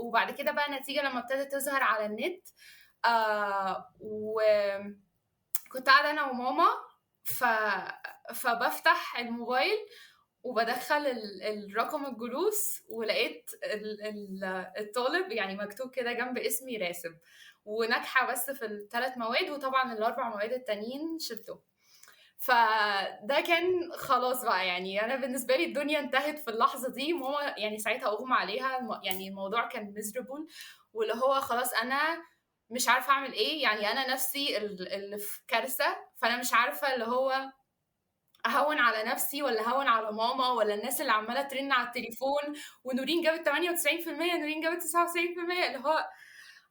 وبعد كده بقى نتيجة لما ابتدت تظهر على النت، وكنت قاعدة أنا وماما فبفتح الموبايل وبدخل الرقم الجلوس، ولقيت الطالب يعني مكتوب كده جنب اسمي راسب، وناجحة بس في ال3 مواد، وطبعا ال4 مواد التانيين شلتهم. فده كان خلاص بقى، يعني انا بالنسبه لي الدنيا انتهت في اللحظه دي. ماما يعني ساعتها اغمى عليها، يعني الموضوع كان miserable، واللي هو خلاص انا مش عارفه اعمل ايه. يعني انا نفسي اللي في كارثه، فانا مش عارفه اللي هو اهون على نفسي ولا اهون على ماما ولا الناس اللي عماله ترن على التليفون، ونورين جابت 98%، نورين جابت 99%، اللي هو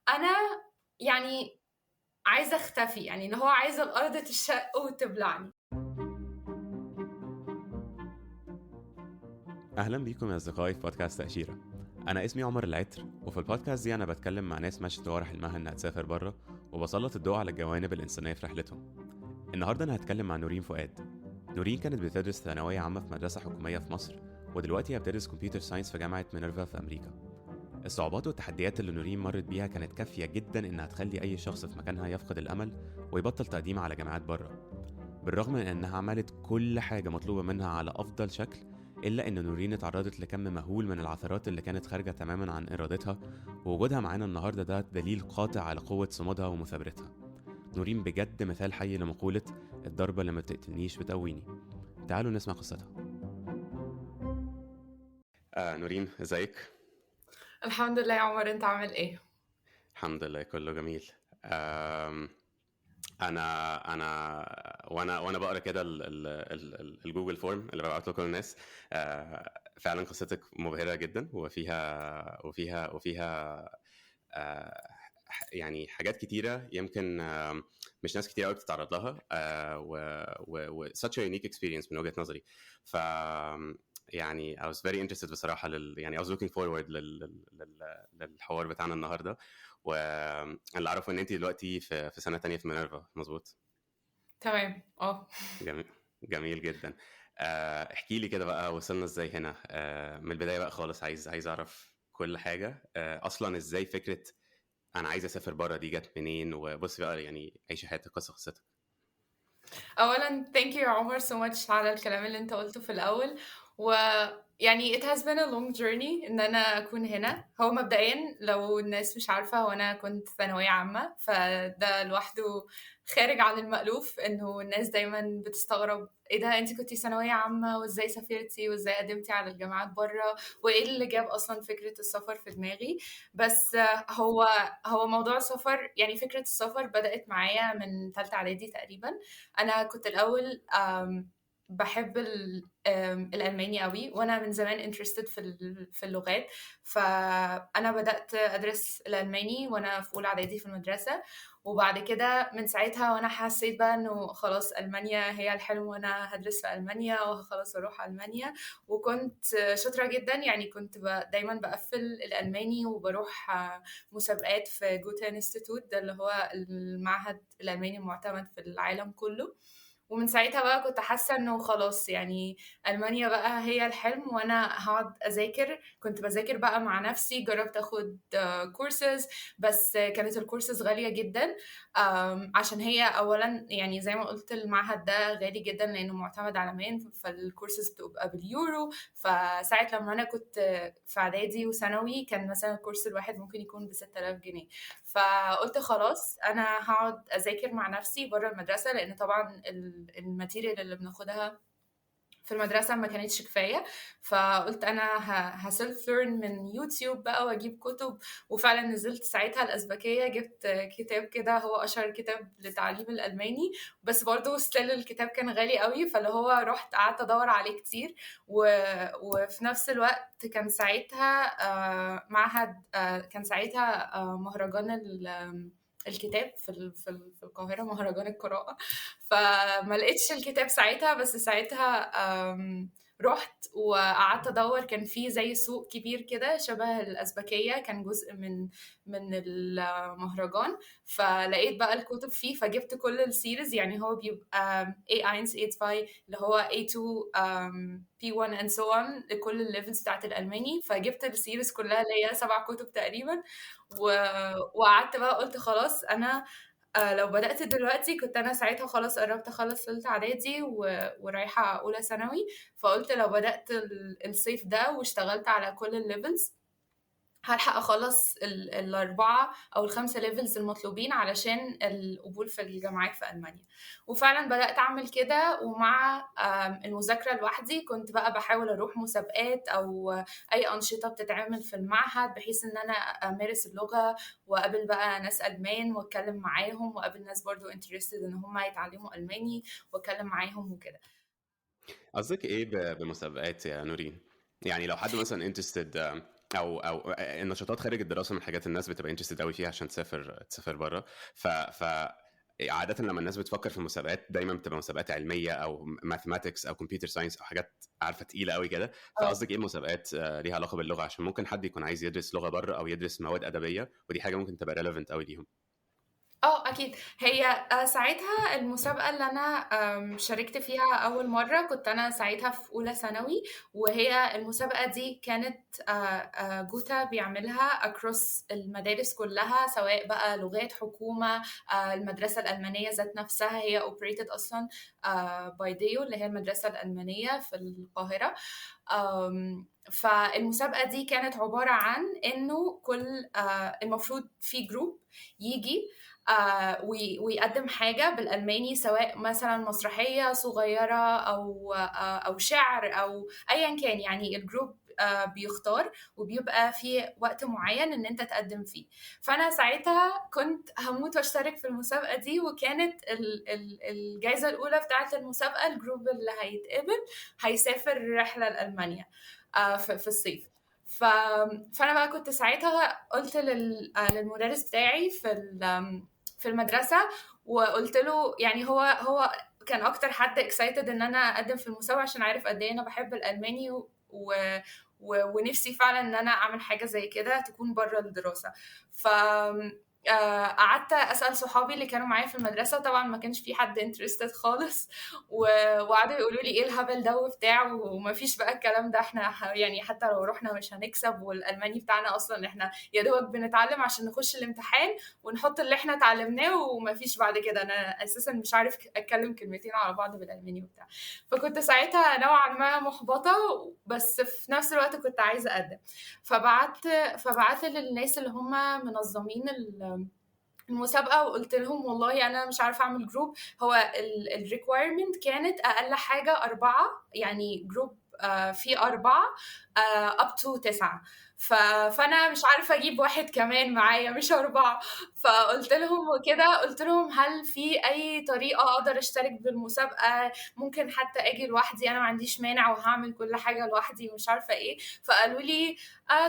انا يعني عايزه اختفي، يعني اللي هو عايزه الارض تشق وتبلعني. أهلا بيكم يا أصدقائي في بودكاست تأشيرة. أنا اسمي عمر العطر، وفي البودكاست دي أنا بتكلم مع ناس ماشية ورا حلمها إنها تسافر بره، وبسلط الضوء على الجوانب الإنسانية في رحلتهم. النهاردة أنا هتكلم مع نورين فؤاد. نورين كانت بتدرس ثانوية عامة في مدرسة حكومية في مصر، ودلوقتي هي بتدرس كمبيوتر ساينس في جامعة مينيرفا في أمريكا. الصعوبات والتحديات اللي نورين مرت بيها كانت كافية جدا إنها تخلي أي شخص في مكانها يفقد الأمل ويبطل تقديم على جامعات بره. بالرغم من انها عملت كل حاجة مطلوبة منها على افضل شكل، الا ان نورين اتعرضت لكم مهول من العثرات اللي كانت خارجة تماما عن ارادتها، ووجودها معانا النهاردة ده دليل قاطع على قوة صمودها ومثابرتها. نورين بجد مثال حي لمقولة الضربة اللي ما بتقتلنيش بتقويني. تعالوا نسمع قصتها. نورين، ازيك؟ الحمد لله يا عمر، انت عامل ايه؟ الحمد لله كله جميل. انا وانا بقرا كده الجوجل فورم اللي ببعت لكم الناس. فعلا قصتك مبهره جدا، وفيها يعني حاجات كتيره يمكن مش ناس كتير قوي بتتعرض لها، و such a unique experience من وجهه نظري. ف يعني I was very interested بصراحه يعني I was looking forward للحوار بتاعنا النهارده. واللي اعرفه ان انت دلوقتي في سنه تانية في مينيرفا، مظبوط؟ تمام. جميل، جميل جدا. احكي لي كده بقى، وصلنا ازاي هنا؟ من البدايه بقى خالص، عايز اعرف كل حاجه. اصلا ازاي فكره انا عايز اسافر بره دي جت منين؟ وبص بقى، يعني عيش حياتك، قصتك. اولا thank you يا عمر so much على الكلام اللي انت قلته في الاول. ويعني it has been a long journey ان انا اكون هنا. هو مبدئيا لو الناس مش عارفة، هو انا كنت ثانوية عامة، فده لوحده خارج عن المألوف، انه الناس دايما بتستغرب ايه ده انتي كنتي ثانوية عامة وازاي سافرتي وازاي قدمتي على الجامعات بره، وايه اللي جاب اصلا فكرة السفر في دماغي. بس هو موضوع السفر، يعني فكرة السفر بدأت معايا من ثالثة اعدادي تقريبا. انا كنت الاول بحب الالماني قوي، وانا من زمان interested في اللغات. فانا بدات ادرس الالماني وانا في اولى اعدادي في المدرسه، وبعد كده من ساعتها وانا حسيت بقى انه خلاص المانيا هي الحلم، وانا هدرس في المانيا وخلاص اروح المانيا. وكنت شاطره جدا، يعني كنت دايما بقفل الالماني وبروح مسابقات في جوتا انستيتوت، ده اللي هو المعهد الالماني المعتمد في العالم كله. ومن ساعتها بقى كنت حاسة انه خلاص، يعني ألمانيا بقى هي الحلم، وانا هقعد اذاكر. كنت بذاكر بقى مع نفسي، جربت اخد كورسز، بس كانت الكورسز غالية جدا. عشان هي اولا يعني زي ما قلت المعهد ده غالي جدا لانه معتمد عالميا، فالكورسز بتبقى باليورو. فساعة لما انا كنت في اعدادي وثانوي كان مثلا الكورس الواحد ممكن يكون ب6000 جنيه. فقلت خلاص انا هقعد اذاكر مع نفسي بره المدرسه، لان طبعا الماتيريال اللي بناخدها في المدرسة ما كانتش كفاية. فقلت أنا هسيلف ليرن من يوتيوب بقى وأجيب كتب. وفعلا نزلت ساعتها الأزبكية، جبت كتاب كده هو أشهر كتاب لتعليم الألماني، بس برضو ستيل الكتاب كان غالي قوي، فاللي هو رحت قعدت أدور عليه كتير. وفي نفس الوقت كان ساعتها معهد، كان ساعتها مهرجان الكتاب في القاهرة، مهرجان القراءة. فما لقيتش الكتاب ساعتها، بس ساعتها رحت وقعدت ادور، كان في زي سوق كبير كده شبه الازبكيه، كان جزء من المهرجان، فلقيت بقى الكتب فيه، فجبت كل السيريز. يعني هو بيبقى A1 A2 اللي هو A2 P1 and so on كل الليفلز بتاعت الالماني، فجبت السيريز كلها اللي هي 7 كتب تقريبا. وقعدت بقى قلت خلاص انا لو بدأت دلوقتي، كنت انا ساعتها خلاص قربت اخلص ثالثه اعدادي ورايحه اولى ثانوي، فقلت لو بدأت الصيف ده واشتغلت على كل الليفلز هلحق اخلص الاربعه او الخمسه ليفلز المطلوبين علشان القبول في الجامعات في المانيا. وفعلا بدات اعمل كده، ومع المذاكره لوحدي كنت بقى بحاول اروح مسابقات او اي انشطه بتتعمل في المعهد، بحيث ان انا امارس اللغه واقابل بقى ناس المان واتكلم معاهم، واقابل ناس برضو انترستد ان هم يتعلموا الماني واتكلم معاهم وكده. قصدك ايه بمسابقات يا نورين؟ يعني لو حد مثلا انترستد، او النشاطات خارج الدراسه من الحاجات الناس بتبقى انترستد قوي فيها عشان تسافر بره. ف عادة لما الناس بتفكر في المسابقات دايما بتبقى مسابقات علمية او ماثماتكس او كمبيوتر ساينس او حاجات عارفة تقيلة قوي كده. فقصدك ايه مسابقات ليها علاقة باللغة؟ عشان ممكن حد يكون عايز يدرس لغة بره او يدرس مواد أدبية، ودي حاجة ممكن تبقى relevant قوي ليهم. اكيد. هي ساعتها المسابقه اللي انا شاركت فيها اول مره، كنت انا ساعتها في اولى ثانوي، وهي المسابقه دي كانت جوتا بيعملها across المدارس كلها، سواء بقى لغات حكومه، المدرسه الالمانيه ذات نفسها هي operated اصلا by ديو اللي هي المدرسه الالمانيه في القاهره. فالمسابقه دي كانت عباره عن انه كل المفروض في جروب يجي ويقدم حاجة بالألماني، سواء مثلا مسرحية صغيرة أو شعر أو أيا كان. يعني الجروب بيختار، وبيبقى في وقت معين ان انت تقدم فيه. فانا ساعتها كنت هموت واشترك في المسابقة دي، وكانت الجائزة الاولى بتاعت المسابقة الجروب اللي هيتقبل هيسافر رحلة لألمانيا في الصيف. فانا بقى كنت ساعتها قلت للمدرس بتاعي في المدرسة، وقلت له يعني هو كان اكتر حد اكسايتد ان انا اقدم في المسابقة، عشان عارف قد ايه انا بحب الالماني ونفسي فعلا ان انا اعمل حاجة زي كده تكون بره الدراسة. ف قعدت اسال صحابي اللي كانوا معايا في المدرسه، طبعا ما كانش في حد انترستد خالص، وقعدوا يقولوا لي ايه الهبل ده وبتاع، وما فيش بقى الكلام ده، احنا يعني حتى لو رحنا مش هنكسب، والالماني بتاعنا اصلا احنا يا دوبك بنتعلم عشان نخش الامتحان ونحط اللي احنا اتعلمناه، وما فيش بعد كده، انا اساسا مش عارف اتكلم كلمتين على بعض بالالماني وبتاع. فكنت ساعتها نوعا ما محبطه، بس في نفس الوقت كنت عايزه اقدم. فبعت للناس اللي هم منظمين المسابقة، وقلت لهم والله أنا مش عارفة أعمل جروب. هو الريكويرمنت كانت أقل حاجة 4، يعني جروب فيه 4 up to 9. فأنا مش عارفة أجيب واحد كمان معايا مش 4. فقلت لهم وكده، قلت لهم هل في أي طريقة أقدر أشترك بالمسابقة؟ ممكن حتى أجي لوحدي، أنا ما عنديش مانع وهعمل كل حاجة لوحدي ومش عارفة إيه. فقالوا لي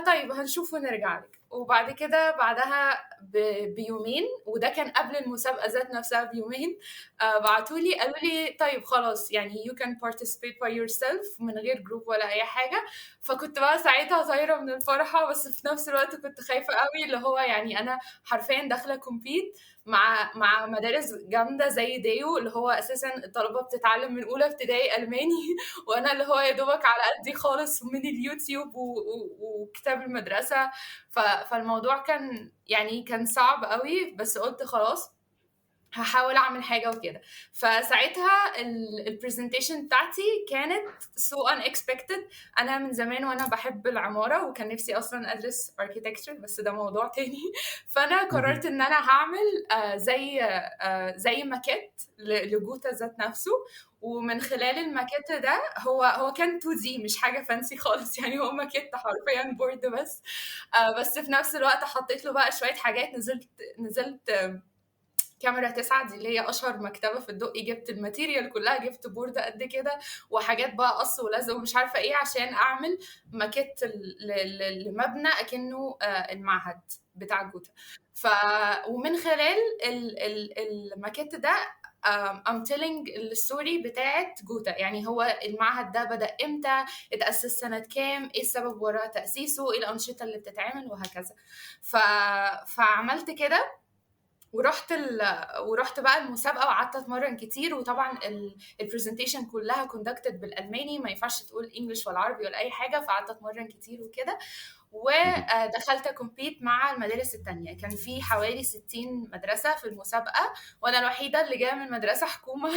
طيب هنشوف ونرجع لك. وبعد كده بعدها بيومين، وده كان قبل المسابقة ذات نفسها بيومين، بعتولي قالوا لي طيب خلاص يعني you can participate by yourself من غير جروب ولا أي حاجة. فكنت بقى ساعتها طايرة من الفرحة، بس في نفس الوقت كنت خايفة قوي، اللي هو يعني أنا حرفيا داخلة كومبيت مع مدارس جامدة زي ديو، اللي هو أساسا الطلبة بتتعلم من أولى ابتدائي ألماني وأنا اللي هو يا دوبك على قدي خالص من اليوتيوب وكتاب المدرسة. فالموضوع كان يعني كان صعب قوي، بس قلت خلاص هحاول اعمل حاجه وكده. فساعتها البرزنتيشن بتاعتي كانت so unexpected. انا من زمان وانا بحب العماره، وكان نفسي اصلا ادرس architecture، بس ده موضوع تاني. فانا قررت ان انا هعمل زي ماكيت لجوتا ذات نفسه. ومن خلال الماكيت ده، هو كان 2D مش حاجه فانسي خالص، يعني هو ماكيت حرفيا بورد بس. بس في نفس الوقت حطيت له بقى شويه حاجات. نزلت كاميرا 9 دي اللي هي اشهر مكتبه في الدقي، جبت الماتيريال كلها، جبت بورد قد كده وحاجات بقى قص ولزق ومش عارفه ايه، عشان اعمل ماكيت لمبنى اكنه المعهد بتاع جوتا. ومن خلال الماكيت ده I'm telling الستوري بتاعت جوتا. يعني هو المعهد ده بدأ امتى، اتأسس سنة كام، ايه السبب وراء تأسيسه، ايه الأنشطة اللي بتتعمل وهكذا. فعملت كده ورحت بقى المسابقه وقعدت اتمرن كتير. وطبعا البرزنتيشن كلها كوندكتد بالالماني، ما ينفعش تقول انجلش ولا عربي ولا اي حاجه، فقعدت اتمرن كتير وكده. ودخلت كومبيت مع المدارس التانية. كان في حوالي 60 مدرسة في المسابقة، وأنا الوحيدة اللي جاية من مدرسة حكومة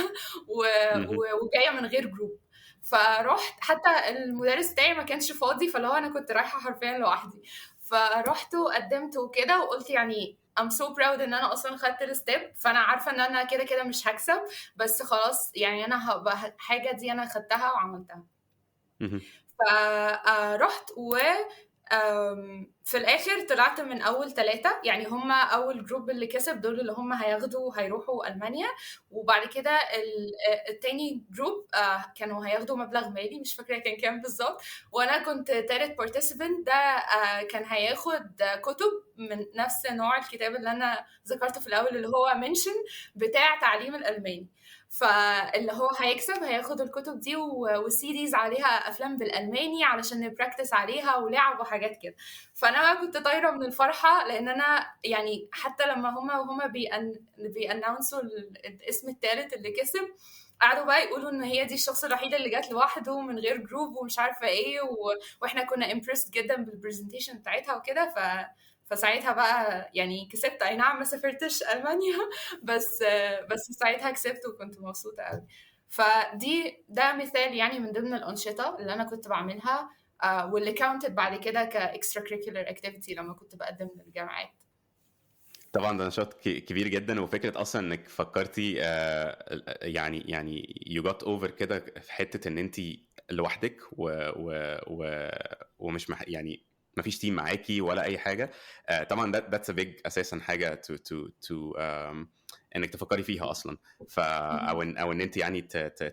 وجاية من غير جروب. فرحت، حتى المدرس بتاعي ما كانش فاضي، فلو أنا كنت رايحة حرفيا لوحدي. فرحت وقدمت وكده، وقلت يعني I'm so proud ان انا اصلا خدت الستيب. فانا عارفه ان انا كده كده مش هكسب، بس خلاص يعني انا هبقى حاجه دي انا خدتها وعملتها. فرحت في الاخر طلعت من اول 3. يعني هم اول جروب اللي كسب دول اللي هم هيروحوا المانيا. وبعد كده التاني جروب كانوا هياخدوا مبلغ مالي، مش فاكره كان كام بالظبط. وانا كنت تالت بارتيسيبنت. ده كان هياخد كتب من نفس نوع الكتاب اللي انا ذكرته في الاول، اللي هو منشن بتاع تعليم الالماني. فاللي هو هيكسب هياخد الكتب دي والسيريز عليها افلام بالالماني علشان نبراكتس عليها ولعب وحاجات كده. فانا بقى كنت طايره من الفرحه، لان انا يعني حتى لما هما بيأناونسوا الاسم الثالث اللي كسب، قعدوا بقى يقولوا ان هي دي الشخص الوحيد اللي جات لوحده من غير جروب ومش عارفه ايه واحنا كنا امبرسد جدا بالبرزنتيشن بتاعتها وكده. فساعتها بقى يعني كسبت. اي نعم ما سافرتش المانيا، بس ساعتها كسبت وكنت مبسوطه قوي. ده مثال يعني من ضمن الانشطه اللي انا كنت بعملها، واللي كاونتد بعد كده كاكسترا كريكولر اكتيفيتي لما كنت بقدم للجامعات. طبعا ده نشاط كبير جدا، وفكره اصلا انك فكرتي يعني يو جات اوفر كده في حته ان انت لوحدك ومش يعني ما فيش تيم معاكي ولا اي حاجه. طبعا that's a big اساسا حاجه to انك تفكري فيها اصلا. او ان انت يعني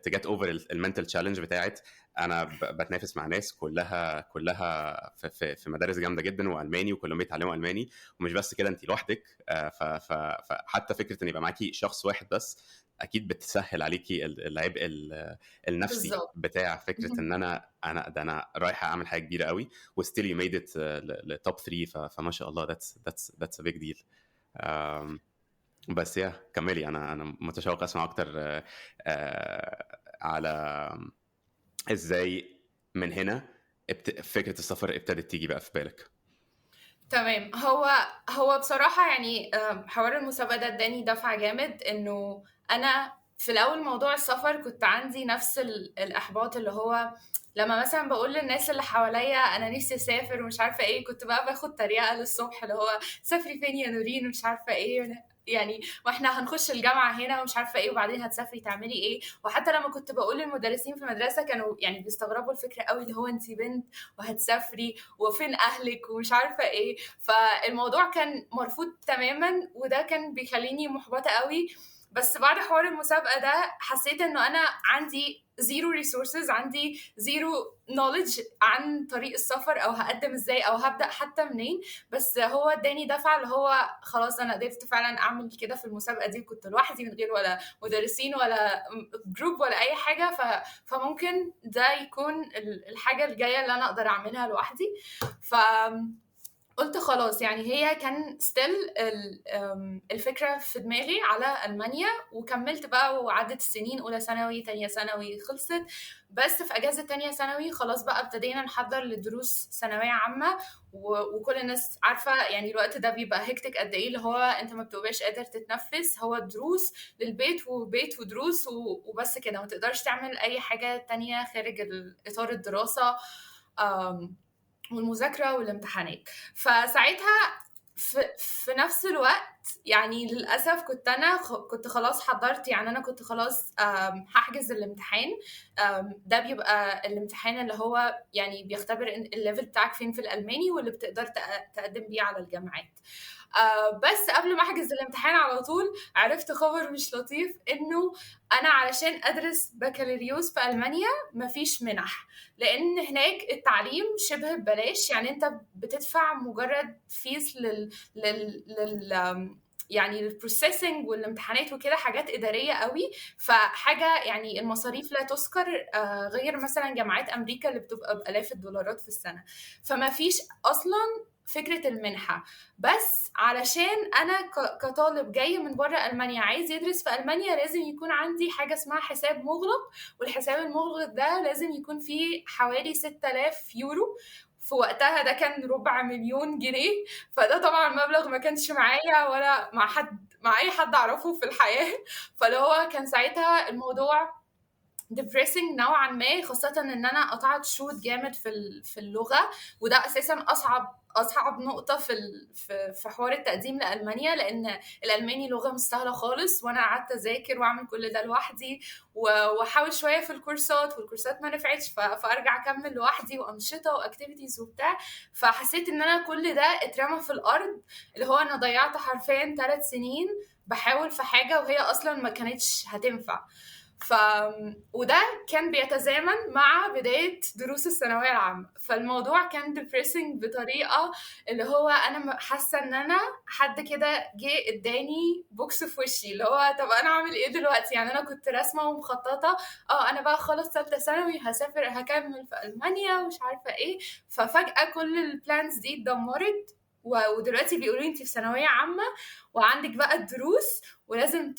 تجت اوفر المنتال تشالنج بتاعت انا بتنافس مع ناس كلها في مدارس جامده جدا والماني، وكلهم بيتعلموا الماني. ومش بس كده، انت لوحدك. فحتى فكره ان يبقى معاكي شخص واحد بس اكيد بتسهل عليكي العبء النفسي بالظبط. بتاع فكره ان انا رايحه اعمل حاجه كبيره قوي وستيل يو ميد ات لتوب 3. فما شاء الله that's a big deal. بس كملي. انا متشوق اسمع اكتر على ازاي من هنا فكره السفر ابتدت تيجي بقى في بالك. تمام. هو بصراحة يعني حوار المسابقة ده اداني دفعة جامد. انه انا في الاول موضوع السفر كنت عندي نفس الاحباط، اللي هو لما مثلا بقول للناس اللي حواليا انا نفسي اسافر ومش عارفة ايه، كنت بقى باخد تريقة للصبح، اللي هو سافري فين يا نورين ومش عارفة ايه يعني، واحنا هنخش الجامعة هنا ومش عارفة ايه، وبعدين هتسافري تعملي ايه. وحتى لما كنت بقول للمدرسين في المدرسة كانوا يعني بيستغربوا الفكرة قوي، اللي هو انتي بنت وهتسافري وفين اهلك ومش عارفة ايه. فالموضوع كان مرفوض تماما، وده كان بيخليني محبطة قوي. بس بعد حوار المسابقة ده حسيت انه انا عندي زيرو ريسورسز، عندي زيرو نوليدج عن طريق السفر او هقدم ازاي او هبدأ حتى منين. بس هو اداني دفعة، اللي هو خلاص انا قدرت فعلا اعمل كده في المسابقة دي. كنت لوحدي من غير ولا مدرسين ولا جروب ولا اي حاجة. فممكن ده يكون الحاجة الجاية اللي انا اقدر اعملها لوحدي. قلت خلاص يعني هي كان ستيل الفكرة في دماغي على ألمانيا. وكملت بقى وعدت السنين، أولى ثانوي تانية ثانوي خلصت. بس في أجازة تانية ثانوي خلاص بقى ابتدينا نحضر لدروس ثانوية عامة. وكل الناس عارفة يعني الوقت ده بيبقى هكتك قد إيه، اللي هو أنت ما بتبقاش قادر تتنفس، هو دروس للبيت وبيت ودروس وبس كده، ما تقدرش تعمل أي حاجة تانية خارج إطار الدراسة والمذاكرة والامتحانات. فساعتها في نفس الوقت يعني للأسف كنت خلاص حضرت. يعني أنا كنت خلاص هحجز الامتحان. ده بيبقى الامتحان اللي هو يعني بيختبر الليفل بتاعك فين في الألماني، واللي بتقدر تقدم بيه على الجامعات. بس قبل ما احجز الامتحان على طول عرفت خبر مش لطيف، انه انا علشان ادرس بكالوريوس في المانيا مفيش منح، لان هناك التعليم شبه ببلاش. يعني انت بتدفع مجرد فيس يعني البروسيسنج والامتحانات وكده حاجات إدارية قوي، فحاجة يعني المصاريف لا تذكر، غير مثلا جامعات أمريكا اللي بتبقى بآلاف الدولارات في السنة. فما فيش أصلا فكرة المنحة. بس علشان أنا كطالب جاي من بره ألمانيا عايز يدرس في ألمانيا، لازم يكون عندي حاجة اسمها حساب مغلق، والحساب المغلق ده لازم يكون فيه حوالي 6000 يورو. في وقتها ده كان 250,000 جنيه. فده طبعا مبلغ ما كانش معايا ولا مع اي حد اعرفه في الحياة. فاللي هو كان ساعتها الموضوع depressing نوعا ما، خاصة ان انا قطعت شوط جامد في اللغة. وده اساسا اصعب نقطة في حوار التقديم لألمانيا، لان الألماني لغة مش سهلة خالص، وانا قعدت اذاكر واعمل كل ده لوحدي، واحاول شوية في الكورسات، والكورسات ما نفعتش، فارجع اكمل لوحدي وانشطة واكتيفيتيز وبتاع. فحسيت ان انا كل ده اترمى في الارض، اللي هو انا ضيعت حرفيا 3 سنين بحاول في حاجة وهي اصلا ما كانتش هتنفع. ف وده كان بيتزامن مع بداية دروس الثانوية العامة، فالموضوع كان depressing بطريقة اللي هو أنا حاسة إن أنا حد كده جه اداني بوكس في وشي، اللي هو طب أنا أعمل إيه دلوقتي؟ يعني أنا كنت راسمة ومخططة أنا بقى خلص ثالثة ثانوي هسافر هكمل في ألمانيا ومش عارفة إيه، ففجأة كل البلانز دي اتدمرت. ودلوقتي بيقولوا انتي في ثانوية عامة وعندك بقى الدروس، ولازم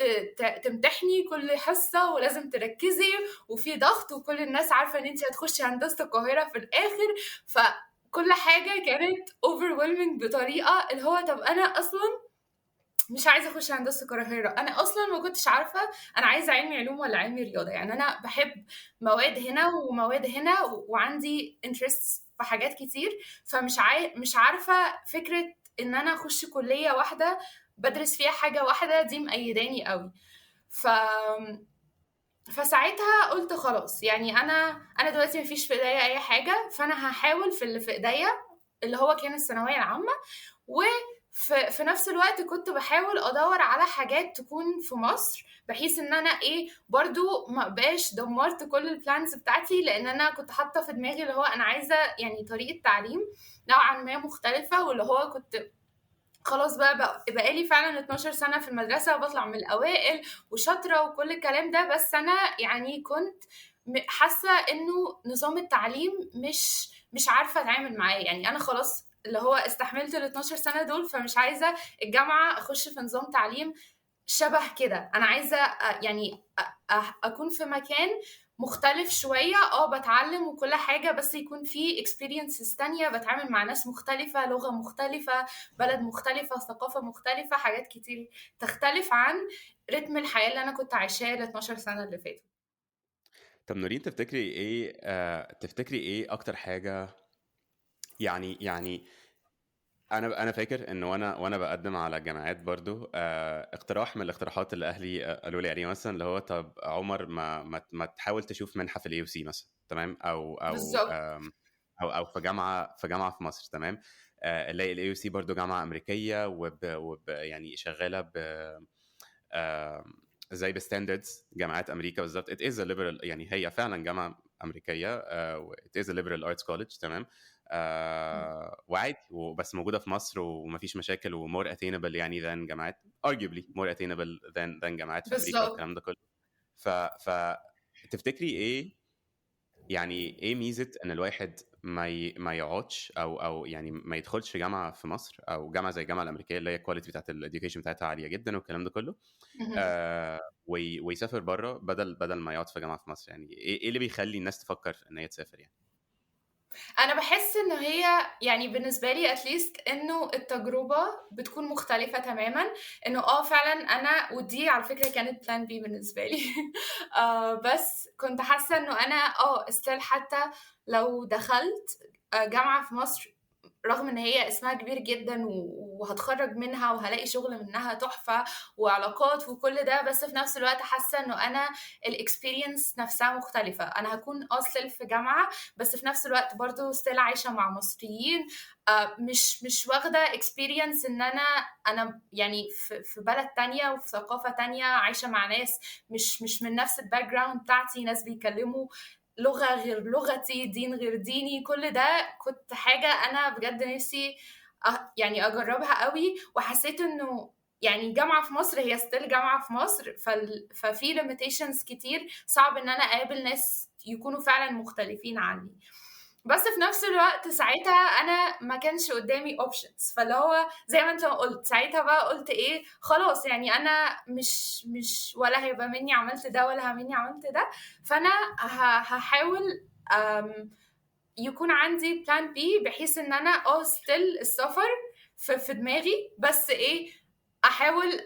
تمتحني كل حصة، ولازم تركزي، وفي ضغط، وكل الناس عارفة ان انتي هتخشي هندسة القاهرة في الآخر. فكل حاجة كانت overwhelming بطريقة اللي هو طب أنا أصلا مش عايزة أخش هندسة القاهرة، أنا أصلا ما كنتش عارفة أنا عايزة علمي علوم ولا علمي رياضة. يعني أنا بحب مواد هنا ومواد هنا، وعندي interests في حاجات كتير، فمش مش عارفة فكرة إن أنا أخش كلية واحدة بدرس فيها حاجة واحدة دي مقيداني قوي. ف فساعتها قلت خلاص، يعني انا دلوقتي مفيش في ايديا اي حاجه، فانا هحاول في اللي في ايديا اللي هو كان الثانويه العامه. وفي نفس الوقت كنت بحاول ادور على حاجات تكون في مصر، بحيث ان انا ايه برضو ما بقاش دمرت كل البلانز بتاعتي، لان انا كنت حاطه في دماغي اللي هو انا عايزه يعني طريقه تعليم نوعا ما مختلفه، واللي هو كنت خلاص بقالي فعلا 12 سنة في المدرسة وبطلع من الأوائل وشاطرة وكل الكلام ده، بس أنا يعني كنت حاسة إنه نظام التعليم مش عارفة أتعامل معاه. يعني أنا خلاص اللي هو استحملت ال 12 سنة دول، فمش عايزة الجامعة أخش في نظام تعليم شبه كده. أنا عايزة يعني أكون في مكان مختلف شوية، بتعلم وكل حاجة، بس يكون في experiences تانية، بتعامل مع ناس مختلفة، لغة مختلفة، بلد مختلفة، ثقافة مختلفة، حاجات كتير تختلف عن رتم الحياة اللي أنا كنت عايشاه ال 12 سنة اللي فاتوا. طب نورين، تفتكري ايه اكتر حاجة؟ يعني انا فاكر ان وانا بقدم على جامعات برضو، اقتراح من الاقتراحات اللي اهلي قالوا لي عليه مثلا، اللي هو طب عمر ما تحاول تشوف منحه في الاي يو سي مثلا، تمام، بالظبط. او في جامعه في مصر، تمام. اللي هي الاي يو سي برضو جامعه امريكيه، يعني شغاله زي بستاندردز جامعات امريكا بالظبط. it is a liberal، يعني هي فعلا جامعه امريكيه، it is a liberal arts college، تمام. وعادي وبس موجوده في مصر ومفيش مشاكل، ومور attainable يعني than جامعات arguably more attainable than جامعات في امريكا بالظبط. والكلام ده كله. ف تفتكري ايه، يعني ايه ميزه ان الواحد ما يقعدش او يعني ما يدخلش جامعه في مصر، او جامعه زي الجامعه الامريكيه اللي هي الكواليتي بتاعت الاديوكيشن بتاعتها عاليه جدا والكلام ده كله، ويسافر بره بدل ما يقعد في جامعه في مصر؟ يعني ايه اللي بيخلي الناس تفكر ان هي تسافر يعني؟ انا بحس انه هي يعني بالنسبه لي اتليست انه التجربه بتكون مختلفه تماما. انه فعلا انا، ودي على فكره كانت بلان بي بالنسبه لي. بس كنت حاسه انه انا استيل حتى لو دخلت جامعه في مصر، رغم ان هي اسمها كبير جدا وهتخرج منها وهلاقي شغل منها تحفة وعلاقات وكل ده، بس في نفس الوقت حاسة انه انا الاكسبيرينس نفسها مختلفة. انا هكون اصل في جامعة، بس في نفس الوقت برضو ستيل عايشة مع مصريين، مش واخدة اكسبيرينس ان انا يعني في بلد تانية وفي ثقافة تانية، عايشة مع ناس مش من نفس الباك جراوند بتاعتي، ناس بيكلموا لغة غير لغتي، دين غير ديني. كل ده كنت حاجة أنا بجد نفسي يعني أجربها قوي. وحسيت إنه يعني جامعة في مصر هي ستيل جامعة في مصر، ففي limitations كتير، صعب ان انا اقابل ناس يكونوا فعلا مختلفين عني. بس في نفس الوقت ساعتها انا ما كانش قدامي اوبشنز، فاللي هو زي ما انت قلت ساعتها بقى قلت ايه خلاص، يعني انا مش ولا هيبقى مني عملت ده ولا مني عملت ده، فانا هحاول يكون عندي بلان بي، بحيث ان انا ستيل السفر في دماغي، بس ايه احاول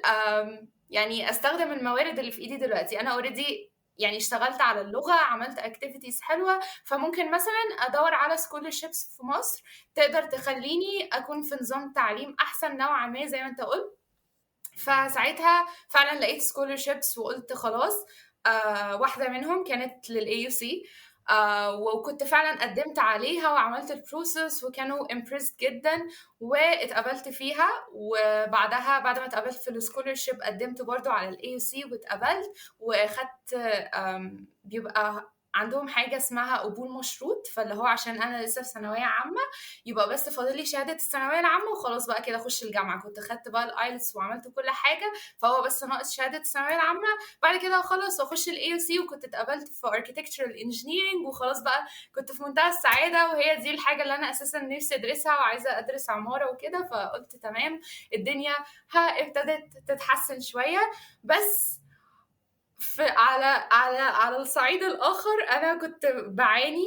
يعني استخدم الموارد اللي في ايدي دلوقتي. انا اوريدي يعني اشتغلت على اللغة، عملت اكتيفيتيز حلوة، فممكن مثلا ادور على scholarships في مصر تقدر تخليني اكون في نظام تعليم احسن نوعا ما زي ما انت قلت. فساعتها فعلا لقيت scholarships وقلت خلاص. واحدة منهم كانت للAUC، وكنت فعلا قدمت عليها وعملت البروسس وكانوا impressed جدا واتقبلت فيها. وبعدها بعد ما اتقبلت في السكولرشيب قدمت برضو على الAUC واتقبلت وخدت بيبقى عندهم حاجة اسمها قبول مشروط، فاللي هو عشان أنا لسه في ثانوية عامة يبقى بس فاضل لي شهادة الثانوية العامة وخلاص بقى كده أخش الجامعة. كنت خدت بقى الآيلتس وعملت كل حاجة، فهو بس ناقص شهادة الثانوية العامة، بعد كده خلاص واخش الAUC. وكنت اتقبلت في Architectural Engineering وخلاص بقى كنت في منتهى السعادة، وهي دي الحاجة اللي أنا أساسا نفسي أدرسها وعايزة أدرس عمارة وكده. فقلت تمام الدنيا ابتدت تتحسن شوية. بس على الصعيد الآخر أنا كنت بعاني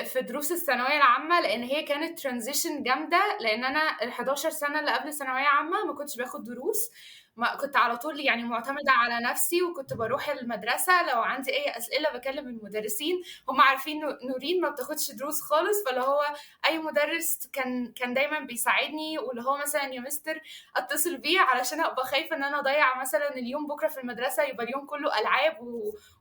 في دروس الثانوية العامة، لأن هي كانت ترانزيشن جامدة، لأن أنا ال11 سنة اللي قبل ثانوية عامة ما كنتش باخد دروس، ما كنت على طول يعني معتمدة على نفسي، وكنت بروح المدرسة لو عندي أي أسئلة بكلم المدرسين، هم عارفين نورين ما بتاخدش دروس خالص، فاللي هو أي مدرس كان دايما بيساعدني، واللي هو مثلا يا مستر أتصل بيه علشان أبقى خايفة إن أنا أضيع مثلا اليوم بكرة في المدرسة، يبقى اليوم كله ألعاب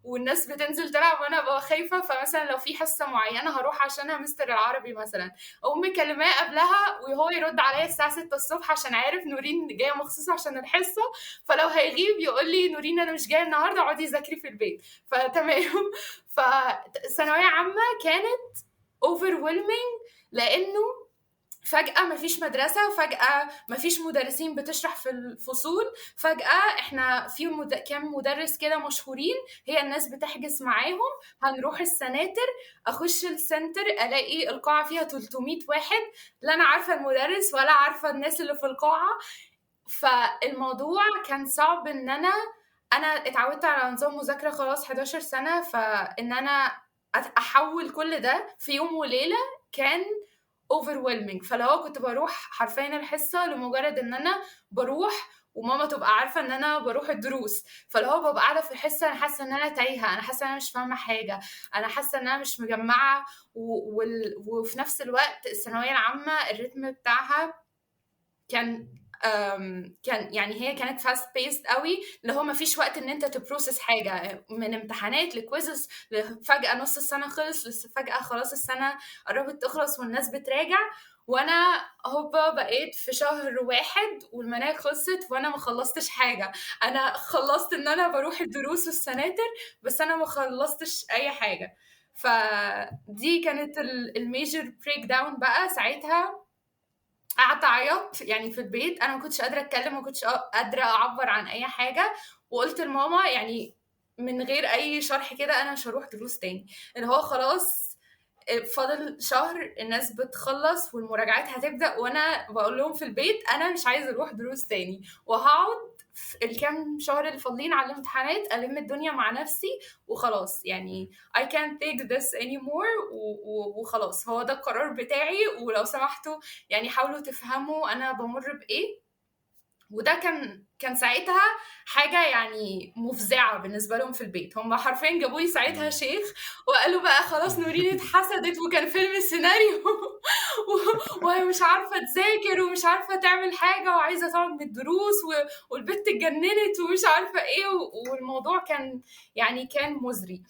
والناس بتنزل تلعب وانا ببقى خايفه. فمثلا لو في حصه معينه هروح عشانها مستر العربي مثلا، اقوم مكلماه قبلها وهو يرد عليا الساعه 6 الصبح عشان عارف نورين جايه مخصوص عشان الحصه، فلو هيغيب يقول لي نورين انا مش جايه النهارده اقعدي ذاكري في البيت. فتمام. فثانويه عامه كانت overwhelming، لانه فجأة مفيش مدرسة، فجأة مفيش مدرسين بتشرح في الفصول، فجأة احنا في كام مدرس كده مشهورين هي الناس بتحجز معاهم، هنروح السناتر، اخش السنتر الاقي القاعة فيها 300 واحد، لا انا عارفة المدرس ولا عارفة الناس اللي في القاعة. فالموضوع كان صعب، ان انا اتعودت على نظام مذاكرة خلاص 11 سنة، فان انا احول كل ده في يوم وليلة كان overwhelming. فلو كنت بروح حرفيا الحصة لمجرد ان انا بروح وماما تبقى عارفة ان انا بروح الدروس، فلو ببقى قاعدة في الحصة انا حاسة ان انا تايهة، انا حاسة ان انا مش فاهمة حاجة، انا حاسة ان انا مش مجمعة. وفي نفس الوقت الثانوية العامة الريتم بتاعها كان يعني هي كانت فاست بيست قوي، اللي هو ما فيش وقت ان انت تبروسس حاجه، من امتحانات لكويزز، فجاه نص السنه خلص، لسه فجاه خلاص السنه قربت تخلص والناس بتراجع، وانا هوبا بقيت في شهر واحد والمناهج خلصت وانا ما خلصتش حاجه. انا خلصت ان انا بروح الدروس والسناتر، بس انا ما خلصتش اي حاجه. فدي كانت الميجر بريك داون بقى. ساعتها قعدت اعيط يعني في البيت، انا ما كنتش قادره اتكلم، ما كنتش قادره اعبر عن اي حاجه، وقلت لماما يعني من غير اي شرح كده انا مش هروح دروس تاني، اللي هو خلاص فاضل شهر الناس بتخلص والمراجعات هتبدا، وانا بقول لهم في البيت انا مش عايزه اروح دروس تاني، وهقعد الكام شهر اللي فاضلين على الامتحانات الم الدنيا مع نفسي وخلاص، يعني I can't take this anymore وخلاص هو ده القرار بتاعي، ولو سمحتوا يعني حاولوا تفهموا انا بمر بايه. وده كان ساعتها حاجه يعني مفزعه بالنسبه لهم في البيت، هم حرفيا جابوا لي ساعتها شيخ وقالوا بقى خلاص نورين اتحسدت وكان فيلم سيناريو وهي مش عارفه تذاكر ومش عارفه تعمل حاجه وعايزه تقعد من الدروس والبت اتجننت ومش عارفه ايه، والموضوع كان مزري.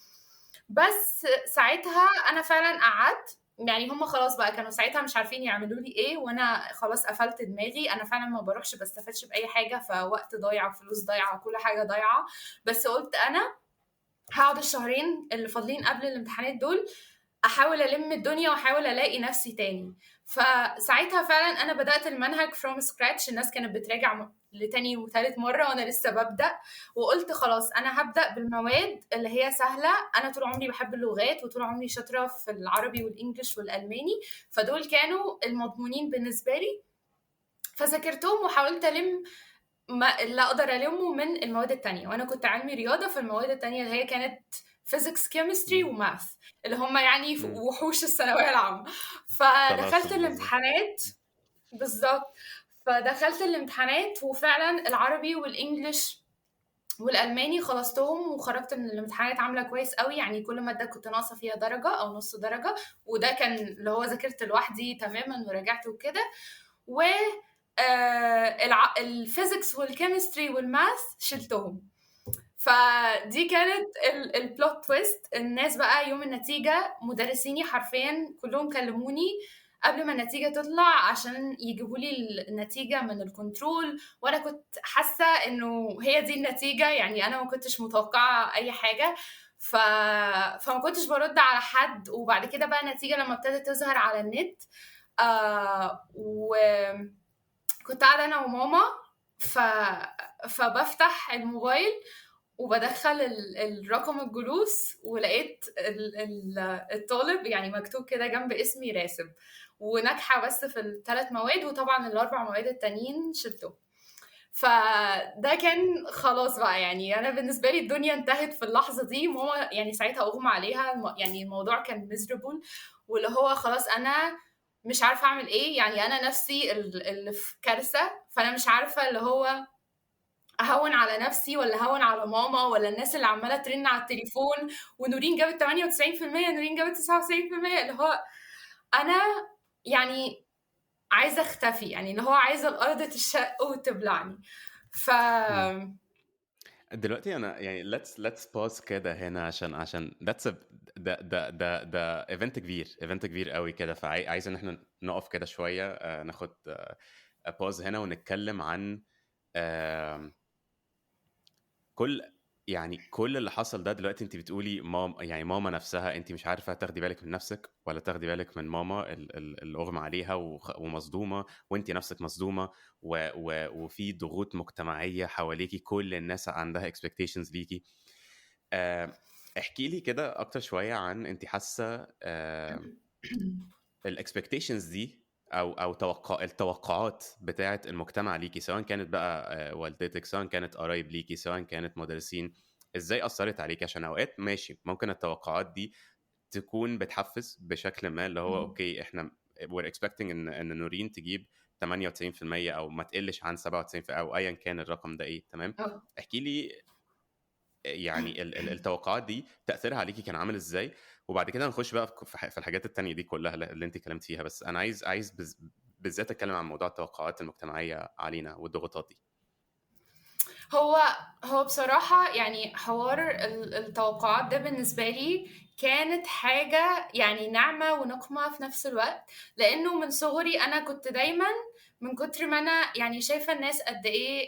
بس ساعتها انا فعلا قعدت، يعني هم خلاص بقى كانوا ساعتها مش عارفين يعملوا لي ايه، وانا خلاص قفلت دماغي، انا فعلا ما بروحش بستفادش باي حاجه، فوقت ضايع وفلوس ضايعه وكل حاجه ضايعه. بس قلت انا هقعد الشهرين اللي فاضلين قبل الامتحانات دول احاول الم الدنيا واحاول الاقي نفسي تاني. فساعتها فعلا انا بدات المنهج from scratch. الناس كانت بتراجع لتاني وثالث مره وانا لسه ببدا، وقلت خلاص انا هبدا بالمواد اللي هي سهله. انا طول عمري بحب اللغات وطول عمري شاطره في العربي والانجليش والالماني، فدول كانوا المضمونين بالنسبه لي. فذاكرتهم وحاولت الم اللي اقدر المه من المواد التانية، وانا كنت علمي رياضه، فالمواد التانية اللي هي كانت physics chemistry مم. وماث، اللي هم يعني مم. وحوش الثانويه العامه. فدخلت طلعتهم بالظبط. الامتحانات. بالظبط. فدخلت الامتحانات وفعلا العربي والانجليش والالماني خلصتهم، وخرجت من الامتحانات عامله كويس قوي. يعني كل ماده كنت ناقصه فيها درجه او نص درجه، وده كان اللي هو ذاكرت لوحدي تماما وراجعت وكده. و الفيزيكس والكيمستري والماث شلتهم. فدي كانت البلوت تويست. الناس بقى يوم النتيجة مدرسيني حرفيا كلهم كلموني قبل ما النتيجة تطلع عشان يجيبوا لي النتيجة من الكنترول، وانا كنت حاسة انه هي دي النتيجة. يعني انا ما كنتش متوقعة اي حاجة. فما كنتش برد على حد. وبعد كده بقى النتيجة لما ابتدت تظهر على النت، وكنت قاعدة انا وماما، ف... فبفتح الموبايل وبدخل الرقم الجلوس، ولقيت الطالب يعني مكتوب كده جنب اسمي راسب، وناجحة بس في ال3 مواد، وطبعا ال4 مواد التانيين شلتهم. فده كان خلاص بقى. يعني انا بالنسبه لي الدنيا انتهت في اللحظه دي. ماما يعني ساعتها اغمى عليها. يعني الموضوع كان miserable، واللي هو خلاص انا مش عارفه اعمل ايه. يعني انا نفسي اللي في كارثه، فانا مش عارفه اللي هو اهون على نفسي ولا اهون على ماما ولا الناس اللي عماله ترن على التليفون، ونورين جابت 98%، نورين جابت 99%. اللي هو انا يعني عايزه اختفي، يعني اللي هو عايزه الارض تشق وتبلعني. ف مم. دلوقتي انا يعني let's pause كده هنا عشان that's a ده ايفنت كبير قوي كده، فعايز ان احنا نقف كده شويه، ناخد باوز هنا ونتكلم عن آم، كل كل اللي حصل ده. دلوقتي انت بتقولي ماما، يعني ماما نفسها انت مش عارفه تاخدي بالك من نفسك ولا تاخدي بالك من ماما اللي اغمى عليها ومصدومه، وانت نفسك مصدومه، وفي ضغوط مجتمعيه حواليكي، كل الناس عندها expectations ليكي. احكي لي كده اكتر شويه عن انت حاسه الاكسبكتيشنز دي او التوقعات بتاعه المجتمع ليكي، سواء كانت بقى والدتك، سواء كانت قرايب ليكي، سواء كانت مدرسين، ازاي اثرت عليكي؟ عشان اوقات ماشي ممكن التوقعات دي تكون بتحفز بشكل ما، اللي هو اوكي احنا we're expecting ان نورين تجيب 98% او ما تقلش عن 97% او ايا كان الرقم ده ايه. تمام. احكي لي يعني التوقعات دي تاثيرها عليكي كان عامل ازاي، وبعد كده نخش بقى في الحاجات التانية دي كلها اللي انت اتكلمت فيها. بس انا عايز بالذات اتكلم عن موضوع التوقعات المجتمعيه علينا والضغوطات دي. هو بصراحة يعني حوار التوقعات ده بالنسبة لي كانت حاجة يعني نعمة ونقمة في نفس الوقت. لأنه من صغري أنا كنت دايما من كتر ما أنا يعني شايفة الناس قد إيه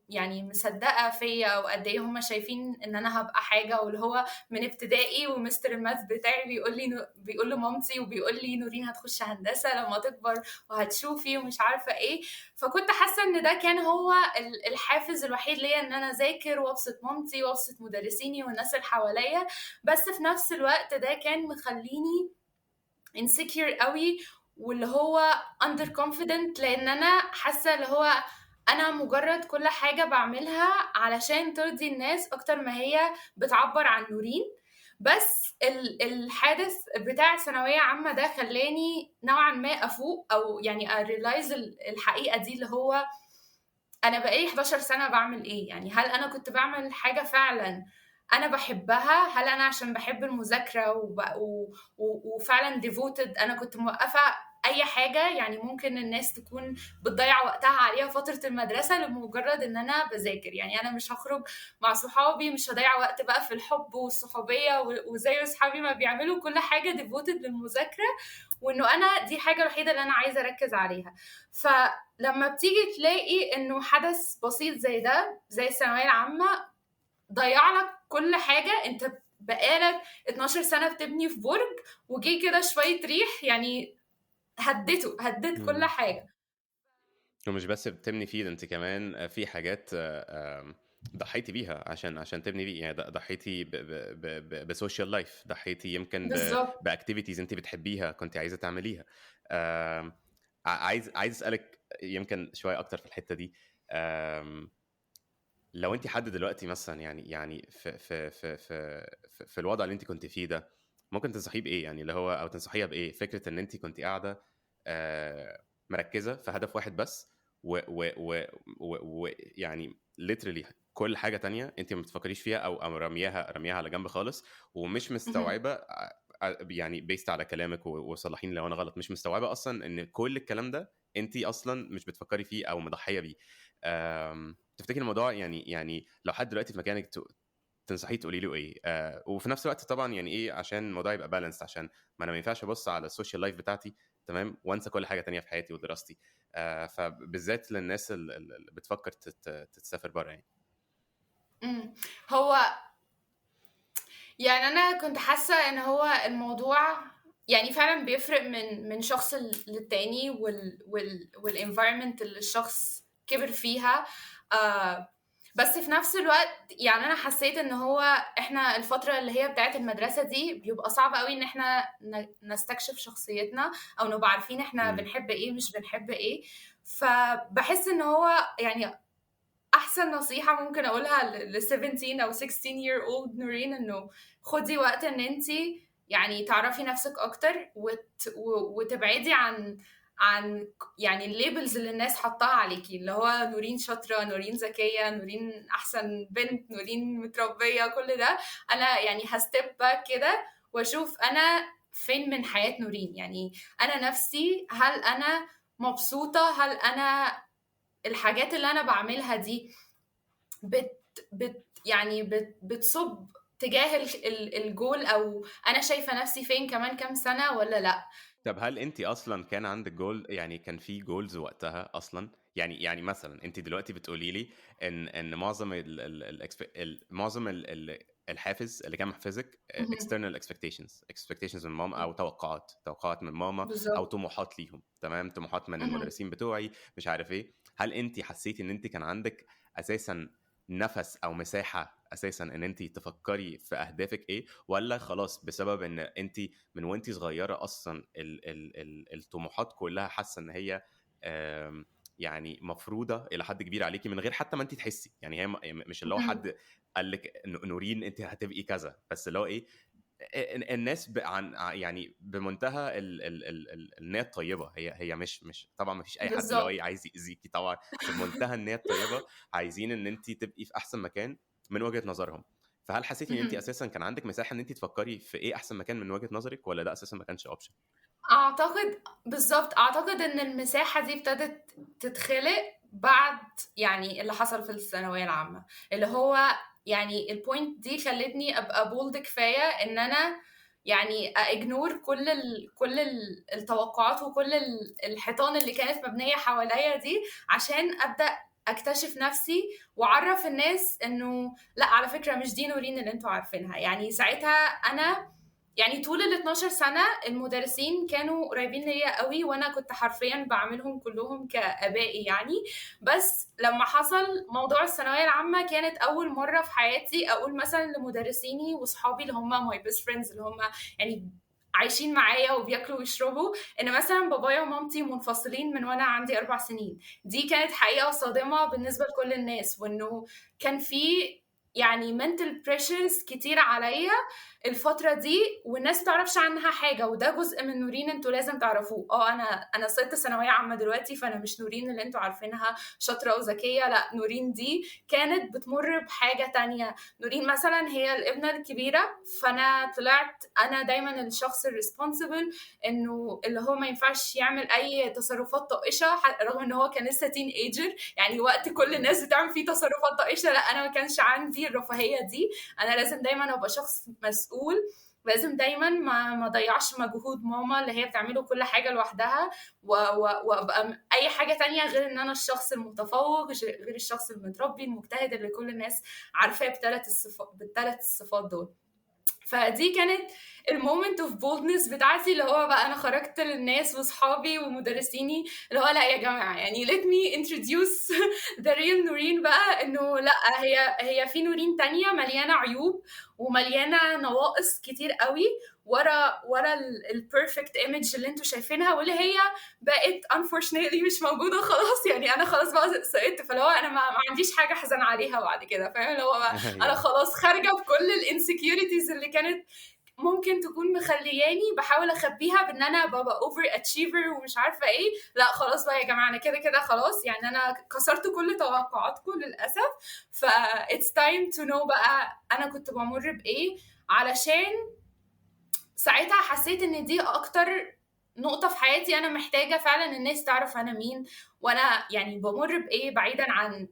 يعني مصدقة فيا، أو قد إيه هما شايفين إن أنا هبقى حاجة. واللي هو من ابتدائي ومستر الماث بتاعي بيقول لمامتي وبيقول لي نورين هتخش هندسة لما تكبر وهتشوفي ومش عارفة إيه. فكنت حاسة ان ده كان هو الحافز الوحيد ليا، ان انا اذاكر وابسط مامتي وابسط مدرسيني والناس اللي حواليا. بس في نفس الوقت ده كان مخليني insecure قوي، واللي هو under confident، لان انا حاسة اللي هو انا مجرد كل حاجة بعملها علشان ترضي الناس اكتر ما هي بتعبر عن نورين. بس الحادث بتاع ثانوية عامة ده خلاني نوعا ما أفوق، أو يعني أريلايز الحقيقة دي، اللي هو أنا بقالي 11 سنة بعمل إيه. يعني هل أنا كنت بعمل حاجة فعلا أنا بحبها؟ هل أنا عشان بحب المذاكرة وفعلا devoted أنا كنت موقفة أي حاجة يعني ممكن الناس تكون بتضيع وقتها عليها فترة المدرسة لمجرد إن أنا بذاكر؟ يعني أنا مش هخرج مع صحابي، مش هضيع وقت بقى في الحب والصحوبية وزي صحابي ما بيعملوا كل حاجة devoted للمذاكرة، وإنه أنا دي حاجة الوحيدة اللي أنا عايزة أركز عليها. فلما بتيجي تلاقي إنه حدث بسيط زي ده، زي الثانوية العامة، ضيع لك كل حاجة انت بقالك 12 سنة بتبني في برج وجي كده شوية ريح يعني هدت كل حاجة. ومش بس بتبني فيه، ده انت كمان في حاجات ضحيتي بيها عشان تبني بيه. يعني ضحيتي بسوشيال لايف، ضحيتي يمكن بالظبط. باكتيفيتيز انت بتحبيها كنت عايزه تعمليها. عايز اسالك يمكن شويه اكتر في الحته دي. لو انت حد دلوقتي مثلا، يعني في الوضع اللي انت كنت فيه ده، ممكن تنصحيه بايه؟ يعني اللي هو او تنصحيها بايه؟ فكره ان انت كنت قاعده مركزه في هدف واحد بس، يعني literally كل حاجه تانية انت ما بتفكريش فيها او رمياها على جنب خالص، ومش مستوعبه. يعني بيست على كلامك وصلحيني لو انا غلط، مش مستوعبه اصلا ان كل الكلام ده انت اصلا مش بتفكري فيه او مضحيه بيه. تفتكر الموضوع يعني لو حد دلوقتي في مكانك تنصحيه تقولي له ايه؟ وفي نفس الوقت طبعا يعني ايه عشان الموضوع يبقى بالانس، عشان ما انا ما ينفعش ابص على السوشيال لايف بتاعتي تمام وانسى كل حاجه تانية في حياتي ودراستي. فبالذات للناس اللي بتفكر تسافر بره يعني. هو يعني انا كنت حاسه ان هو الموضوع يعني فعلا بيفرق من شخص للتاني والenvironment اللي الشخص كبر فيها. بس في نفس الوقت يعني انا حسيت ان هو احنا الفتره اللي هي بتاعت المدرسه دي بيبقى صعب قوي ان احنا نستكشف شخصيتنا او نبقى عارفين احنا مم. بنحب ايه مش بنحب ايه. فبحس ان هو يعني احسن نصيحة ممكن اقولها ل 17 او 16 year old نورين انه خدي وقت ان انتي يعني تعرفي نفسك اكتر وتبعدي عن يعني الليبلز اللي الناس حطاها عليكي، اللي هو نورين شاطرة، نورين ذكية، نورين احسن بنت، نورين متربية، كل ده. انا يعني هستيب باك كده واشوف انا فين من حياة نورين، يعني انا نفسي هل انا مبسوطة، هل انا الحاجات اللي انا بعملها دي يعني بتصب تجاه الجول، او انا شايفه نفسي فين كمان كام سنه ولا لا. طب هل انت اصلا كان عندك جول؟ يعني كان في جولز وقتها اصلا؟ يعني مثلا انت دلوقتي بتقولي لي ان معظم الحافز اللي كان محفزك مهم. external expectations من ماما، او توقعات من ماما، او بالظبط. طموحات ليهم، تمام، طموحات من مهم. المدرسين بتوعي، مش عارف ايه. هل انت حسيتي ان انت كان عندك اساسا نفس او مساحه اساسا ان انت تفكري في اهدافك ايه؟ ولا خلاص بسبب ان انت من وانت صغيره اصلا الطموحات كلها حاسه ان هي يعني مفروضه الى حد كبير عليكي من غير حتى ما انت تحسي؟ يعني هي مش اللي هو مهم. حد قال لك نورين انت هتبقي كذا، بس اللي هو ايه، الناس عن يعني بمنتهى النية الطيبة. هي مش طبعا ما فيش اي حد اللي هو بالظبط. ايه عايز يأذيكي طبعا، بس بمنتهى النية الطيبة عايزين ان انت تبقي في احسن مكان من وجهة نظرهم. فهل حسيتي ان انت مهم. اساسا كان عندك مساحة ان انت تفكري في ايه احسن مكان من وجهة نظرك، ولا ده اساسا ما كانش اوبشن؟ اعتقد بالظبط، اعتقد ان المساحه دي ابتدت تتخلق بعد يعني اللي حصل في الثانويه العامه، اللي هو يعني البوينت دي خلتني ابقى بولد كفايه ان انا يعني اجنور كل التوقعات وكل الحيطان اللي كانت مبنيه حواليا دي، عشان ابدا اكتشف نفسي واعرف الناس انه لا على فكره مش دي نورين اللي انتوا عارفينها. يعني ساعتها انا يعني طول ال 12 سنة المدرسين كانوا قريبين ليا قوي، وانا كنت حرفيا بعملهم كلهم كآبائي يعني. بس لما حصل موضوع الثانوية العامة كانت أول مرة في حياتي أقول مثلا لمدرسيني وصحابي اللي هم my best friends اللي هم يعني عايشين معايا وبياكلوا ويشربوا، ان مثلا بابايا ومامتي منفصلين من وانا عندي 4 سنين. دي كانت حقيقة صادمة بالنسبة لكل الناس، وانه كان في يعني mental pressures كتير عليا الفترة دي، والناس متعرفش عنها حاجة، وده جزء من نورين انتوا لازم تعرفوه. انا صرت ثانوية عامة دلوقتي، فانا مش نورين اللي انتوا عارفينها شاطرة وذكية، لا، نورين دي كانت بتمر بحاجة تانية. نورين مثلا هي الابنة الكبيرة، فانا طلعت انا دايما الشخص الريسبونسبل، انه اللي هو ما ينفعش يعمل اي تصرفات طائشة، رغم ان هو كان لسه تين ايجر، يعني وقت كل الناس بتعمل فيه تصرفات طائشة، لا انا ما كانش عندي الرفاهية دي. انا لازم دايما ابقى شخص مسؤول، لازم دايما ما ضيعش مجهود ماما اللي هي بتعمله كل حاجه لوحدها، وابقى اي حاجه تانية غير ان انا الشخص المتفوق، غير الشخص المتربي المجتهد اللي كل الناس عارفاه بالثلاث الصفات دول. فدي كانت المومنت اوف بولدنس بتاعتي، اللي هو بقى انا خرجت للناس واصحابي ومدرسيني اللي هو لا يا جماعه، يعني let me introduce the real نورين بقى، انه لا، هي في نورين تانية مليانه عيوب ومليانه نواقص كتير قوي ورا البيرفكت ايمج اللي انتوا شايفينها، واللي هي بقت unfortunately مش موجوده خلاص. يعني انا خلاص بقى سقطت، فلو انا ما عنديش حاجه احزن عليها بعد كده، فاهم؟ اللي هو انا ايوه خلاص خارجه بكل الانسكيورتيز اللي كانت ممكن تكون مخلياني بحاول اخبيها بان انا ببقى اوفر اتشيفر ومش عارفه ايه. لا خلاص بقى يا جماعه، انا كده كده خلاص، يعني انا كسرت كل توقعاتكم للاسف. ف it's time to know بقى انا كنت بمر بايه، علشان ساعتها حسيت ان دي اكتر نقطة في حياتي انا محتاجة فعلا الناس تعرف انا مين، وانا يعني بمر بايه، بعيدا عن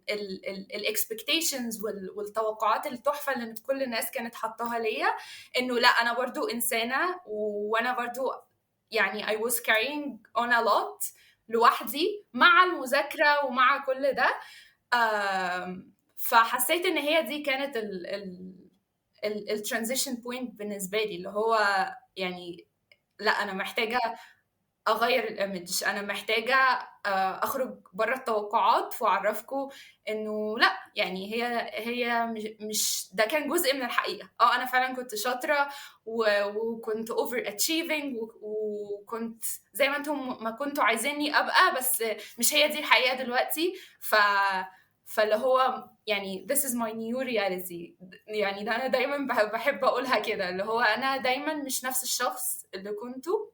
الاكسبكتيشنز والتوقعات التحفة اللي كل الناس كانت حطاها ليا. انه لا، انا برضو انسانة، وانا برضو يعني I was carrying on a lot لوحدي مع المذاكرة ومع كل ده. فحسيت ان هي دي كانت الترانزيشن بوينت بالنسبة لي، اللي هو يعني لا، انا محتاجه اغير الايمج، انا محتاجه اخرج بره التوقعات واعرفكم انه لا، يعني هي مش ده كان جزء من الحقيقه. انا فعلا كنت شاطره وكنت اوفر اتشيفنج وكنت زي ما انتم ما كنتوا عايزيني ابقى، بس مش هي دي الحقيقه دلوقتي. فاللي هو يعني this is my new reality. يعني ده انا دايما بحب اقولها كده، اللي هو انا دايما مش نفس الشخص اللي كنته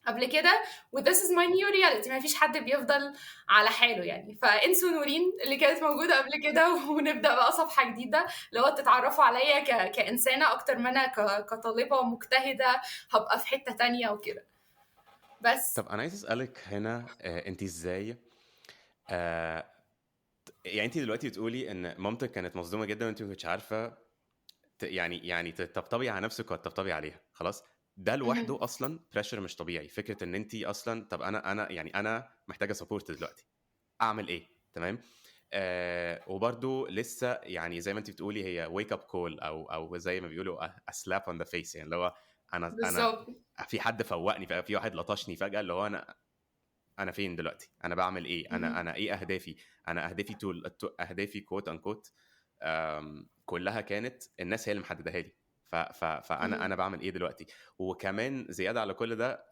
قبل كده، و this is my new reality. ما فيش حد بيفضل على حاله يعني. فانسوا نورين اللي كانت موجودة قبل كده ونبدأ بقى صفحة جديدة، اللي هو تتعرفوا عليا كإنسانة أكتر ما أنا كطالبة مجتهدة هبقى في حتة تانية وكده. بس طب انا عايز اسالك هنا انت ازاي آه، يعني انت دلوقتي بتقولي ان مامتك كانت مصدومه جدا وانت ما كنتش عارفه يعني تطبطبي على نفسك ولا تطبطبي عليها. خلاص، ده لوحده مهم. اصلا بريشر مش طبيعي. فكره ان انت اصلا طب انا يعني انا محتاجه سبورت دلوقتي، اعمل ايه؟ تمام. وبرضو لسه يعني زي ما انت بتقولي هي wake up call او زي ما بيقولوا a slap on the face، يعني اللي هو انا بالظبط. في حد فوقني، في واحد لطشني فجأة، اللي هو انا فين دلوقتي؟ انا بعمل ايه؟ انا مهم. ايه اهدافي؟ انا اهدافي اهدافي كوت ان كوت كلها كانت الناس هي اللي محددها لي. فانا مهم. بعمل ايه دلوقتي؟ وكمان زياده على كل ده،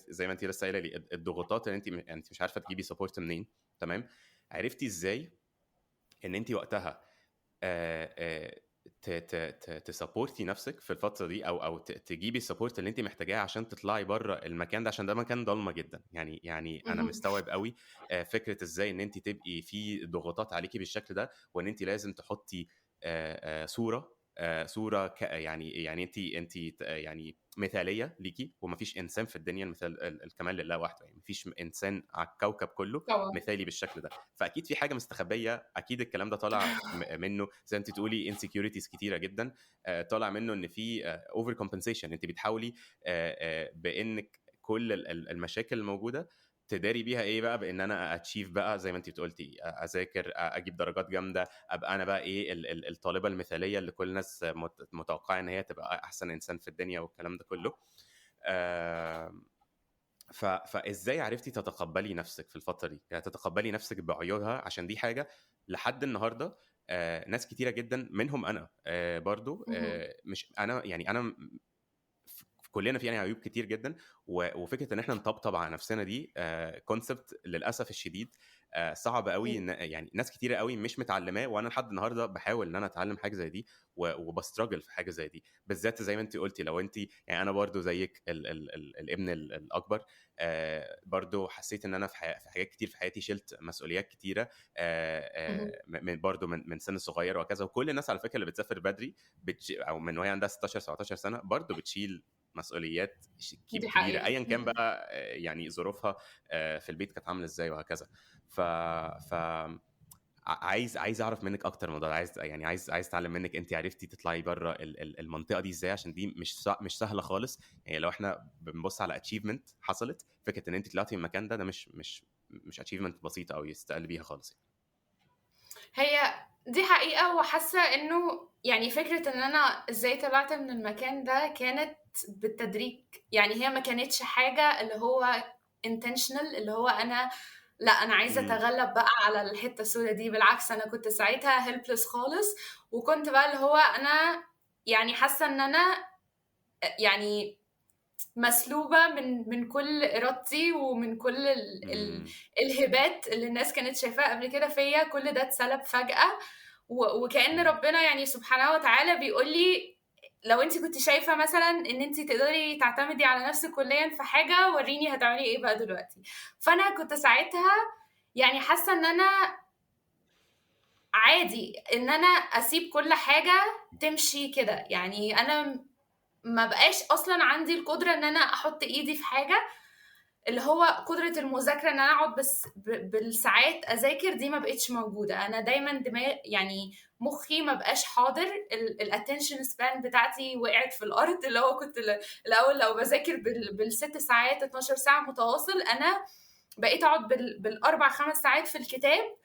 زي ما انت لسه قايله لي، الضغوطات اللي انت مش عارفه تجيبي سبورت منين. تمام. عرفتي ازاي ان انت وقتها تسبورتي نفسك في الفتره دي، او تجيبي السبورت اللي انت محتاجاه عشان تطلعي بره المكان ده، عشان ده مكان ضلمه جدا. يعني انا مهم. مستوعب قوي فكره ازاي ان انت تبقي في ضغوطات عليكي بالشكل ده، وان انت لازم تحطي صوره يعني انت يعني مثاليه ليكي، ومفيش انسان في الدنيا المثال الكمال لله وحده. يعني مفيش انسان على الكوكب كله طبعا. مثالي بالشكل ده. فاكيد في حاجه مستخبيه، اكيد الكلام ده طالع منه زي ما انت تقولي انسكيورتيز كتيره جدا. طالع منه ان في اوفر كومبنسيشن. انت بتحاولي بانك كل المشاكل الموجوده تداري بيها ايه بقى؟ بان انا اتشيف بقى زي ما انت قلتي، اذاكر، اجيب درجات جامده، ابقى انا بقى ايه الطالبه المثاليه اللي كل الناس متوقعه ان هي تبقى احسن انسان في الدنيا والكلام ده كله. فازاي عرفتي تتقبلي نفسك في الفتره دي؟ يعني تتقبلي نفسك بعيوبها، عشان دي حاجه لحد النهارده ناس كتيره جدا منهم انا برضو مهم. مش انا، يعني انا كلنا في يعني عيوب كتير جدا. وفكره ان احنا نطبطب على نفسنا دي كونسبت للاسف الشديد صعب قوي. ان يعني ناس كتيره قوي مش متعلماه، وانا لحد النهارده بحاول ان انا اتعلم حاجه زي دي وبستراجل في حاجه زي دي بالذات. زي ما انت قلتي، لو انت يعني انا برضو زيك الابن الاكبر برضو حسيت ان انا في حاجات كتير في حياتي شلت مسؤوليات كتيره مهم. من برضو من سن صغير وكذا. وكل الناس على فكره اللي بتسافر بدري او من وهي عندها 16 17 سنه برضو بتشيل مسؤوليات دي كبيره، حقيقة. ايا كان بقى يعني ظروفها في البيت كانت عامله ازاي وهكذا. ف عايز اعرف منك اكتر من الموضوع ده. عايز اتعلم منك انت عرفتي تطلعي بره المنطقه دي ازاي، عشان دي مش سهله خالص. يعني لو احنا بنبص على اتشيفمنت حصلت، فكره ان انت طلعتي من المكان ده مش اتشيفمنت بسيطه او يستقل بيها خالص. هي دي حقيقة، وحاسة انه يعني فكرة ان انا ازاي طلعت من المكان ده كانت بالتدريج. يعني هي ما كانتش حاجة اللي هو intentional، اللي هو انا لا انا عايزة امم. اتغلب بقى على الحتة السوداء دي. بالعكس، انا كنت ساعتها helpless خالص، وكنت بقى اللي هو انا يعني حاسة ان انا يعني مسلوبة من كل إرادتي، ومن كل امم. الهبات اللي الناس كانت شايفاها قبل كده فيا. كل ده اتسلب فجأة، وكأن ربنا يعني سبحانه وتعالى بيقول لي لو انت كنت شايفة مثلا ان انت تقدري تعتمدي على نفسك كليا في حاجة، وريني هتعملي ايه بقى دلوقتي. فانا كنت ساعتها يعني حاسة ان انا عادي ان انا اسيب كل حاجة تمشي كده. يعني انا ما بقاش اصلا عندي القدرة ان انا احط ايدي في حاجة، اللي هو قدرة المذاكرة ان انا اقعد بس بالساعات اذاكر، دي ما بقتش موجودة. انا دايما دماغ يعني مخي ما بقاش حاضر، الاتنشن سبان بتاعتي وقعت في الارض. اللي هو كنت الاول لو بذاكر بالست ساعات 12 ساعة متواصل، انا بقيت اقعد بالاربع خمس ساعات في الكتاب،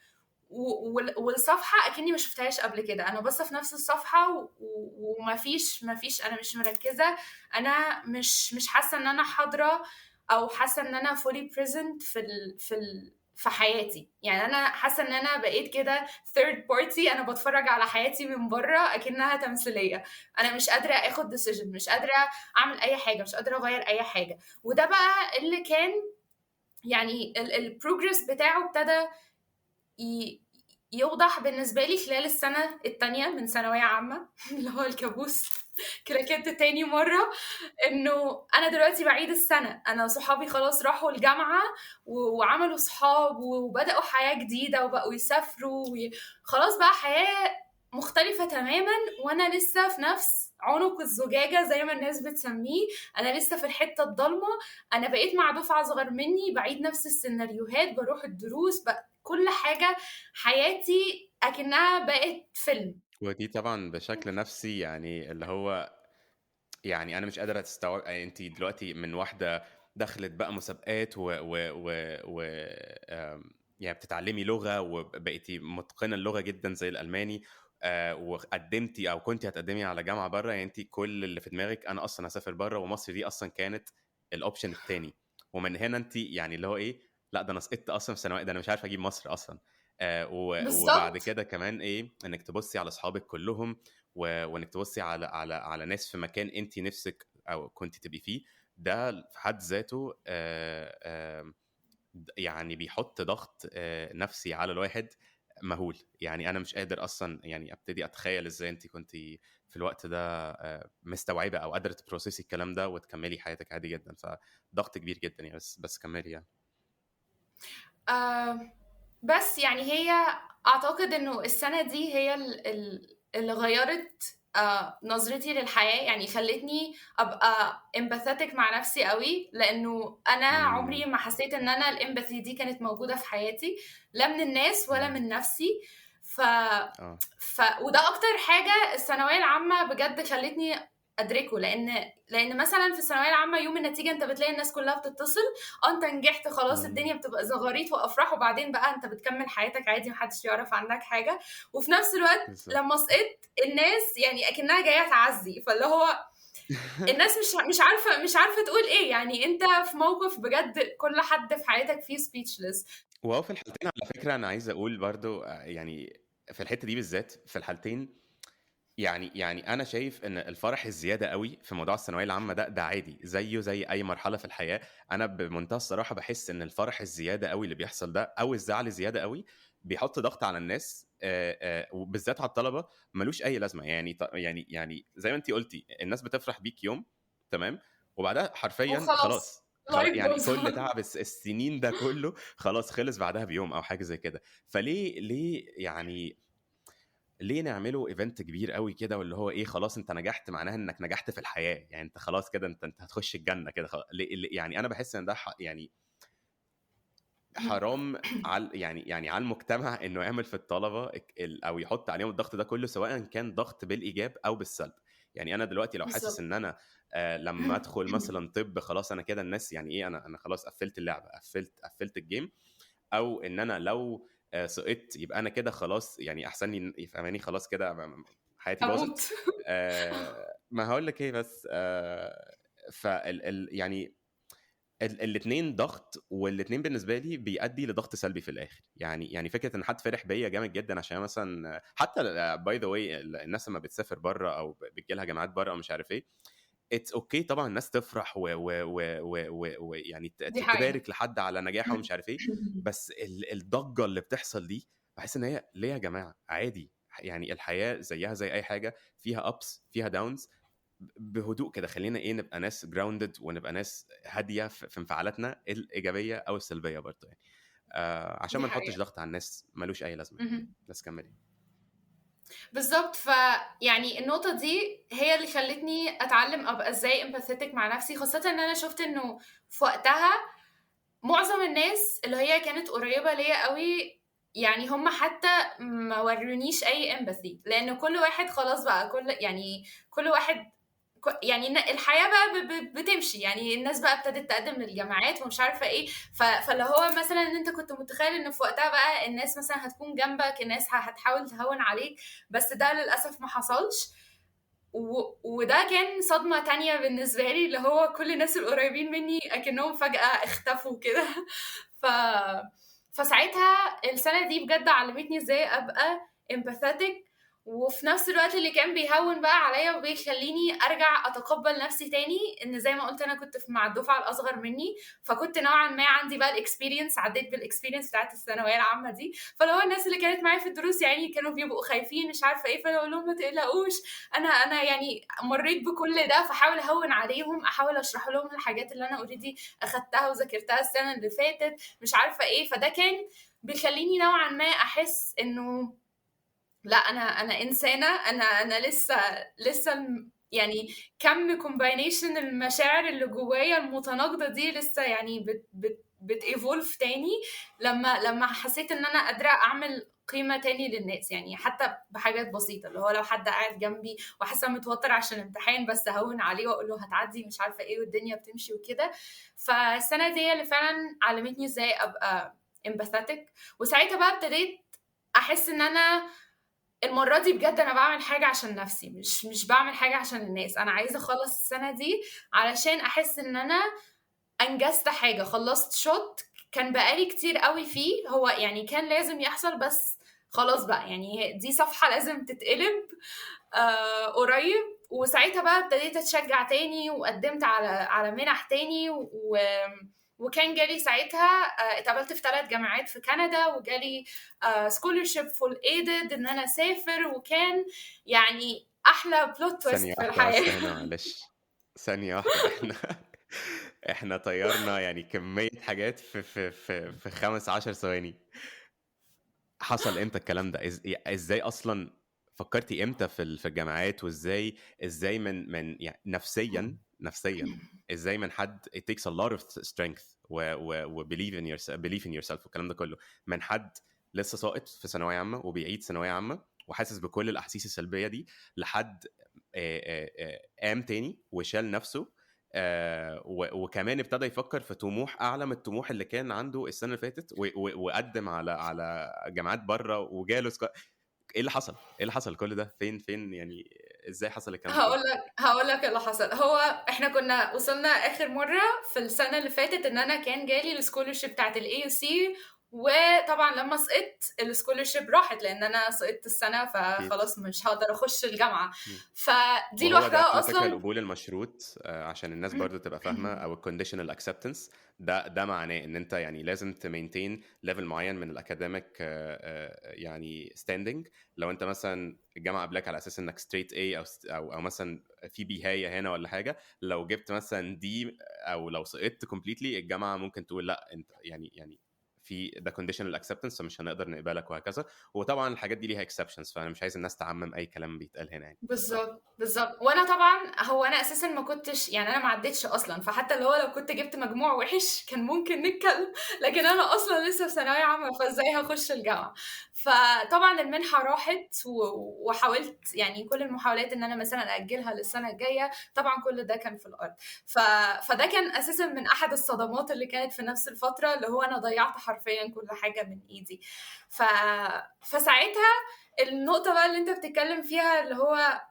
والصفحة أكني ما شفتهاش قبل كده. أنا بص في نفس الصفحة وما فيش أنا مش مركزة. أنا مش حاسة إن أنا حاضرة، أو حاسة إن أنا fully present في حياتي. يعني أنا حاسة إن أنا بقيت كده third party، أنا بتفرج على حياتي من بره أكنها تمثيلية. أنا مش قادرة آخد decision، مش قادرة أعمل أي حاجة، مش قادرة أغير أي حاجة. وده بقى اللي كان يعني البروجرس بتاعه ابتدى يوضح بالنسبة لي خلال السنة التانية من ثانوية عامة اللي هو الكابوس كراكيت تاني مرة. انه انا دلوقتي بعيد السنة، انا صحابي خلاص راحوا الجامعة وعملوا صحاب وبدأوا حياة جديدة وبقوا يسافروا خلاص بقى حياة مختلفة تماما، وانا لسه في نفس عنق الزجاجة زي ما الناس بتسميه. انا لسه في الحتة الضلمة، انا بقيت مع دفعة صغير مني، بعيد نفس السيناريوهات، بروح الدروس بقى، كل حاجة حياتي أكنها بقت فيلم. ودي طبعا بشكل نفسي يعني اللي هو يعني انا مش قادر استوعب. يعني انت دلوقتي من واحده دخلت بقى مسابقات و يعني بتتعلمي لغه وبقيتي متقنه اللغه جدا زي الالماني، وقدمتي او كنتي هتقدمي على جامعه بره. يعني انت كل اللي في دماغك انا اصلا هسافر بره، ومصر دي اصلا كانت الاوبشن التاني. ومن هنا انت يعني اللي هو ايه، لا ده انا سقطت اصلا في ثانويه، ده انا مش عارف اجيب مصر اصلا. وبعد بالظبط. كده كمان ايه، انك تبصي على اصحابك كلهم وانك تبصي على ناس في مكان انت نفسك او كنت تبقي فيه. ده في حد ذاته يعني بيحط ضغط نفسي على الواحد مهول. يعني انا مش قادر اصلا يعني ابتدي اتخيل ازاي انت كنت في الوقت ده مستوعبه او قادره تبروسيسي الكلام ده وتكملي حياتك عادي جدا. فضغط كبير جدا يعني، بس كملي يعني. آه بس يعني هي أعتقد إنه السنة دي هي اللي غيرت نظرتي للحياة. يعني خلتني أبقى empathetic مع نفسي قوي، لأنه أنا امم. عمري ما حسيت إن أنا الامباثي دي كانت موجودة في حياتي، لا من الناس ولا امم. من نفسي. ف... اه. وده أكتر حاجة الثانوية العامة بجد خلتني أدركه. لأن مثلا في الثانوية العامة يوم النتيجة أنت بتلاقي الناس كلها بتتصل، انت نجحت خلاص، امم. الدنيا بتبقى زغاريت وافراح، وبعدين بقى انت بتكمل حياتك عادي، محدش يعرف عنك حاجه. وفي نفس الوقت بالظبط. لما سقطت الناس يعني اكنها جايه تعزي، فاللي هو الناس مش عارفه تقول ايه. يعني انت في موقف بجد كل حد في حياتك فيه speechless. وهو في الحالتين على فكره انا عايز اقول برضو يعني في الحته دي بالذات في الحالتين، يعني انا شايف ان الفرح الزياده قوي في موضوع الثانويه العامه ده عادي زيه زي اي مرحله في الحياه. انا بمنتهى الصراحه بحس ان الفرح الزياده قوي اللي بيحصل ده او الزعل الزياده قوي بيحط ضغط على الناس، وبالذات على الطلبه. ملوش اي لازمه. يعني يعني زي ما انت قلتي الناس بتفرح بيك يوم، تمام، وبعدها حرفيا وخلاص خلاص life يعني goes كل on. تعب السنين ده كله خلاص خلص بعدها بيوم او حاجه زي كده. فليه يعني ليه نعمله ايفنت كبير قوي كده واللي هو ايه خلاص انت نجحت معناها انك نجحت في الحياه، يعني انت خلاص كده انت هتخش الجنه كده خلاص. يعني انا بحس ان ده يعني حرام على يعني على المجتمع انه يعمل في الطلبه او يحط عليهم الضغط ده كله، سواء كان ضغط بالايجاب او بالسلب. يعني انا دلوقتي لو حاسس بالظبط. ان انا لما ادخل مثلا طب خلاص انا كده الناس يعني ايه، انا خلاص قفلت اللعبه، قفلت الجيم. او ان انا لو سقطت يبقى انا كده خلاص، يعني احسن لي يفهماني خلاص كده حياتي اموت. باظت. ما هقول لك ايه بس يعني الاثنين ضغط، والاثنين بالنسبه لي بيؤدي لضغط سلبي في الاخر. يعني فكره ان حد فرح بيا جامد جدا عشان مثلا، حتى باي ذا واي الناس لما بتسافر بره او بتجي لها جامعات بره او مش عارف ايه، اتس اوكي طبعا الناس تفرح ويعني دي حقيقة. تبارك لحد على نجاحه ومش عارف ايه، بس الضجه اللي بتحصل دي بحس ان هي ليه يا جماعه؟ عادي، يعني الحياه زيها زي اي حاجه، فيها ابس فيها داونز، بهدوء كده. خلينا ايه، نبقى ناس جراوندد ونبقى ناس هاديه في انفعالاتنا الايجابيه او السلبيه برضه يعني، عشان دي ما نحطش حقيقة. ضغط على الناس ملوش اي لازمه. مهم. بس كملي. بالظبط. يعني النقطة دي هي اللي خلتني أتعلم أبقى إزاي empathetic مع نفسي، خاصة إن أنا شفت إنه في وقتها معظم الناس اللي هي كانت قريبة ليا قوي، يعني هم حتى ما ورونيش أي empathy، لأن كل واحد خلاص بقى، كل واحد يعني الحياة بقى بتمشي، يعني الناس بقى ابتدت تقدم للجامعات ومش عارفة ايه، فاللي هو مثلا ان انت كنت متخيل ان في وقتها بقى الناس مثلا هتكون جنبك، الناس هتحاول تهون عليك، بس ده للأسف ما حصلش. وده كان صدمة تانية بالنسبة لي، اللي هو كل الناس القريبين مني أكنهم فجأة اختفوا كده. ف... فساعتها السنة دي بجد علمتني ازاي أبقى empathetic، وفي نفس الوقت اللي كان بيهون بقى عليا وبيخليني ارجع اتقبل نفسي تاني، ان زي ما قلت انا كنت مع الدفعه الاصغر مني، فكنت نوعا ما عندي بقى الاكسبيرينس، عديت بالاكسبيرينس بتاعت الثانويه العامه دي، فلو الناس اللي كانت معايا في الدروس يعني كانوا بيبقوا خايفين مش عارفه ايه، فانا اقول لهم ما تقلقوش، انا يعني مريت بكل ده، فحاول اهون عليهم، احاول اشرح لهم الحاجات اللي انا اوريدي اخدتها وذاكرتها السنه اللي فاتت مش عارفه ايه، فده كان بيخليني نوعا ما احس انه لا، انا انسانه، انا لسه يعني كم كومباينيشن المشاعر اللي جوايا المتناقضه دي لسه يعني بتيفولف تاني، لما حسيت ان انا قادره اعمل قيمه تاني للناس، يعني حتى بحاجات بسيطه، اللي هو لو حد قاعد جنبي وحاسه متوتر عشان امتحان، بس اهون عليه واقول له هتعدي مش عارفه ايه والدنيا بتمشي وكده. فالسنه دي اللي فعلا علمتني ازاي ابقى empathetic، وساعتها بقى ابتديت احس ان انا المرة دي بجد أنا بعمل حاجة عشان نفسي، مش بعمل حاجة عشان الناس، أنا عايزة أخلص السنة دي علشان أحس إن أنا أنجزت حاجة، خلصت شوط كان بقالي كتير قوي فيه، هو يعني كان لازم يحصل، بس خلاص بقى يعني دي صفحة لازم تتقلب قريب. وساعتها بقى ابتديت أتشجع تاني، وقدمت على منح تاني، وكان جالي ساعتها اتقابلت في 3 جامعات في كندا، وجالي scholarship full aided ان انا اسافر، وكان يعني احلى بلوت ثانيه تويست في واحده بس الحياه. هنا معلش، ثانيه واحده. احنا طيرنا يعني كميه حاجات في 15 ثواني. حصل امتى الكلام ده؟ ازاي اصلا فكرتي امتى في الجامعات؟ وازاي من يعني نفسيا ازاي من حد it takes a lot of strength و believe in yourself, believe in yourself والكلام ده كله، من حد لسه ساقط في ثانويه عامه وبيعيد ثانويه عامه وحاسس بكل الاحاسيس السلبيه دي، لحد قام تاني وشال نفسه، وكمان ابتدى يفكر في طموح اعلى من الطموح اللي كان عنده السنه اللي فاتت، وقدم على جامعات بره وجاله ايه اللي حصل؟ ايه اللي حصل كل ده؟ فين يعني؟ ازاي حصل الكلام ده كله؟ هقول لك اللي حصل. هو احنا كنا وصلنا اخر مره في السنه اللي فاتت ان انا كان جالي السكولرشيب بتاعت الاي يو سي، وطبعا لما سقطت السكولرشيب راحت لان انا سقطت السنه، اكيد. فخلاص مش هقدر اخش الجامعه، فدي وهو ده لوحدها على فكرة اصلا. القبول المشروط، عشان الناس برضو تبقى فاهمة، او الكونديشنال اكسبتنس. ده معناه ان انت يعني لازم تمينتين ليفل معين من الاكاديميك يعني ستاندنج. لو انت مثلا الجامعة قبلك على اساس انك ستريت اي او مثلا في بيهاية هنا ولا حاجة، لو جبت مثلا دي او لو سقطت كومبليتلي، الجامعة ممكن تقول لا انت يعني في ده كونديشنال اكسبتنس، فمش هنقدر نقبلك وهكذا. وطبعا الحاجات دي ليها اكسبشنز، فانا مش عايز الناس تعمم اي كلام بيتقال هنا يعني. بس بالظبط. وانا طبعا هو انا اساسا ما كنتش، يعني انا ما عدتش اصلا، فحتى اللي هو لو كنت جبت مجموع وحش كان ممكن نتكلم، لكن انا اصلا لسه في ثانويه عامه، فازاي هخش الجامعه؟ فطبعا المنحه راحت، وحاولت يعني كل المحاولات ان انا مثلا اجلها للسنه الجايه، طبعا كل ده كان في الارض. فده كان اساسا من احد الصدمات اللي كانت في نفس الفتره، اللي هو انا ضيعت حرفيا كل حاجة من ايدي. فساعتها النقطة بقى اللي انت بتتكلم فيها اللي هو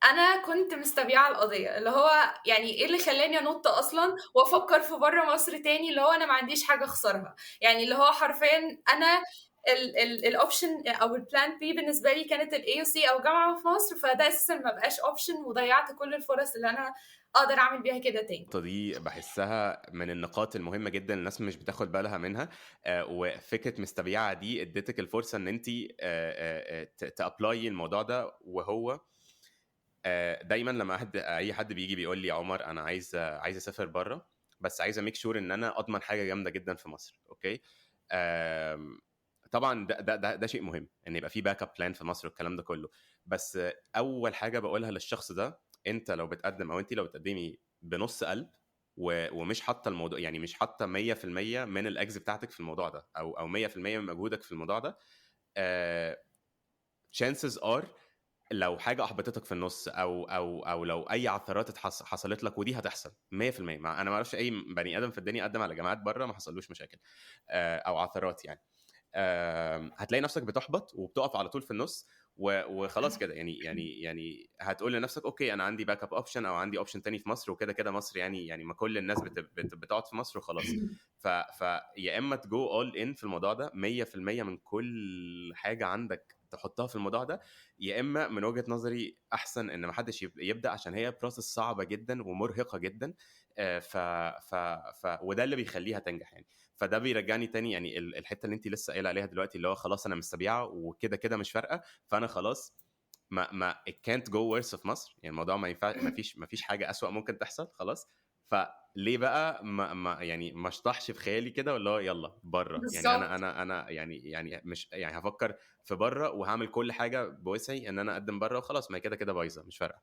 انا كنت مستبيعه القضيه، اللي هو يعني ايه اللي خلاني انط اصلا وافكر في بره مصر تاني، اللي هو انا ما عنديش حاجه اخسرها. يعني اللي هو حرفيا انا الاوبشن او البلان بي بالنسبه لي كانت الاي سي او جامعه في مصر، فده اساسا ما بقاش اوبشن، وضيعت كل الفرص اللي انا اقدر اعمل بيها كده تاني. النقطة دي بحسها من النقاط المهمة جدا الناس مش بتاخد بالها منها. وفكرة مستبيعة دي اديتك الفرصة ان انت تابلاي الموضوع ده. وهو دايما لما اي حد بيجي بيقول لي عمر انا عايز اسافر بره، بس عايز اميك شور ان انا اضمن حاجة جامدة جدا في مصر. اوكي. طبعا ده شيء مهم ان يبقى في باك اب بلان في مصر والكلام ده كله. بس اول حاجة بقولها للشخص ده، انت لو بتقدم او انت لو بتقدمي بنص قلب ومش حاطه الموضوع، يعني مش حاطه 100% من الاجز بتاعتك في الموضوع ده، او 100% من مجهودك في الموضوع ده، chances are لو حاجه احبطتك في النص او لو اي عثرات حصلت لك، ودي هتحصل 100%. انا ما اعرفش اي بني ادم في الدنيا قدم على جامعات بره ما حصلوش مشاكل او عثرات يعني. هتلاقي نفسك بتحبط وبتقف على طول في النص وخلاص كده. يعني هتقول لنفسك اوكي انا عندي باك اب اوبشن او عندي اوبشن تاني في مصر، وكده كده مصر يعني ما كل الناس بتقعد في مصر وخلاص. فيا اما تجو اول ان في الموضوع ده 100% من كل حاجه عندك تحطها في الموضوع ده، يا اما من وجهه نظري احسن ان ما حدش يبدا، عشان هي بروسس صعبه جدا ومرهقه جدا. وده اللي بيخليها تنجح يعني. فده بيرجعني تاني يعني الحته اللي انت لسه قايله عليها دلوقتي، اللي هو خلاص انا مستبيعه وكده كده مش فارقه، فانا خلاص ما it can't go worse في مصر. يعني الموضوع ما ينفع، ما فيش حاجه اسوأ ممكن تحصل خلاص. فليه بقى ما اشطحش في خيالي كده ولا هو يلا بره. يعني انا بالظبط. انا انا يعني مش يعني هفكر في بره وهعمل كل حاجه بوسعي ان انا اقدم بره وخلاص، ما هي كده كده بايظه مش فارقه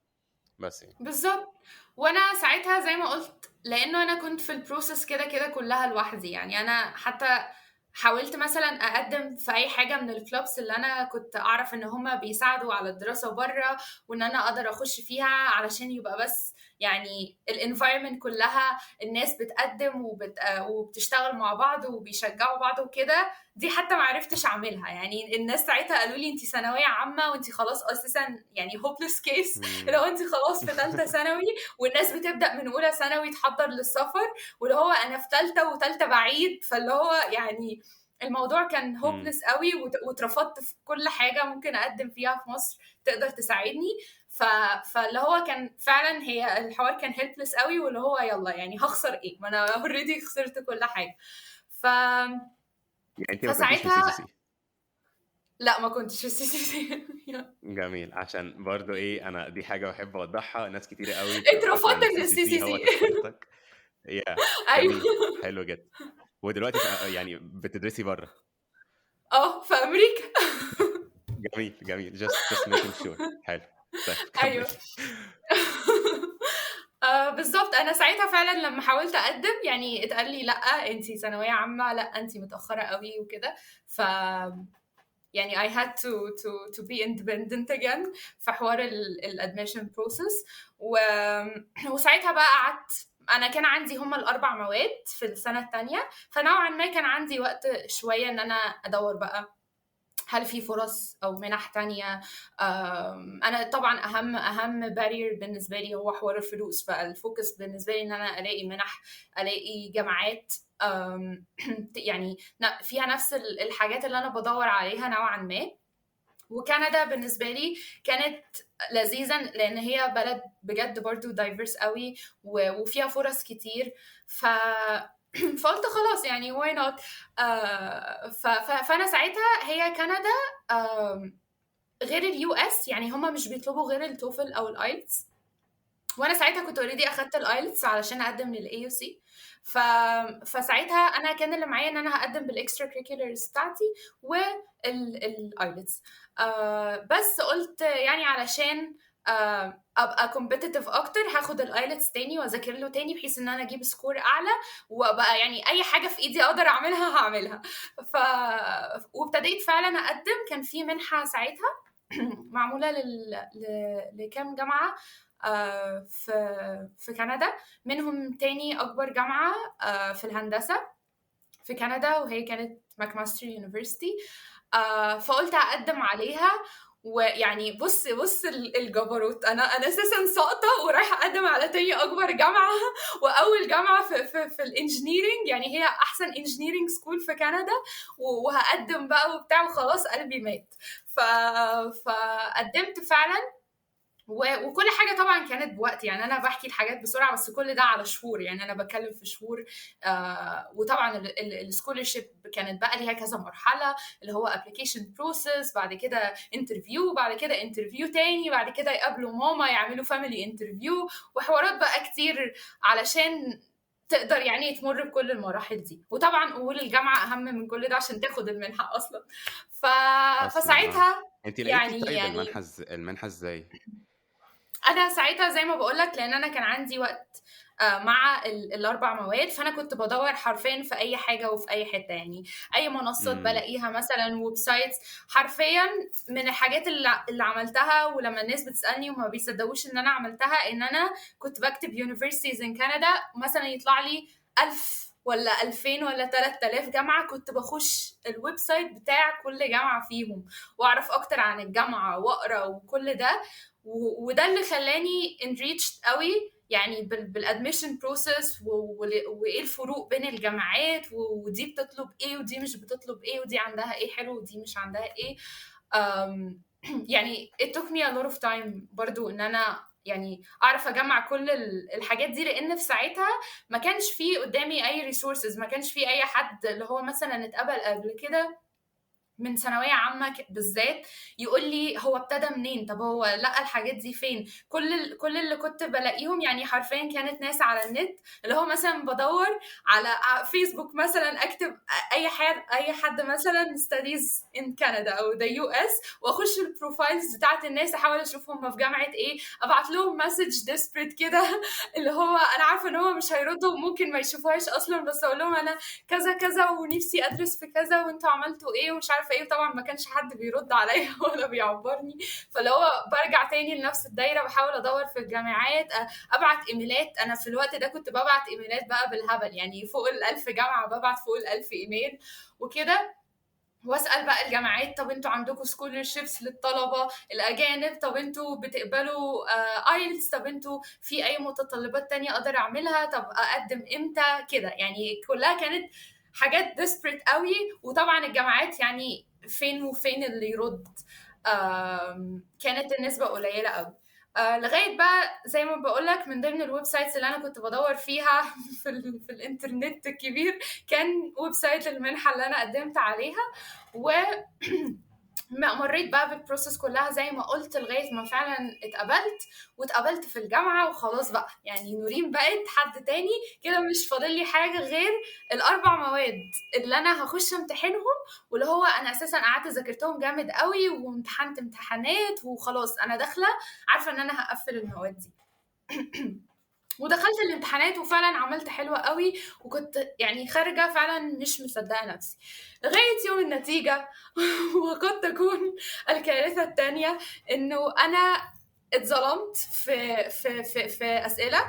بس يعني. بالظبط. وانا ساعتها زي ما قلت، لانه انا كنت في البروسيس كده كده كلها لوحدي. يعني انا حتى حاولت مثلا اقدم في اي حاجه من الكلوبس اللي انا كنت اعرف ان هما بيساعدوا على الدراسه بره، وان انا اقدر اخش فيها علشان يبقى بس يعني الانفايرمنت كلها الناس بتقدم وبتشتغل مع بعض وبيشجعوا بعض وكده. دي حتى ما عرفتش اعملها. يعني الناس ساعتها قالوا لي انت ثانويه عامه وانت خلاص اساسا يعني هوبلس كيس، لو انت خلاص في ثالثه ثانوي، والناس بتبدا من اولى ثانوي تحضر للسفر، واللي هو انا في ثالثه وثالثه بعيد. فاللي هو يعني الموضوع كان هوبلس قوي، واترفضت في كل حاجه ممكن اقدم فيها في مصر تقدر تساعدني. فاللي هو كان فعلا هي الحوار كان هيلبلس قوي، واللي هو يلا يعني هخسر ايه، ما انا اوريدي خسرت كل حاجه. ف يعني انت ما كنتيش في فساعتها CCC؟ لا، ما كنتش في CCC. جميل. عشان برضو ايه، انا دي حاجه بحب اوضحها، ناس كتير قوي بتبقى فاكره اترفضت ان من CCC هو CCC. تذكرتك. ايوه. جميل، حلو جدا. ودلوقتي يعني بتدرسي بره؟ في امريكا. جميل just making sure. حلو. طيب كمل. ايوه. بالظبط. انا ساعتها فعلا لما حاولت اقدم يعني اتقال لي لا انتي ثانويه عامه، لا انتي متاخره قوي وكده. ف يعني I had to be independent again في حوار الادميشن بروسس. وساعتها بقى قعدت. انا كان عندي هما الاربع مواد في السنه الثانيه، فنوعا ما كان عندي وقت شويه ان انا ادور بقى هل في فرص او منح تانية. انا طبعا اهم بارير بالنسبه لي هو حوار الفلوس، فالفوكس بالنسبه لي ان انا الاقي منح، الاقي جامعات يعني فيها نفس الحاجات اللي انا بدور عليها نوعا ما. وكندا بالنسبه لي كانت لذيذا لان هي بلد بجد برضو دايفرس قوي وفيها فرص كتير. فقلت خلاص يعني واي نوت. فانا ساعتها هي كندا غير اليو اس، يعني هما مش بيطلبوا غير التوفل او الايلتس. وانا ساعتها كنت اوريدي اخدت الايلتس علشان اقدم للاي يو سي. فساعتها انا كان اللي معايا ان انا هقدم بالاكسترا كريكولرز بتاعتي والايلتس. بس قلت يعني علشان ابقى كومبيتيتيف اكتر هاخد الايلتس تاني واذاكر له تاني بحيث ان انا اجيب سكور اعلى، وابقى يعني اي حاجه في ايدي اقدر اعملها هعملها. ف وابتديت فعلا اقدم. كان في منحه ساعتها معموله لكام جامعه في كندا، منهم تاني اكبر جامعه في الهندسه. في كندا، وهي كانت ماكماستر يونيفرسيتي. فقلت اقدم عليها. ويعني بص الجبروت، انا اساسا ساقطه ورايحه اقدم على تاني اكبر جامعه واول جامعه في الانجينيرنج، يعني هي احسن انجينيرنج سكول في كندا، وهقدم بقى وبتاع، وخلاص قلبي مات. فقدمت فعلا. وكل حاجة طبعا كانت بوقت، يعني أنا بحكي الحاجات بسرعة، بس كل ده على شهور، يعني أنا بتكلم في شهور. وطبعا السكولرشيب كانت بقى ليها كذا مرحلة، اللي هو application process، بعد كده interview، بعد كده interview تاني، بعد كده يقابلوا ماما يعملوا family interview، وحوارات بقى كتير علشان تقدر يعني تمر بكل المراحل دي. وطبعا قبول الجامعة أهم من كل ده عشان تاخد المنحة أصلا. ف... اصلا فساعتها انت لقيتي طيب يعني المنحة ازاي؟ انا ساعتها زي ما بقولك، لان انا كان عندي وقت مع الاربع مواد، فانا كنت بدور حرفيا في اي حاجه وفي اي حته، يعني اي منصات امم. بلاقيها، مثلا ويب سايتس. حرفيا من الحاجات اللي عملتها، ولما الناس بتسالني وما بيصدقوش ان انا عملتها، ان انا كنت بكتب universities in Canada، مثلا يطلع لي 1000 ولا 2000 ولا 3000 جامعة، كنت بخش الويب سايت بتاع كل جامعة فيهم وأعرف أكتر عن الجامعة وأقرأ وكل ده. وده اللي خلاني enriched قوي، يعني بالادميشن بروسيس، وايه الفروق بين الجامعات، ودي بتطلب ايه ودي مش بتطلب ايه، ودي عندها ايه حلو ودي مش عندها ايه. يعني it took me a lot of time برضو ان انا يعني اعرف اجمع كل الحاجات دي، لان في ساعتها ما كانش في قدامي اي resources، ما كانش في اي حد اللي هو مثلا اتقبل قبل كده من ثانويه عامه بالذات يقول لي هو ابتدى منين، طب هو لقى الحاجات دي فين. كل اللي كنت بلاقيهم يعني حرفيا كانت ناس على النت، اللي هو مثلا بدور على فيسبوك مثلا، اكتب اي حد مثلا studies in Canada او the US، واخش البروفايلز بتاعت الناس، احاول اشوف هم في جامعه ايه، ابعت لهم مسج desperate كده اللي هو انا عارفه ان هم مش هيردوا وممكن ما يشوفوهاش اصلا، بس اقول لهم انا كذا كذا ونفسي ادرس في كذا وانتوا عملتوا ايه ومش عارفه ايه. طبعا ما كانش حد بيرد عليا ولا بيعبرني، فاللي هو برجع تاني لنفس الدايره، بحاول ادور في الجامعات، ابعت ايميلات. انا في الوقت ده كنت ببعت ايميلات بقى بالهبل، يعني فوق ال1000 جامعه ببعت فوق ال1000 ايميل وكده، واسال بقى الجامعات طب انتوا عندكم سكولرشيبس للطلبه الاجانب، طب انتوا بتقبلوا ايلتس، طب انتوا في اي متطلبات تانية اقدر اعملها، طب اقدم امتى كده. يعني كلها كانت حاجات ديسبريت قوي. وطبعا الجامعات يعني فين وفين اللي يرد، كانت النسبه قليله قوي. لغايه بقى زي ما بقولك، من ضمن الويب سايتس اللي انا كنت بدور فيها في الانترنت الكبير، كان ويب سايت المنحه اللي انا قدمت عليها. و مريت بقى بالبروسيس كلها زي ما قلت، لغايه ما فعلا واتقبلت في الجامعه، وخلاص بقى يعني نورين بقت حد تاني كده، مش فاضل لي حاجه غير الاربع مواد اللي انا هخش امتحنهم، واللي هو انا اساسا قعدت ذاكرتهم جامد قوي وامتحنت امتحانات، وخلاص انا داخله عارفه ان انا هقفل المواد دي. ودخلت الامتحانات وفعلا عملت حلوة قوي، وكنت يعني خارجة فعلا مش مصدقة نفسي لغاية يوم النتيجة. وقد تكون الكارثة التانية انه انا اتظلمت في أسئلة.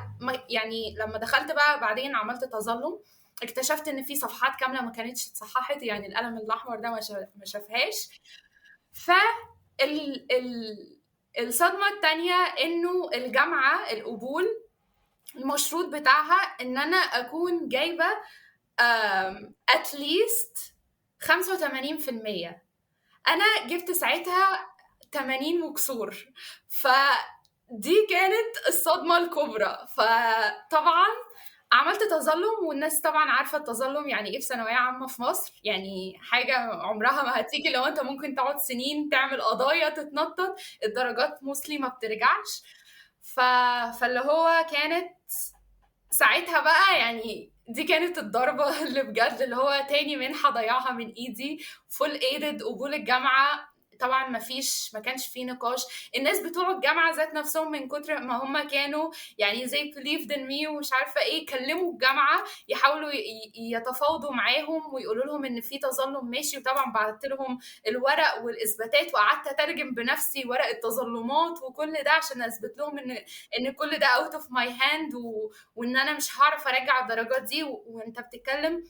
يعني لما دخلت بقى بعدين عملت تظلم، اكتشفت ان في صفحات كاملة ما كانتش اتصححت، يعني القلم الاحمر ده ما شافهاش. ف الصدمة التانية انه الجامعة القبول المشروط بتاعها ان انا اكون جايبه at least 85%. انا جبت ساعتها 80 وكسور، فدي كانت الصدمه الكبرى. فطبعا عملت تظلم، والناس طبعا عارفه التظلم يعني ايه في ثانويه عامه في مصر، يعني حاجه عمرها ما هتيجي، لو انت ممكن تقعد سنين تعمل قضايا تتنطط، الدرجات موسلي ما بترجعش. فاللي هو كانت ساعتها بقى يعني دي كانت الضربة اللي بجد، اللي هو تاني منحة ضيعها من ايدي، فول ايدد قبول الجامعة. طبعا ما كانش فيه نقاش، الناس بتوع الجامعة ذات نفسهم من كتر ما هم كانوا يعني زي believed in me ومش عارفة ايه، كلموا الجامعة يحاولوا يتفاوضوا معاهم ويقولوا لهم ان في تظلم ماشي. وطبعا بعت لهم الورق والاثباتات، وقعدت اترجم بنفسي ورق التظلمات وكل ده عشان اثبت لهم ان كل ده out of my hand، وان انا مش هعرف ارجع الدرجات دي. وانت بتتكلم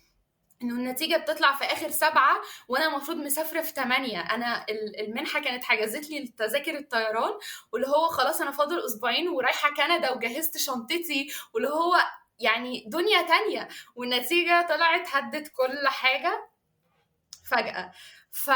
انه النتيجة بتطلع في اخر 7 وانا المفروض مسافرة في 8. انا المنحة كانت حجزت لي تذاكر الطيران، واللي هو خلاص انا فاضل اسبوعين ورايحة كندا وجهزت شنطتي، واللي هو يعني دنيا تانية، والنتيجة طلعت هدت كل حاجة فجأة. ف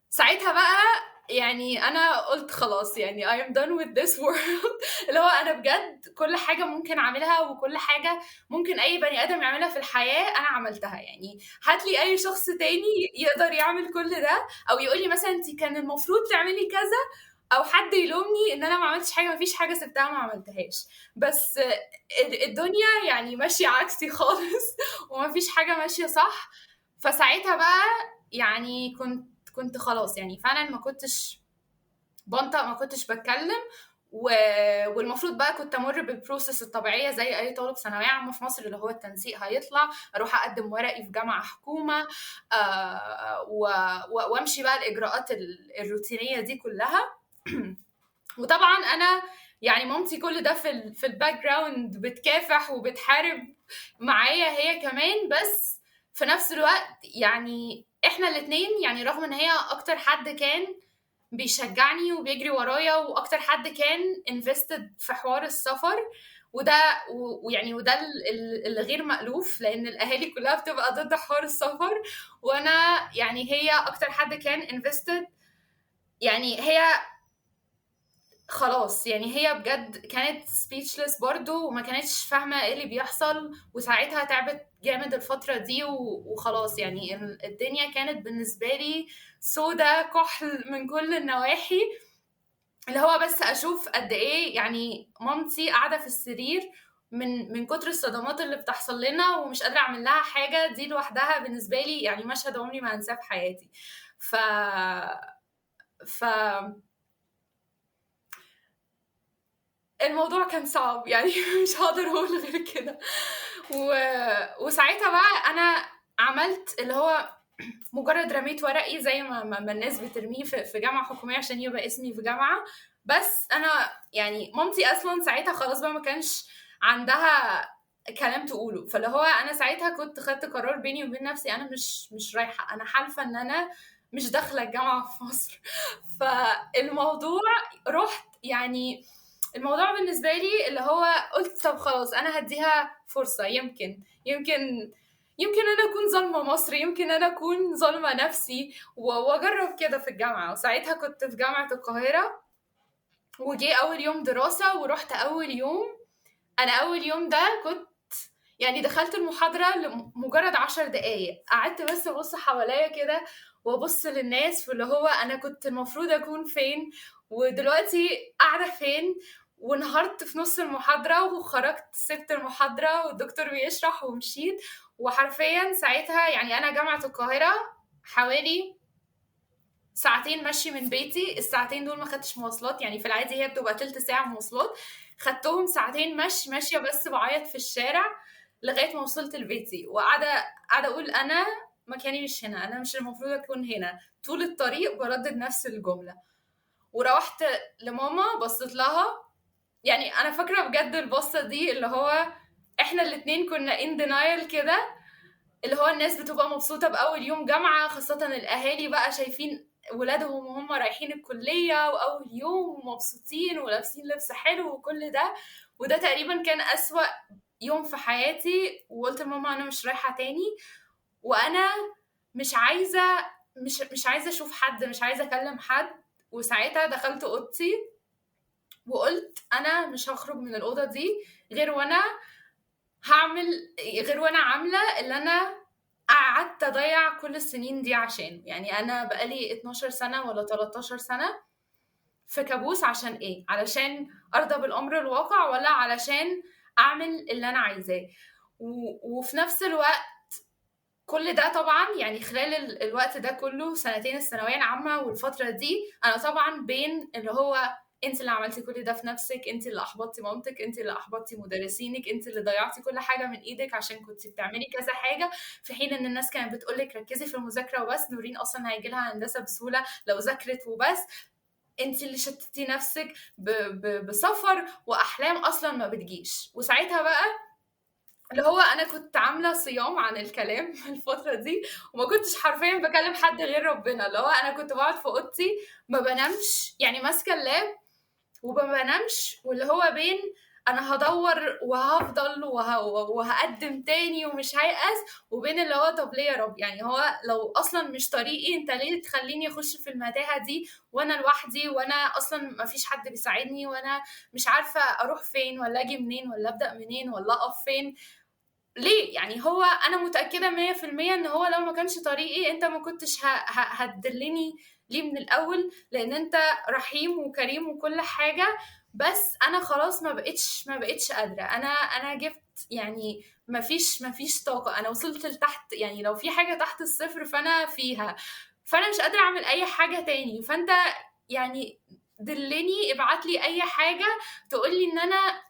ساعتها بقى يعني انا قلت خلاص، يعني I am done with this world. اللي هو انا بجد كل حاجة ممكن اعملها وكل حاجة ممكن اي بني ادم يعملها في الحياة انا عملتها. يعني هات لي اي شخص تاني يقدر يعمل كل ده، او يقول لي مثلا انت كان المفروض تعملي كذا، او حد يلومني ان انا ما عملتش حاجة، ما فيش حاجة سبتها ما عملتهاش. بس الدنيا يعني ماشية عكسي خالص وما فيش حاجة ماشية صح. فساعتها بقى يعني كنت خلاص، يعني فعلا ما كنتش بنطق، ما كنتش بتكلم. والمفروض بقى كنت امر بالبروسيس الطبيعيه زي اي طالب ثانويه عامه في مصر، اللي هو التنسيق هيطلع، اروح اقدم ورقي في جامعه حكومه، وامشي بقى الاجراءات الروتينيه دي كلها. وطبعا انا يعني مامتي كل ده في الباك جراوند بتكافح وبتحارب معايا هي كمان. بس في نفس الوقت يعني احنا الاتنين، يعني رغم ان هي اكتر حد كان بيشجعني وبيجري ورايا واكتر حد كان invested في حوار السفر، وده اللي غير مألوف، لان الاهالي كلها بتبقى ضد حوار السفر، وانا يعني هي اكتر حد كان invested. يعني هي خلاص، يعني هي بجد كانت speechless برضو وما كانتش فاهمة ايه اللي بيحصل، وساعتها تعبت جامد الفترة دي وخلاص. يعني الدنيا كانت بالنسبة لي سودا كحل من كل النواحي، اللي هو بس اشوف قد ايه يعني مامتي قاعدة في السرير من كتر الصدمات اللي بتحصل لنا ومش قادرة اعمل لها حاجة. دي لوحدها بالنسبة لي يعني مشهد عمري ما هنساه في حياتي. ف ف الموضوع كان صعب يعني مش هقدر اقول غير كده. وساعتها بقى انا عملت اللي هو مجرد رميت ورقي زي ما الناس بترميه في جامعة حكومية عشان يبقى اسمي في جامعة. بس انا يعني مامتي اصلا ساعتها خلاص بقى ما كانش عندها كلام تقوله، فاللي هو انا ساعتها كنت خدت قرار بيني وبين نفسي، انا مش رايحة، انا حالفة ان انا مش داخلة الجامعة في مصر. فالموضوع رحت يعني الموضوع بالنسبة لي اللي هو قلت طب خلاص أنا هديها فرصة، يمكن أنا أكون ظالمة مصر، يمكن أنا أكون ظالمة نفسي، وأجرب كده في الجامعة. وساعتها كنت في جامعة القاهرة، وجي أول يوم دراسة ورحت أول يوم. أنا أول يوم ده كنت يعني دخلت المحاضرة لمجرد 10 دقايق، قعدت بس أبص حواليا كده وأبص للناس، واللي هو أنا كنت المفروض أكون فين ودلوقتي قاعدة فين. وانهارت في نص المحاضرة وخرجت سبت المحاضرة والدكتور بيشرح ومشيت. وحرفيا ساعتها يعني أنا جامعة القاهرة حوالي ساعتين مشي من بيتي، الساعتين دول ما خدتش مواصلات، يعني في العادي هي بتبقى تلت ساعة مواصلات، خدتهم ساعتين ماشية بس بعيط في الشارع لغاية ما وصلت لبيتي. قاعدة أقول أنا مكاني مش هنا، أنا مش المفروض أكون هنا. طول الطريق بردد نفس الجملة. وروحت لماما بصيت لها، يعني أنا فاكرة بجد البصة دي اللي هو إحنا الاتنين كنا in denial كده، اللي هو الناس بتبقى مبسوطة بأول يوم جامعة، خاصة الأهالي بقى شايفين ولادهم وهم رايحين الكلية وأول يوم ومبسوطين ولابسين لبس حلو وكل ده. وده تقريبا كان أسوأ يوم في حياتي. وقلت لماما أنا مش رايحة تاني، وأنا مش عايزة مش عايزة أشوف حد، مش عايزة أكلم حد. وساعتها دخلت أوضتي وقلت أنا مش هخرج من الأوضة دي غير وأنا عاملة اللي أنا قعدت أضيع كل السنين دي عشان. يعني أنا بقالي 12 سنة ولا 13 سنة في كابوس. عشان إيه؟ علشان أرضى بالأمر الواقع، ولا علشان أعمل اللي أنا عايزاه؟ وفي نفس الوقت كل ده طبعا يعني خلال الوقت ده كله سنتين الثانوية العامة والفترة دي، أنا طبعا بين اللي هو انت اللي عملتي كل ده في نفسك، انت اللي احبطتي مامتك، انت اللي احبطتي مدرسينك، انت اللي ضيعتي كل حاجه من ايدك عشان كنت بتعملي كذا حاجه، في حين ان الناس كانت بتقولك ركزي في المذاكره وبس، نورين اصلا هيجي لها هندسه بسهوله لو ذاكرت وبس. انت اللي شتتي نفسك بسفر واحلام اصلا ما بتجيش. وساعتها بقى اللي هو انا كنت عامله صيام عن الكلام الفتره دي، وما كنتش حرفيا بكلم حد غير ربنا. اللي هو انا كنت بقعد في اوضتي ما بنامش، يعني ماسكه اللاب وما بنامش، واللي هو بين انا هدور وهفضل وهقدم تاني ومش هيأس، وبين اللي هو طب ليه يا رب؟ يعني هو لو اصلا مش طريقي، انت ليه تخليني اخش في المتاهه دي وانا لوحدي، وانا اصلا ما فيش حد بيساعدني، وانا مش عارفه اروح فين ولا اجي منين ولا ابدا منين ولا اقف فين؟ ليه؟ يعني هو انا متاكده 100% ان هو لو ما كانش طريقي انت ما كنتش هتدلني ليه من الاول، لان انت رحيم وكريم وكل حاجه. بس انا خلاص ما بقتش قادره. انا جبت يعني ما فيش طاقه، انا وصلت لتحت، يعني لو في حاجه تحت الصفر فانا فيها، فانا مش قادره اعمل اي حاجه تاني. فانت يعني دلني، ابعت لي اي حاجه تقول لي ان انا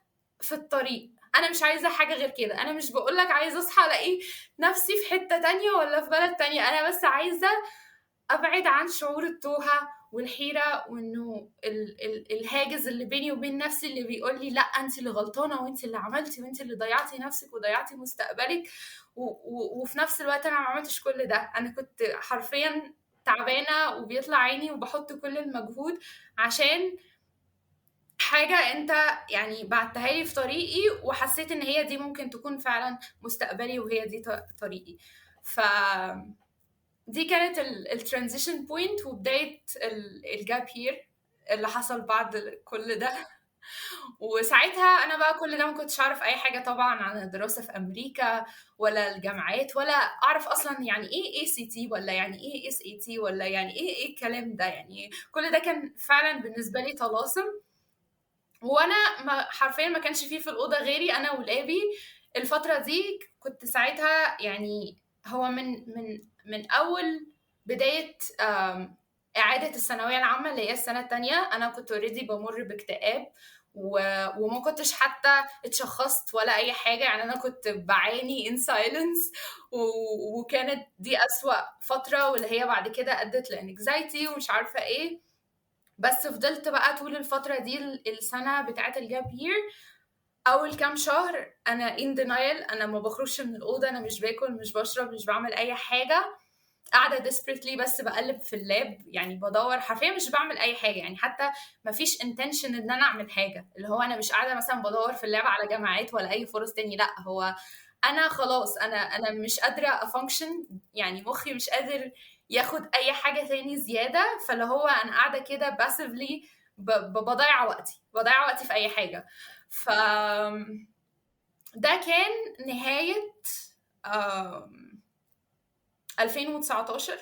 في الطريق. انا مش عايزه حاجه غير كده. انا مش بقولك عايزه اصحى الاقي نفسي في حته تانية ولا في بلد تانية، انا بس عايزه ابعد عن شعور التوهه والحيره، وانه الهاجس اللي بيني وبين نفسي اللي بيقول لي لا انت اللي غلطانه، وانت اللي عملتي، وانت اللي ضيعتي نفسك وضيعتي مستقبلك. وفي نفس الوقت انا ما عملتش كل ده، انا كنت حرفيا تعبانه وبيطلع عيني وبحط كل المجهود عشان حاجة انت يعني بعتها لي في طريقي، وحسيت ان هي دي ممكن تكون فعلا مستقبلي، وهي دي طريقي. ف دي كانت الترانزيشن بوينت وبداية الجاب هير اللي حصل بعد كل ده. وساعتها انا بقى كل ده ما كنتش اعرف اي حاجة طبعا عن الدراسة في امريكا، ولا الجامعات، ولا اعرف اصلا يعني ايه ACT، ولا يعني ايه SAT، ولا يعني ايه الكلام ده. يعني كل ده كان فعلا بالنسبة لي طلاسم. وانا حرفيا ما كانش فيه في الاوضه غيري انا ولابي. الفتره دي كنت ساعتها يعني هو من اول بدايه اعاده الثانويه العامه اللي هي السنه التانية، انا كنت اوريدي بمر باكتئاب، وما كنتش حتى اتشخصت ولا اي حاجه. يعني انا كنت بعاني in silence، وكانت دي اسوأ فتره، واللي هي بعد كده ادت لانكزايتي ومش عارفه ايه. بس فضلت بقى طول الفترة دي السنة بتاعة الجاب يير، أول كام شهر أنا in denial، أنا ما بخرجش من الأوضة، أنا مش باكل مش بشرب مش بعمل أي حاجة، قاعدة desperately بس بقلب في اللاب، يعني بدور حرفيا مش بعمل أي حاجة. يعني حتى ما فيش intention إن أنا أعمل حاجة، اللي هو أنا مش قاعدة مثلا بدور في اللاب على جامعات ولا أي فرص تاني، لأ، هو أنا خلاص أنا مش قادرة أفانكشن، يعني مخي مش قادر ياخد أي حاجة تاني زيادة. فاللي هو أنا قاعدة كده passively بضيع وقتي في أي حاجة. ف ده كان نهاية 2019.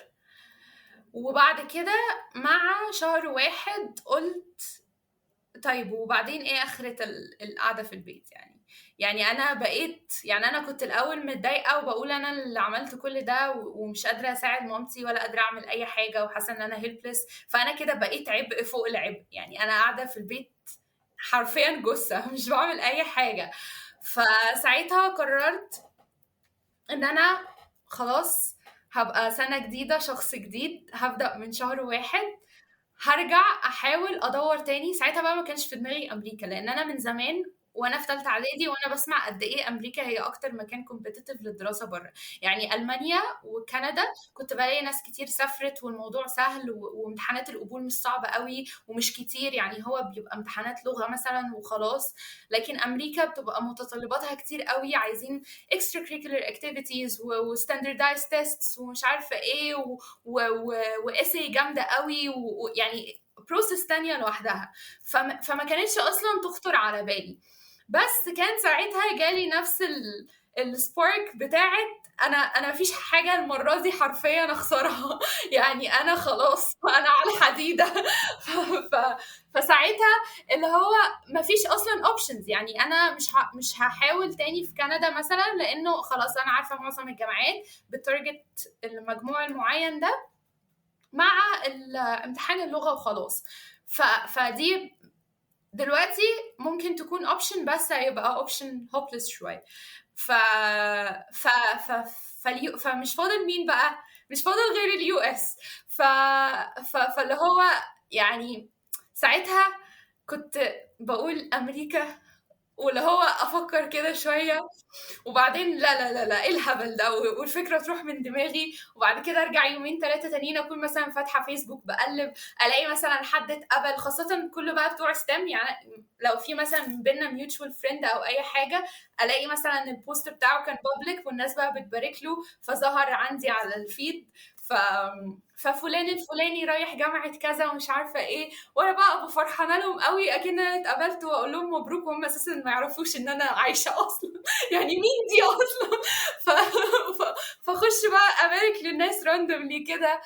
وبعد كده مع شهر واحد قلت طيب وبعدين ايه اخرة القعدة في البيت؟ يعني انا بقيت، يعني انا كنت الاول متضايقة وبقول انا اللي عملت كل ده ومش قادرة اساعد مامتي ولا قادرة اعمل اي حاجة وحاسة ان انا هيلبلس، فانا كده بقيت عبء فوق العبء. يعني انا قاعدة في البيت حرفيا جثة مش بعمل اي حاجة. فساعتها قررت ان انا خلاص هبقى سنة جديدة، شخص جديد، هبدأ من شهر واحد، هرجع احاول ادور تاني. ساعتها بقى ما كانش في دماغي امريكا، لان انا من زمان وانا في ثالثه اعدادي وانا بسمع قد ايه امريكا هي اكتر مكان كومبيتيتيف للدراسه بره. يعني المانيا وكندا كنت بلاقي ناس كتير سافرت والموضوع سهل، وامتحانات القبول مش صعبه قوي ومش كتير، يعني هو بيبقى امتحانات لغه مثلا وخلاص. لكن امريكا بتبقى متطلباتها كتير قوي، عايزين extracurricular activities وستاندردايز تيستس ومش عارفه ايه واسي جامده قوي، ويعني بروسس تانية لوحدها. فما كانتش اصلا تخطر على بالي. بس كان ساعتها جالي نفس السبارك بتاعت انا مفيش حاجه المره دي حرفيا اخسرها يعني انا خلاص انا على الحديده. ف... فساعتها اللي هو مفيش اصلا اوبشنز، يعني انا مش هحاول تاني في كندا مثلا، لانه خلاص انا عارفه معظم الجامعات بتارجت المجموع المعين ده مع امتحان اللغه وخلاص. فدي دلوقتي ممكن تكون اوبشن، بس هيبقى اوبشن هوبلس شويه. ف... ف... ف... فمش فاضل مين بقى؟ مش فاضل غير US. فاللي هو يعني ساعتها كنت بقول امريكا واللي هو افكر كده شويه، وبعدين لا لا لا لا ايه الهبل ده، والفكره تروح من دماغي، وبعد كده ارجع يومين ثلاثه تانيين اكون مثلا فاتحه فيسبوك بقلب، الاقي مثلا حد اتقبل، خاصه كله بقى بتوع ستام يعني، لو في مثلا بينا ميوتشوال فريند او اي حاجه، الاقي مثلا البوست بتاعه كان بابليك والناس بقى بتبارك له، فظهر عندي على الفيد. ف ففلان الفلاني رايح جامعة كذا ومش عارفة ايه، وانا بقى ابقى فرحانة لهم قوي اكن انا اتقبلت، واقول لهم مبروك، وهم اساسا ما يعرفوش ان انا عايشة اصلا. يعني مين دي اصلا؟ ف... فاخش بقى ابارك للناس راندوملي كده.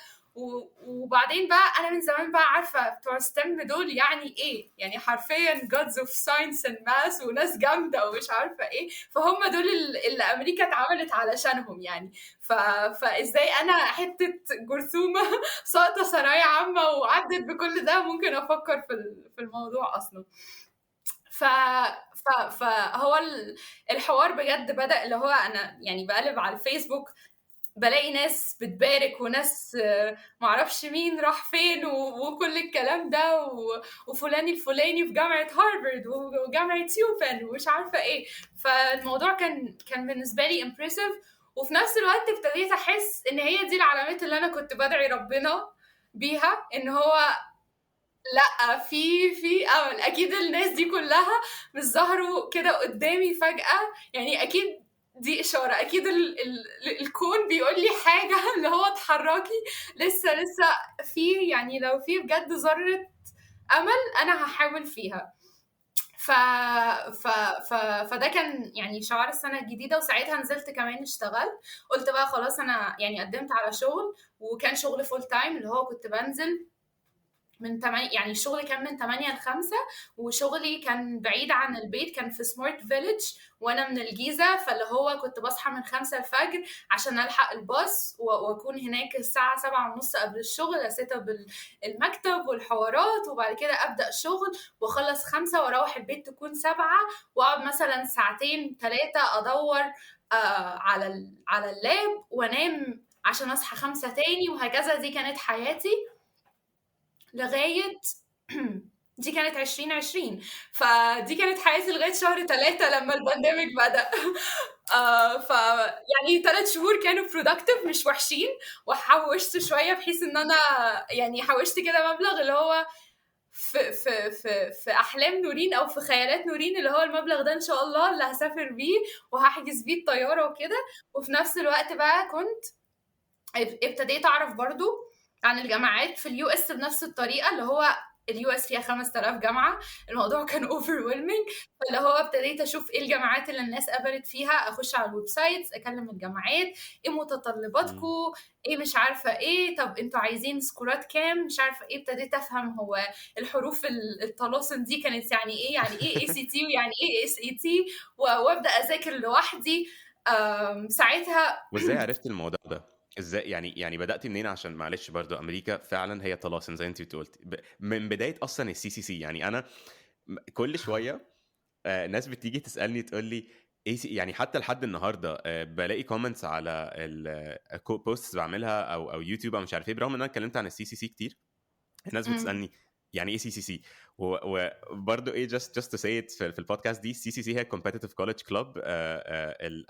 وبعدين بقى انا من زمان بقى عارفه بتوع ستيم دول يعني ايه، يعني حرفيا gods of science and math وناس جامده ومش عارفه ايه، فهم دول اللي امريكا اتعملت علشانهم يعني. فازاي انا حته جرثومه ساقطه ثانويه عامه وعدت بكل ده ممكن افكر في الموضوع اصلا. ف فهو الحوار بجد بدأ اللي هو انا يعني بقلب على الفيسبوك، بلاقي ناس بتبارك وناس معرفش مين راح فين وكل الكلام ده، وفلان الفلاني في جامعة هارفارد وجامعة يوبن ومش عارفة ايه. فالموضوع كان بالنسبة لي impressive، وفي نفس الوقت ابتديت احس ان هي دي العلامات اللي انا كنت بدعي ربنا بيها، ان هو لأ، في أمل، أكيد الناس دي كلها مش ظهروا كده قدامي فجأة، يعني أكيد دي إشارة، أكيد الكون بيقول لي حاجة اللي هو اتحركي، لسه في، يعني لو في بجد ذرة أمل أنا هحاول فيها. ف... ف... ف... فده كان يعني شعار السنة الجديدة، وساعتها نزلت كمان اشتغلت، قلت بقى خلاص أنا يعني قدمت على شغل، وكان شغل فول تايم اللي هو كنت بنزل من 8، يعني الشغل كان من 8 ل 5، وشغلي كان بعيد عن البيت، كان في سمارت فيليج وانا من الجيزه، فاللي هو كنت بصحى من 5 الفجر عشان الحق الباص واكون هناك الساعه 7 ونص قبل الشغل، اسيت اب المكتب والحوارات، وبعد كده ابدا الشغل واخلص 5 واروح البيت تكون 7، واقعد مثلا ساعتين 3 ادور على اللاب وانام عشان اصحى 5 تاني، وهكذا. دي كانت حياتي لغاية دي كانت 2020، فدي كانت حياتي لغاية شهر 3 لما البانديميك بدأ. ف يعني 3 شهور كانوا productive مش وحشين، وحوشت شوية بحيث ان انا يعني حوشت كده مبلغ اللي هو في احلام نورين او في خيالات نورين، اللي هو المبلغ ده ان شاء الله اللي هسافر بيه وهحجز بيه الطيارة وكده. وفي نفس الوقت بقى كنت ابتديت اعرف برضو عن الجامعات في اليو اس بنفس الطريقه، اللي هو اليو اس فيها 5000 جامعه، الموضوع كان overwhelming، فاللي هو ابتديت اشوف ايه الجامعات اللي الناس قبلت فيها، اخش على الويب سايتس اكلم الجامعات، ايه متطلباتكم، مم. ايه مش عارفه ايه، طب انتوا عايزين سكورات كام، مش عارفه ايه. ابتديت افهم هو الحروف الطلاسم دي كانت يعني ايه، يعني ايه اي سي تي ويعني ايه اس اي تي، وابدا اذاكر لوحدي. ساعتها وازاي عرفت الموضوع ده؟ ازاي يعني بدأت منين؟ عشان معلش برضو امريكا فعلا هي طلاسم زي انت بتقولتي من بداية اصلا السي سي سي. يعني انا كل شوية ناس بتيجي تسألني تقول لي ايه يعني حتى لحد النهارده بلاقي كومنتس على البوستس بعملها او يوتيوب او مش عارف ايه، برغم ان انا اتكلمت عن السي سي سي كتير، الناس مم. بتسالني يعني ايه سي سي سي. وبرضه ايه just to say it في البودكاست دي، السي سي سي هي competitive college club،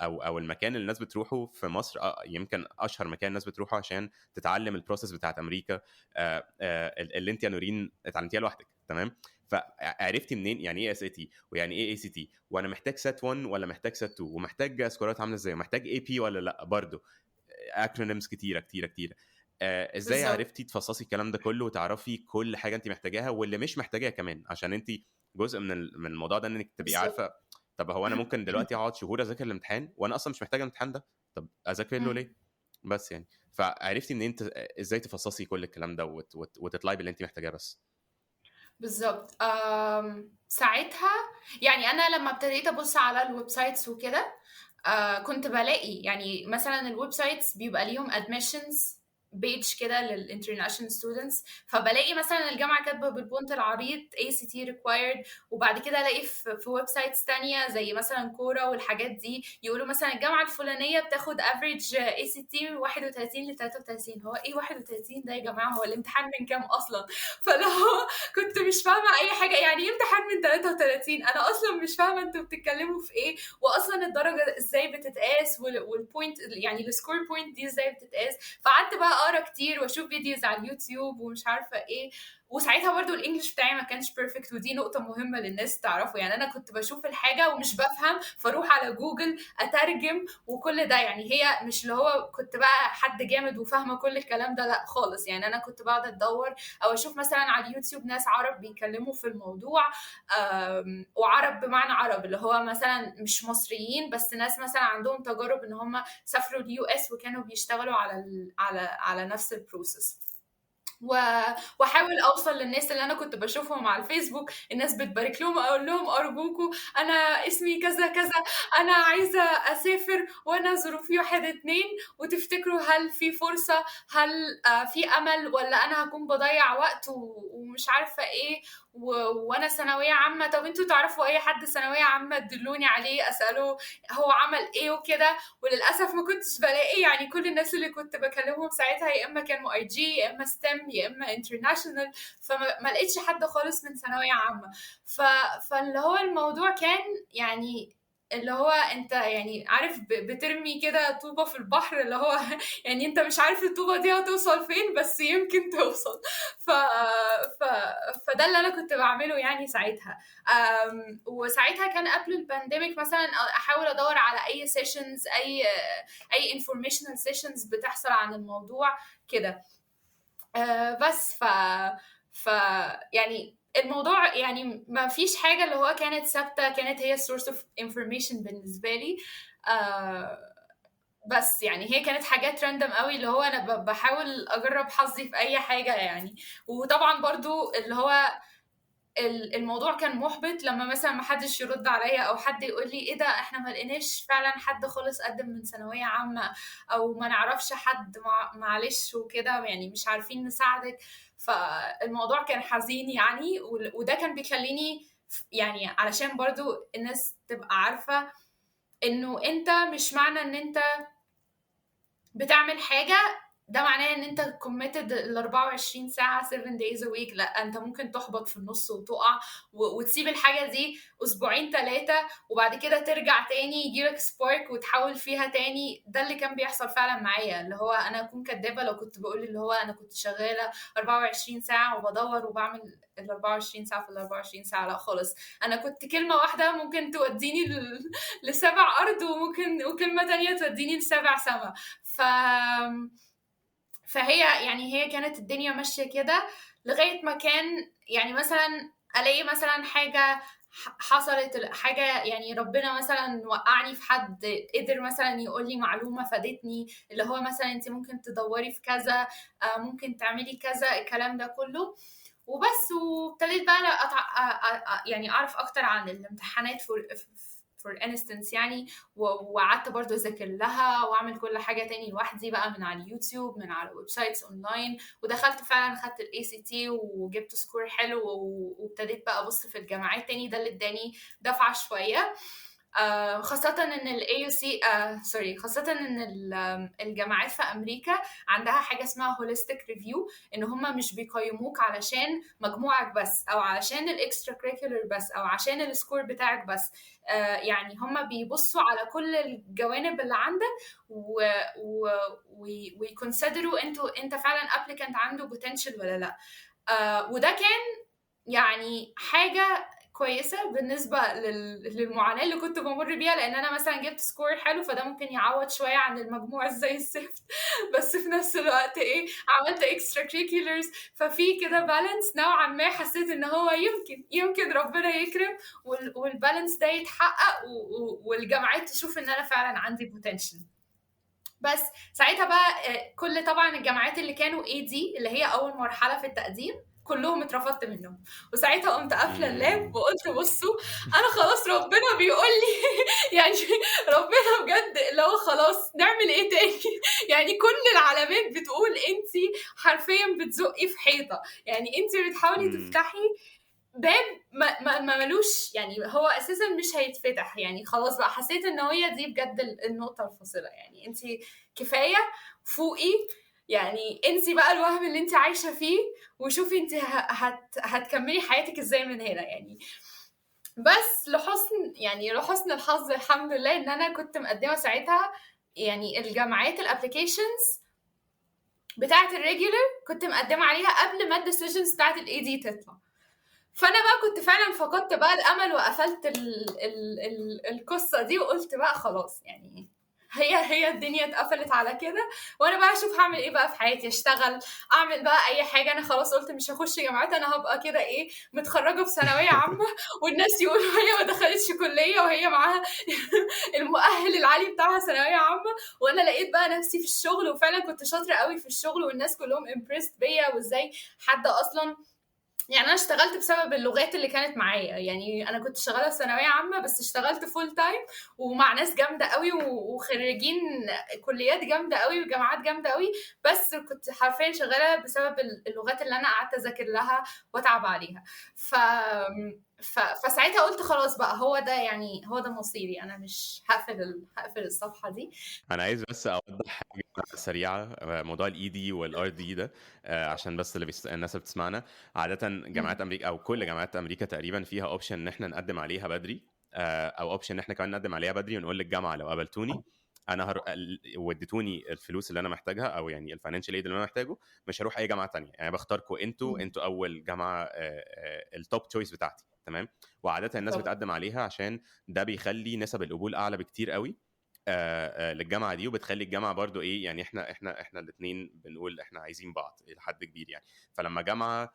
او المكان اللي الناس بتروحه في مصر، يمكن اشهر مكان الناس بتروحه عشان تتعلم البروسيس بتاعت امريكا، اللي انت يا نورين اتعلمتيها لوحدك. تمام. فعرفتي منين يعني ايه اس اي تي ويعني ايه اي سي تي، وانا محتاج سات 1 ولا محتاج سات 2، ومحتاج سكورات عامله ازاي، ومحتاج اي بي ولا لا؟ برضه اكرونيمز كتيره كتيره كتيره. ازاي بالظبط. عرفتي تفصصي الكلام ده كله وتعرفي كل حاجه انت محتاجاها واللي مش محتاجاها كمان؟ عشان انت جزء من الموضوع ده انك تبقي بالظبط. عارفه طب هو انا ممكن دلوقتي اقعد شهور اذاكر الامتحان وانا اصلا مش محتاج الامتحان ده، طب اذاكر له مم. ليه؟ بس يعني فعرفتي ان انت ازاي تفصصي كل الكلام ده وتطلعي باللي انت محتاجاه بس. بالظبط. ساعتها يعني انا لما ابتديت ابص على الويب سايتس وكده، كنت بلاقي يعني مثلا الويب سايتس بيبقى ليهم admissions بيج كده للانترناشونال ستودنتس، فبلاقي مثلا الجامعه كاتبه بالبونت العريض ACT required، وبعد كده الاقي في ويب سايتس تانية زي مثلا كورة والحاجات دي يقولوا مثلا الجامعه الفلانيه بتاخد افريج ACT 31 ل 33. هو ايه 31 ده يا جماعه؟ هو الامتحان من كام اصلا؟ فلو كنت مش فاهمه اي حاجه، يعني ايه امتحان من 33؟ انا اصلا مش فاهمه انتوا بتتكلموا في ايه، واصلا الدرجه ازاي بتتقاس، والبوينت يعني السكور بوينت دي ازاي بتتقاس. فقعدت بقى اقرا كتير واشوف فيديوز على اليوتيوب ومش عارفه ايه. وساعتها برضو الانجليش بتاعي ما كانش بيرفكت، ودي نقطه مهمه للناس تعرفه. يعني انا كنت بشوف الحاجه ومش بفهم، فاروح على جوجل اترجم وكل ده. يعني هي مش اللي هو كنت بقى حد جامد وفاهمه كل الكلام ده، لا خالص. يعني انا كنت بقعد ادور او اشوف مثلا على اليوتيوب ناس عرب بيتكلموا في الموضوع، وعرب بمعنى عرب اللي هو مثلا مش مصريين بس، ناس مثلا عندهم تجارب ان هم سافروا اليو اس وكانوا بيشتغلوا على نفس البروسيس. واحاول اوصل للناس اللي انا كنت بشوفهم على الفيسبوك، الناس بتبارك لهم، اقول لهم ارجوكم انا اسمي كذا كذا، انا عايزه اسافر وانا ظروفي 1 2، وتفتكروا هل في فرصه، هل في امل، ولا انا هكون بضيع وقت ومش عارفه ايه. وانا ثانويه عامه، طب انتوا تعرفوا اي حد ثانويه عامه تدلوني عليه اساله هو عمل ايه وكده. وللاسف ما كنتش بلاقي. يعني كل الناس اللي كنت بكلمهم ساعتها يا اما كانوا IG يا اما ستيم يا اما انترناشونال، فما لقيتش حد خالص من ثانويه عامه. فاللي هو الموضوع كان يعني اللي هو انت يعني عارف بترمي كده طوبة في البحر، اللي هو يعني انت مش عارف الطوبة دي هتوصل فين بس يمكن توصل. ف... ف... فده اللي انا كنت بعمله يعني ساعتها. وساعتها كان قبل البانديميك مثلا احاول ادور على اي سيشنز، اي انفورميشنال سيشنز بتحصل عن الموضوع كده. بس ف يعني الموضوع يعني ما فيش حاجة اللي هو كانت ثابتة كانت هي source of information بالنسبة لي. بس يعني هي كانت حاجات راندم قوي، اللي هو انا بحاول اجرب حظي في اي حاجة يعني. وطبعا برضو اللي هو الموضوع كان محبط لما مثلا ما حدش يرد عليا، او حد يقول لي ايه ده احنا ما لقيناش فعلا حد خالص قدم من ثانويه عامه، او ما نعرفش حد، معلش وكده يعني مش عارفين نساعدك. فالموضوع كان حزين يعني. وده كان بيخليني يعني علشان برضو الناس تبقى عارفه انه انت مش معنى ان انت بتعمل حاجه ده معناه ان انت committed ال 24 ساعة 7 days a week. لا، انت ممكن تحبط في النص وتقع وتسيب الحاجة دي اسبوعين 3، وبعد كده ترجع تاني يجيلك سبارك وتحاول فيها تاني. ده اللي كان بيحصل فعلا معايا. اللي هو انا اكون كدابة لو كنت بقول اللي هو انا كنت شغالة 24 ساعة وبدور وبعمل ال 24 ساعة في ال 24 ساعة. لا خالص، انا كنت كلمة واحدة ممكن توديني لسبع ارض، وكلمة تانية توديني لسبع سما. فهي يعني هي كانت الدنيا ماشية كده لغاية ما كان يعني مثلا ألاقي مثلا حاجة حصلت، حاجة يعني ربنا مثلا وقعني في حد قدر مثلا يقول لي معلومة فادتني، اللي هو مثلا انت ممكن تدوري في كذا، ممكن تعملي كذا، الكلام ده كله. وبس. وابتديت بقى يعني اعرف اكتر عن الامتحانات for instance يعني. وقعدت برضو اذاكر لها واعمل كل حاجه تاني لوحدي بقى من على اليوتيوب، من على ويب سايتس اونلاين. ودخلت فعلا خدت الاي سي تي وجبت سكور حلو، وابتديت بقى ابص في الجامعات تاني. ده اللي اداني دفعه شويه. خاصة ان خاصة ان الجامعات في امريكا عندها حاجة اسمها هوليستيك ريفيو، ان هم مش بيقيموك علشان مجموعك بس، او علشان الاكسترا كريكولر بس، او عشان السكور بتاعك بس. يعني هم بيبصوا على كل الجوانب اللي عندك ويكونسيدروا انت فعلا ابليكانت عنده بوتنشال ولا لا. وده كان يعني حاجة كويسة بالنسبة للمعاناة اللي كنت بمر بيها، لأن أنا مثلا جبت سكور حلو فده ممكن يعوض شوية عن المجموع زي الزفت. بس في نفس الوقت عملت extra curriculars، ففي كده بالانس نوعا ما. حسيت إن هو يمكن ربنا يكرم والبالانس ده يتحقق، والجامعات تشوف إن أنا فعلا عندي potential. بس ساعتها بقى كل طبعا الجامعات اللي كانوا AD اللي هي أول مرحلة في التقديم كلهم اترفضت منهم. وساعتها قمت قافله اللاب وقلت بصوا انا خلاص ربنا بيقول لي يعني ربنا بجد لو خلاص نعمل ايه تاني يعني كل العلامات بتقول انت حرفيا بتزقي في حيطه، يعني انت بتحاولي تفتحي باب ما ملوش، يعني هو اساسا مش هيتفتح. يعني خلاص بقى حسيت ان هي دي بجد النقطه الفاصله. يعني انت كفايه فوقي، يعني انسي بقى الوهم اللي انت عايشه فيه وشوفي انت هتكملي حياتك ازاي من هنا. يعني بس لحسن الحظ الحمد لله ان انا كنت مقدمه ساعتها يعني الجامعات الابليكيشنز بتاعه الريجولر كنت مقدمه عليها قبل ما الديسيجنز بتاعه الاي دي تطلع. فانا بقى كنت فعلا فقدت بقى الامل وقفلت القصه دي وقلت بقى خلاص، يعني هي الدنيا اتقفلت على كده، وانا بقى اشوف هعمل ايه بقى في حياتي، اشتغل، اعمل بقى اي حاجه. انا خلاص قلت مش هخش جامعات، انا هبقى كده ايه متخرجه بثانويه عامه والناس يقولوا هي ما دخلتش كليه وهي معاها المؤهل العالي بتاعها ثانويه عامه. وانا لقيت بقى نفسي في الشغل، وفعلا كنت شاطره قوي في الشغل والناس كلهم امبرست بيا وازاي حد اصلا. يعني انا اشتغلت بسبب اللغات اللي كانت معايا، يعني انا كنت شغاله في ثانويه عامه بس اشتغلت فول تايم ومع ناس جامده قوي وخريجين كليات جامده قوي وجامعات جامده قوي، بس كنت حرفيا شغاله بسبب اللغات اللي انا قعدت اذاكر لها واتعب عليها. فساعتها قلت خلاص بقى هو ده، يعني هو ده مصيري، انا مش هقفل الصفحه دي. انا عايز بس اوضح حاجه سريعه، موضوع الاي دي والار دي ده، عشان بس الناس اللي بتسمعنا. عاده جامعات امريكا او كل جامعات امريكا تقريبا فيها اوبشن ان احنا نقدم عليها بدري، او اوبشن ان احنا كمان نقدم عليها بدري ونقول للجامعه لو قبلتوني انا وديتوني الفلوس اللي انا محتاجها، او يعني الفاينانشال ايد اللي انا محتاجه، مش هروح اي جامعه تانية. يعني بختاركم انتوا اول جامعه، التوب تشويس بتاعتي، تمام. وعاده الناس بتقدم عليها عشان ده بيخلي نسب القبول اعلى بكتير قوي للجامعه دي، وبتخلي الجامعه برضو ايه، يعني احنا الاثنين بنقول احنا عايزين بعض الى حد كبير يعني. فلما جامعه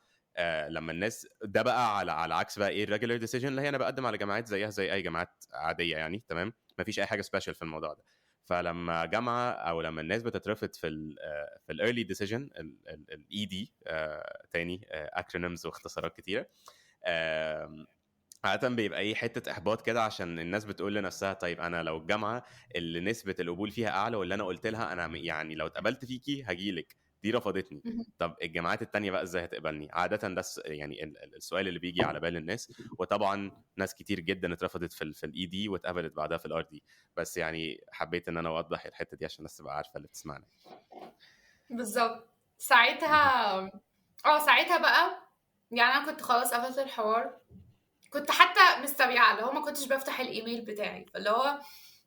لما الناس ده بقى على عكس بقى ايه الريجولار ديسيجن اللي هي انا بقدم على جامعات زيها زي اي جامعات عاديه يعني، تمام، مفيش اي حاجه سبيشال في الموضوع ده. فلما جامعه او لما الناس بتترفض في الايرلي ديسيجن الاي دي، تاني اكرونيمز واختصارات كتيره، عادة بيبقى ايه حتة احباط كده، عشان الناس بتقول لنفسها طيب انا لو الجامعة اللي نسبة القبول فيها اعلى واللي انا قلت لها انا يعني لو اتقبلت فيكي هجيلك، دي رفضتني، طب الجامعات التانية بقى ازاي هتقبلني؟ عادة ده يعني السؤال اللي بيجي على بال الناس. وطبعا ناس كتير جدا اترفضت في الاي دي واتقبلت بعدها في الار دي، بس يعني حبيت ان انا اوضح الحتة دي عشان الناس تبقى عارفة اللي بتسمعنا. بالظبط. ساعتها بقى يعني انا كنت خلاص قفلت الحوار، كنت حتى مستبيعه اللي هو ما كنتش بفتح الايميل بتاعي. فاللي هو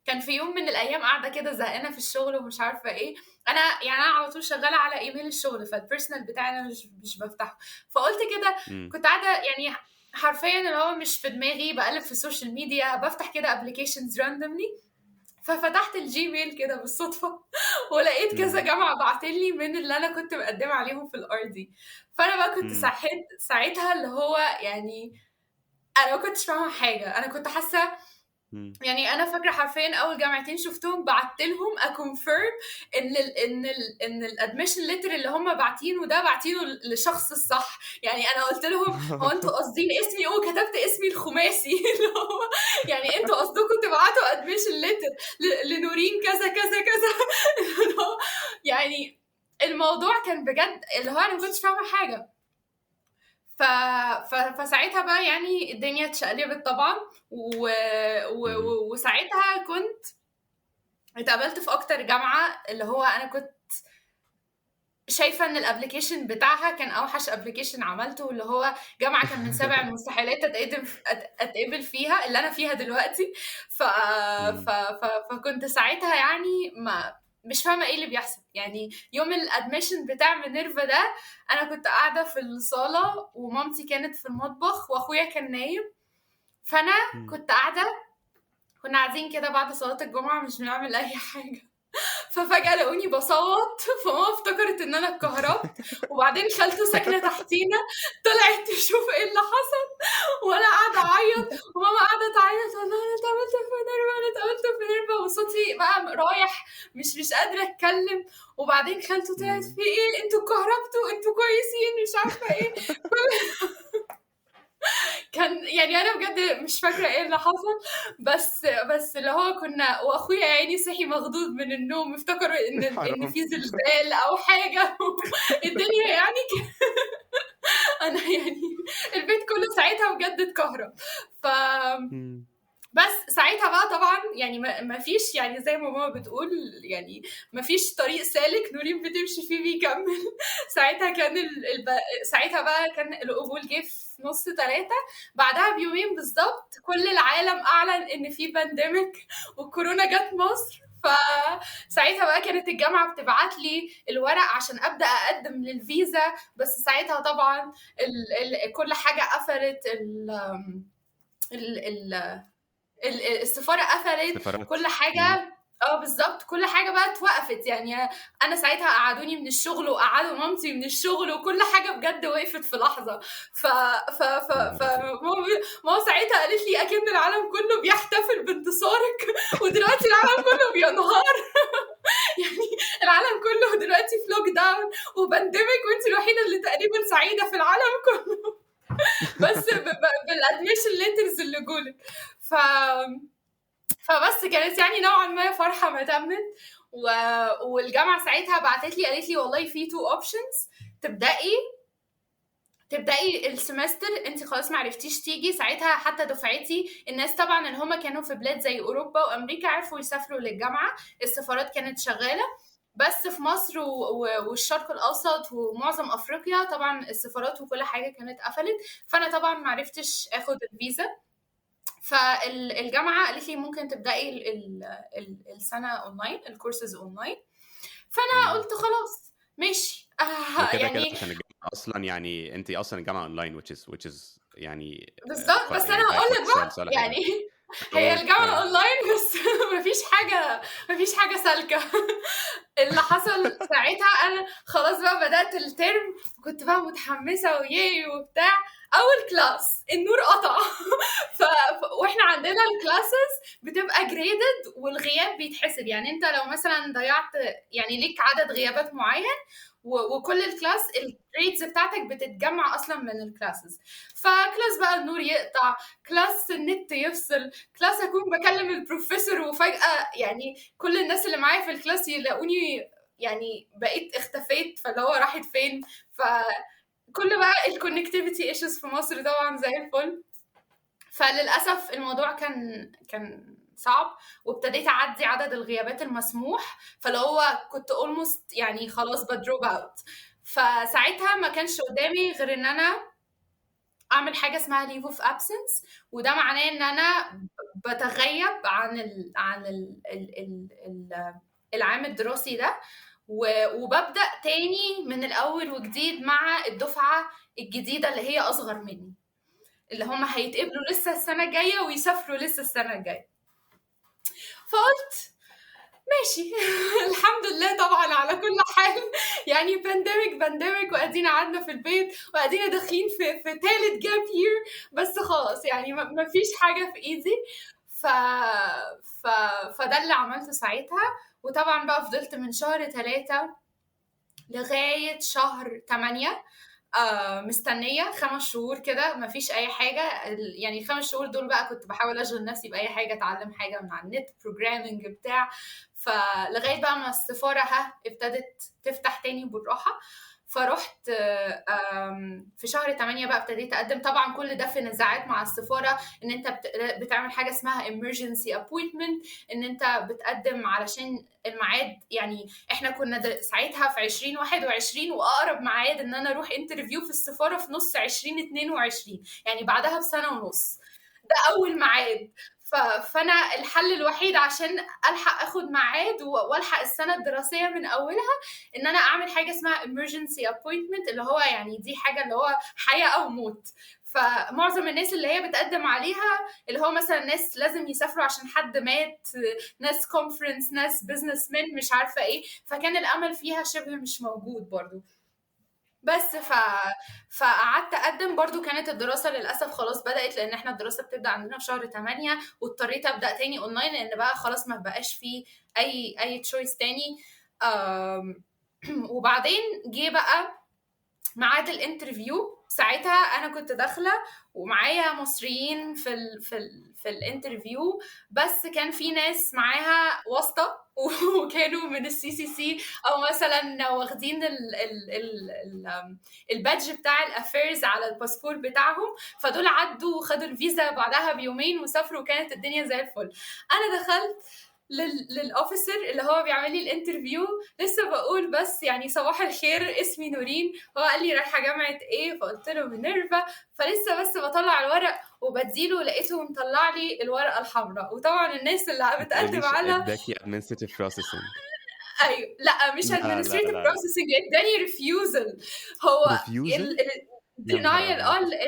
كان في يوم من الايام قاعده كده زهقانه في الشغل ومش عارفه ايه، انا على طول شغاله على ايميل الشغل، فالبيرسونال بتاعي انا مش بفتحه. فقلت كده كنت قاعده يعني حرفيا اللي هو مش في دماغي بقلب في السوشيال ميديا، بفتح كده ابلكيشنز راندوملي. ففتحت الجيميل كده بالصدفه ولقيت كذا جامعه بعتلي من اللي انا كنت مقدمه عليهم في الار دي. فانا بقى كنت ساعتها اللي هو يعني انا ما كنتش فاهمه حاجه، انا كنت حاسه يعني انا فاكره حرفيا اول جامعتين شفتهم بعت لهم اكونفيرم ان الادميشن ليتر اللي هم باعتينه ده باعتينه للشخص الصح. يعني انا قلت لهم هو انتوا قاصدين اسمي؟ كتبت اسمي الخماسي اللي هو يعني انتوا قصدكم تبعتوا ادميشن ليتر لنورين كذا كذا كذا يعني الموضوع كان بجد اللي هو انا ما كنتش فاهمه حاجه. فساعتها بقى يعني الدنيا اتشقلبت طبعا وساعتها كنت اتقابلت في اكتر جامعة اللي هو انا كنت شايفة ان الابليكيشن بتاعها كان اوحش ابليكيشن عملته، اللي هو جامعة كان من 7 المستحيلات اتقبل فيها اللي انا فيها دلوقتي. فكنت ساعتها يعني مش فاهمه ايه اللي بيحصل. يعني يوم الادميشن بتاع مينيرفا ده انا كنت قاعده في الصاله ومامتي كانت في المطبخ واخويا كان نايم، فانا كنت قاعده، كنا قاعدين كده بعد صلاه الجمعه مش بنعمل اي حاجه. ففجأة لقوني بصوت، فماما افتكرت ان انا اتكهربت. وبعدين خالته ساكنة تحتينا طلعت تشوف ايه اللي حصل، وانا قاعدة اعيط، وماما قاعدة تعيط والله انا اتعملت في نيرفا، انا اتعملت في نيرفا، وصوتي بقى رايح، مش قادرة اتكلم. وبعدين خالته طلعت مم. في ايه، انتوا اتكهربتوا، انتوا كويسين، مش عارفة ايه. كان يعني انا بجد مش فاكره ايه اللي حصل، بس اللي هو كنا، واخويا يا عيني صحي مخضوض من النوم، افتكروا ان حرام. في زلزال او حاجه. الدنيا يعني انا يعني البيت كله ساعتها بجد اتكهرب. ف مم. بس ساعتها بقى طبعا يعني ما فيش، يعني زي ما ماما بتقول، يعني ما فيش طريق سالك نورين بتمشي فيه بيكمل. ساعتها كان ساعتها بقى كان القبول جه في نص 3. بعدها بيومين بالظبط كل العالم اعلن ان في بانديميك والكورونا جت مصر. فساعتها بقى كانت الجامعة بتبعت لي الورق عشان أبدأ أقدم للفيزا. بس ساعتها طبعا كل حاجة قفلت، ال ال السفارة قفلت، سفرات. كل مم. حاجة. اه بالظبط، كل حاجة بقى اتوقفت. يعني انا ساعتها قعدوني من الشغل وقعدوا مامتي من الشغل، وكل حاجة بجد وقفت في لحظة. ف ف ف يا ف نهار ابيض. ماما ساعتها قالت لي اكن العالم كله بيحتفل بانتصارك، ودلوقتي العالم كله بينهار. يعني العالم كله دلوقتي في لوك داون وبانديميك، وانت الوحيدة اللي تقريبا سعيدة في العالم كله. بس بالادميشن ليترز اللي جولك. ف فبس كانت يعني نوعا ما فرحه ما تمت. والجامعه ساعتها بعتت لي قالت لي والله في 2 اوبشنز، تبداي السمستر، انت خلاص ما عرفتيش تيجي. ساعتها حتى دفعتي الناس طبعا اللي هم كانوا في بلاد زي اوروبا وامريكا عرفوا يسافروا للجامعه، السفارات كانت شغاله. بس في مصر والشرق الاوسط ومعظم افريقيا طبعا السفارات وكل حاجه كانت قفلت. فانا طبعا ما عرفتش اخد الفيزا. فالجامعه قالت لي ممكن تبداي السنه اونلاين، الكورسز اونلاين. فانا مم. قلت خلاص ماشي. وكده كده يعني عشان الجامعة اصلا، يعني انت اصلا الجامعة اونلاين which is يعني بالظبط. بس يعني انا حاجة هقول لك كويسة بقى لصالح يعني هي قول الجامعه اه. اونلاين بس. مفيش حاجه سالكه. اللي حصل ساعتها انا خلاص بقى بدات الترم، كنت بقى متحمسه وياي وبتاع. اول كلاس النور قطع. واحنا عندنا الكلاسز بتبقى جريدد والغياب بيتحسب. يعني انت لو مثلا ضيعت، يعني ليك عدد غيابات معين، وكل الكلاس الجريدز بتاعتك بتتجمع اصلا من الكلاسز. فكلاس بقى النور يقطع، كلاس النت يفصل، كلاس اكون بكلم البروفيسور وفجأة يعني كل الناس اللي معايا في الكلاس يلاقوني يعني بقيت اختفيت، فاللي هو راحت فين. فكل بقى الكونكتيفيتي ايشوز في مصر طبعا زي الفل. فللأسف الموضوع كان صعب، وابتديت أعدي عدد الغيابات المسموح، فلو هو كنت almost يعني خلاص بدروب اوت. فساعتها ما كانش قدامي غير ان انا اعمل حاجه اسمها leave of absence. وده معناه ان انا بتغيب عن العام الدراسي ده، وببدأ تاني من الأول وجديد مع الدفعة الجديدة اللي هي أصغر مني، اللي هم هيتقبلوا لسه السنة الجاية ويسافروا لسه السنة الجاية. فقلت ماشي. الحمد لله طبعا على كل حال. يعني بانديميك وادينا قعدنا في البيت، وادينا داخلين في تالت جاب يير. بس خلاص يعني ما فيش حاجة في ايدي. ف... ف... فده اللي عملته ساعتها. وطبعا بقى فضلت من شهر 3 لغاية شهر 8 مستنية 5 شهور كده مفيش أي حاجة. يعني 5 شهور دول بقى كنت بحاول أشغل نفسي بأي حاجة، أتعلم حاجة من على النت، بروجرامينج بتاع. فلغاية بقى ما السفارة ابتدت تفتح تاني بالراحة. فرحت في شهر 8 بقى ابتديت أقدم. طبعا كل ده في نزاعات مع السفارة، إن أنت بتعمل حاجة اسمها emergency appointment، إن أنت بتقدم علشان الميعاد. يعني احنا كنا ساعتها في 2021، واقرب ميعاد ان انا اروح انترفيو في السفاره في نص 2022، يعني بعدها بسنه ونص. ده اول ميعاد. فانا الحل الوحيد عشان الحق اخد ميعاد والحق السنه الدراسيه من اولها ان انا اعمل حاجه اسمها emergency appointment، اللي هو يعني دي حاجه اللي هو حياه او موت. فمعظم الناس اللي هي بتقدم عليها اللي هو مثلا ناس لازم يسافروا عشان حد مات، ناس كونفرنس، ناس بزنس مان، مش عارفه ايه، فكان الامل فيها شبه مش موجود برضو. بس فقعدت اقدم برضو. كانت الدراسه للاسف خلاص بدات، لان احنا الدراسه بتبدا عندنا في شهر 8، واضطريت ابدا تاني اونلاين لان بقى خلاص ما بقاش فيه اي تشويس تاني. وبعدين جه بقى ميعاد الانترفيو. ساعتها انا كنت داخله ومعايا مصريين في الانترفيو، بس كان في ناس معاها واسطه وكانوا من الCCC، او مثلا واخدين البادج بتاع الافيرز على الباسبور بتاعهم، فدول عدوا وخدوا الفيزا بعدها بيومين وسافروا، وكانت الدنيا زي الفل. انا دخلت للاوفيسر اللي هو بيعمل لي الانترفيو، لسه بقول بس يعني صباح الخير اسمي نورين، هو قال لي رايحه جامعه ايه، فقلت له مينيرفا. فلسه بس بطلع الورق وبديله، لقيته مطلع لي الورقه الحمراء. وطبعا الناس اللي ما بتقدم تقوليش على اداكي administrative processing. ايوه لا مش لا لا administrative لا لا processing، اداني ريفيوزل. هو refusal. يا نهار denial. ابيض.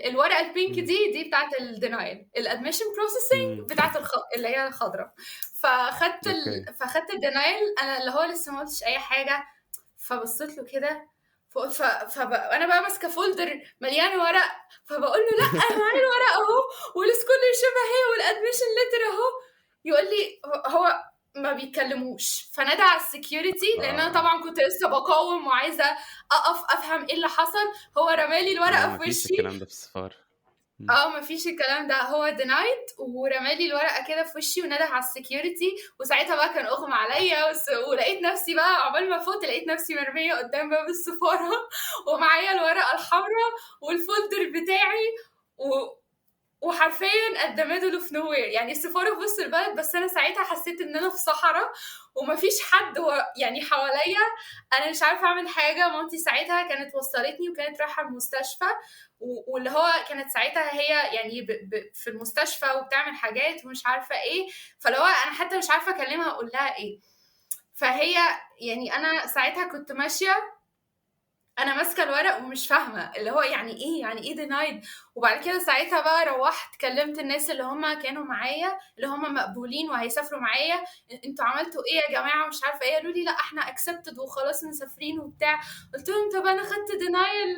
الورقه البينك مم. دي بتاعت الدينايل، الادميشن بروسيسنج مم. بتاعت اللي هي الخضراء. فخدت اوكي. فخدت الدينايل، انا اللي هو لسه ما قلتش اي حاجه. فبصيت له كده، انا بقى ماسكه فولدر مليان ورق، فبقول له لا انا معايا الورق اهو، والسكولر شبه والادميشن ليتر اهو. يقول لي هو ما بيتكلموش. فنادى على السكيورتي، لان انا اه طبعا كنت لسه بقاوم وعايزه اقف افهم ايه اللي حصل. هو رمالي اه الورقه في مفيش وشي. الكلام ده في السفارة. مم. اه مفيش الكلام ده، هو دينايد، ورمالي الورقه كده في وشي ونده على السكيورتي. وساعتها بقى كان اغمى عليا ولقيت نفسي بقى عقبال ما فوت لقيت نفسي مرميه قدام باب السفاره ومعايا الورقه الحمراء والفولدر بتاعي وحرفيا قد ميدل اوف نو وير. يعني السفاره في وسط البلد، بس انا ساعتها حسيت ان انا في صحراء ومفيش حد يعني حواليا. انا مش عارفه اعمل حاجه. مامتي ساعتها كانت وصلتني وكانت رايحه المستشفى، واللي هو كانت ساعتها هي يعني في المستشفى وبتعمل حاجات ومش عارفه ايه. فلو انا حتى مش عارفه اكلمها اقول لها ايه. فهي يعني انا ساعتها كنت ماشيه انا ماسكه الورق ومش فاهمه اللي هو يعني ايه دينايد. وبعد كده ساعتها بقى روحت كلمت الناس اللي هم كانوا معايا، اللي هم مقبولين وهيسافروا معايا، انتوا عملتوا ايه يا جماعه مش عارفه ايه. قالوا لي لا احنا اكسبتد وخلاص مسافرين وبتاع. قلت لهم طب انا خدت دينايل،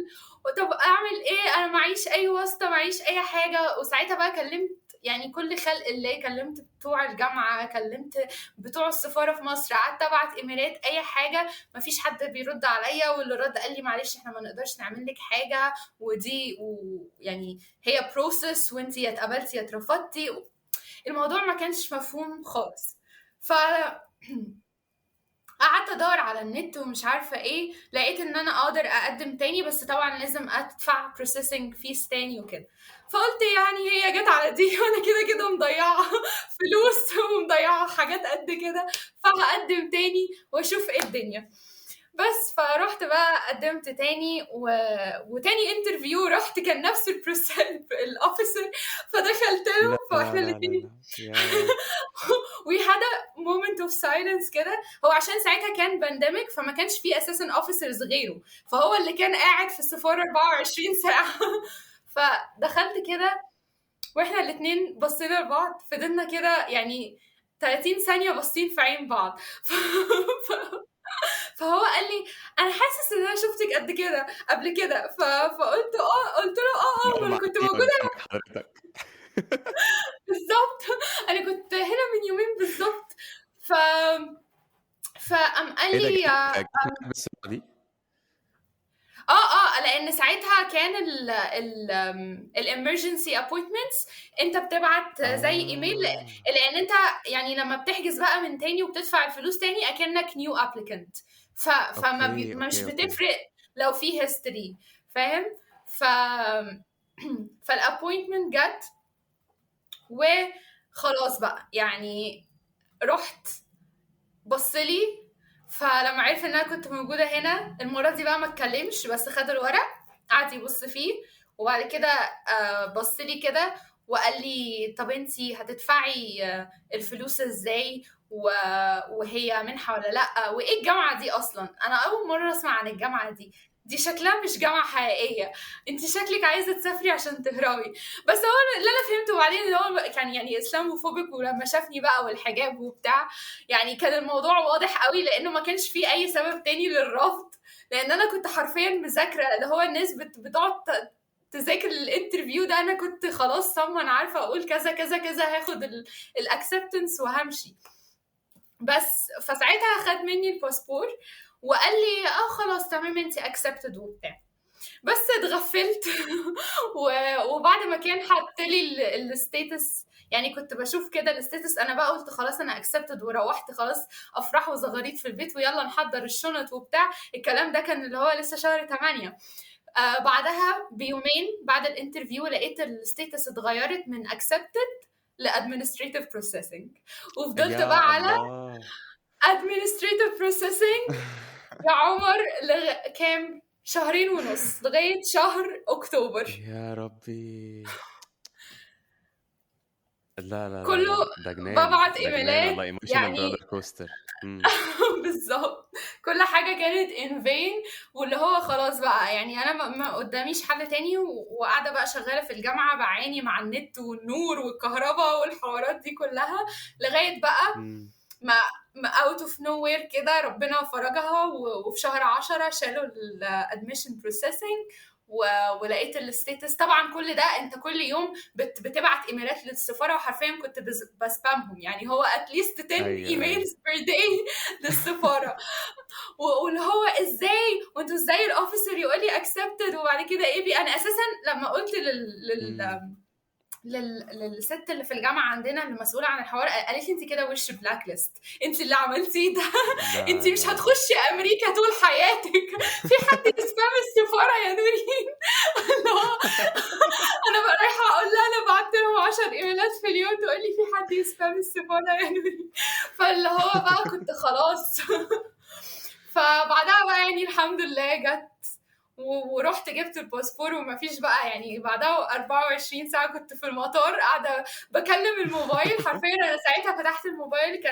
طب اعمل ايه، انا معيش اي واسطه معيش اي حاجه. وساعتها بقى كلمت يعني كل خلق اللي كلمت بتوع الجامعه، كلمت بتوع السفاره في مصر، قعدت ابعت ايميلات اي حاجه، مفيش حد بيرد عليا. واللي رد قال لي معلش احنا ما نقدرش نعمل لك حاجه، ودي ويعني هي بروسس وانتي يا اتقبلتي يا اترفضتي. الموضوع ما كانش مفهوم خالص. ف قعدت ادور على النت ومش عارفه ايه، لقيت ان انا اقدر اقدم تاني، بس طبعا لازم ادفع بروسيسنج فيس تاني وكده. فقلت يعني هي جت على دي وانا كده كده مضيعه فلوس ومضيعه حاجات قد كده، فهقدم تاني واشوف ايه الدنيا. بس فرحت بقى قدمت تاني وتاني انترفيو رحت كان نفس الاوفيسر، فدخلت له لا فاحنا لا لا لا الاثنين لا يا we had a moment of silence كده. هو عشان ساعتها كان بانديميك فما كانش فيه اساسا اوفيسرز غيره، فهو اللي كان قاعد في السفاره 24 ساعه. فدخلت كده واحنا الاثنين بصينا لبعض، فضلنا كده يعني 30 ثانيه باصين في عين بعض. فهو قال لي انا حاسس ان انا شفتك قد كده قبل كده. فقلت قلت له ما انا مغمى كنت عليه موجوده. قدام حضرتك. بالظبط انا كنت هنا من يومين بالظبط. ف فقام قال ايه ده لي جت معاك بالسرعه دي؟ لان ساعتها كان الامرجنسي ابوينتمنتس انت بتبعت زي ايميل، اه لان انت يعني لما بتحجز بقى من تاني وبتدفع الفلوس تاني اكنك نيو ابليكانت. اوكي مش اوكي اوكي. بتفرق لو في هيستوري، فاهم. ف فالابوينتمنت جت وخلاص بقى يعني رحت بصلي. فلما عرف ان انا كنت موجوده هنا المره دي بقى ما اتكلمش، بس خد الورق قعد يبص فيه، وبعد كده بصلي كده وقال لي طب انتي هتدفعي الفلوس ازاي، وهي منحه ولا لا، وايه الجامعه دي اصلا. انا اول مره اسمع عن الجامعه دي. دي شكلها مش جامعة حقيقية، انت شكلك عايزة تسافري عشان تهربي. بس هو اللي انا فهمته بعدين ان هو كان يعني اسلاموفوبيك، ولما شافني بقى والحجاب وبتاع يعني كان الموضوع واضح قوي، لانه ما كانش فيه اي سبب تاني للرفض. لان انا كنت حرفيا مذاكرة، اللي هو الناس بتقعد تذاكر الانترفيو ده، انا كنت خلاص انا عارفة اقول كذا كذا كذا، هاخد الاكسبتنس وهمشي. بس فساعتها خد مني الباسبور وقال لي خلاص تمام انت اكسبتد وبتاع. بس اتغفلت وبعد ما كان حط لي الستيتس، يعني كنت بشوف كده الستيتس، انا بقى قلت خلاص انا اكسبتد وروحت خلاص افراح وزغاريت في البيت ويلا نحضر الشنط وبتاع. الكلام ده كان اللي هو لسه شهر 8. بعدها بيومين بعد الانترفيو لقيت الستيتس اتغيرت من accepted ل administrative processing، وفضلت يا بقى على الله. administrative processing يا عمر كام شهرين ونص لغاية شهر أكتوبر. يا ربي. لا لا لا كله لا لا، ده جنان، ببعت ده جنان إيميلات والله، ايموشنال يعني. رولر كوستر. بالظبط، كل حاجة كانت in vain. واللي هو خلاص بقى يعني أنا ما قداميش حل تاني، وقاعدة بقى شغالة في الجامعة بعاني مع النت والنور والكهرباء والحوارات دي كلها لغاية بقى ما out of nowhere كده ربنا فرجها، وفي شهر 10 شالوا admission processing ولقيت الستيتس. طبعا كل ده انت كل يوم بتبعت ايميلات للسفاره، وحرفيا كنت بسبامهم، يعني هو اتليست 10 ايوه ايميلز ايوه. بير داي للسفاره. واللي هو ازاي وانتوا ازاي الاوفيسر يقول لي اكسبتد وبعد كده ايه بي. انا اساسا لما قلت للست اللي في الجامعه عندنا المسؤوله عن الحوار، قالت لي انت كده وش بلاك ليست، انت اللي عملتيه ده. انت لا مش لا لا. هتخشي امريكا طول حياتك. في حد يسبام السفاره يا نورين؟ اللي هو انا بقى رايحه اقول لها انا بعت لهم 10 ايميلات في اليوم، تقول لي في حد يسبام السفاره يا نورين؟ فاللي هو بقى كنت خلاص. فبعدها بقى يعني الحمد لله جت ورحت جبت الباسبور، ومفيش بقى يعني بعدها 24 ساعة كنت في المطار قاعدة بكلم الموبايل. حرفيا أنا ساعتها فتحت الموبايل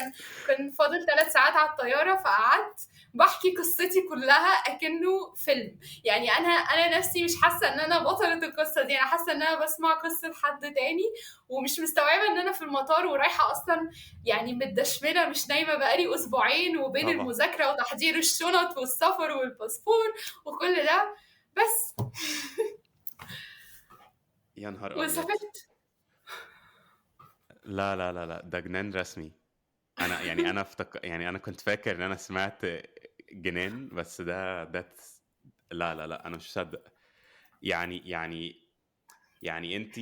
كان فاضل 3 ساعات على الطيارة، فقعدت بحكي قصتي كلها أكنه فيلم. يعني أنا نفسي مش حاسة إن أنا بطلة القصة دي، أنا حاسة إن أنا بسمع قصة حد تاني، ومش مستوعبة إن أنا في المطار ورايحة أصلا يعني متدشملة مش نايمة بقالي أسبوعين، وبين طبعا. المذاكرة وتحضير الشنط والسفر والباسبور وكل ده. بس يا نهار ابيض. وسافرت. لا لا لا لا، ده جنان رسمي. انا يعني يعني انا كنت فاكر ان انا سمعت جنان، بس ده لا لا لا، انا مش مصدق. يعني انت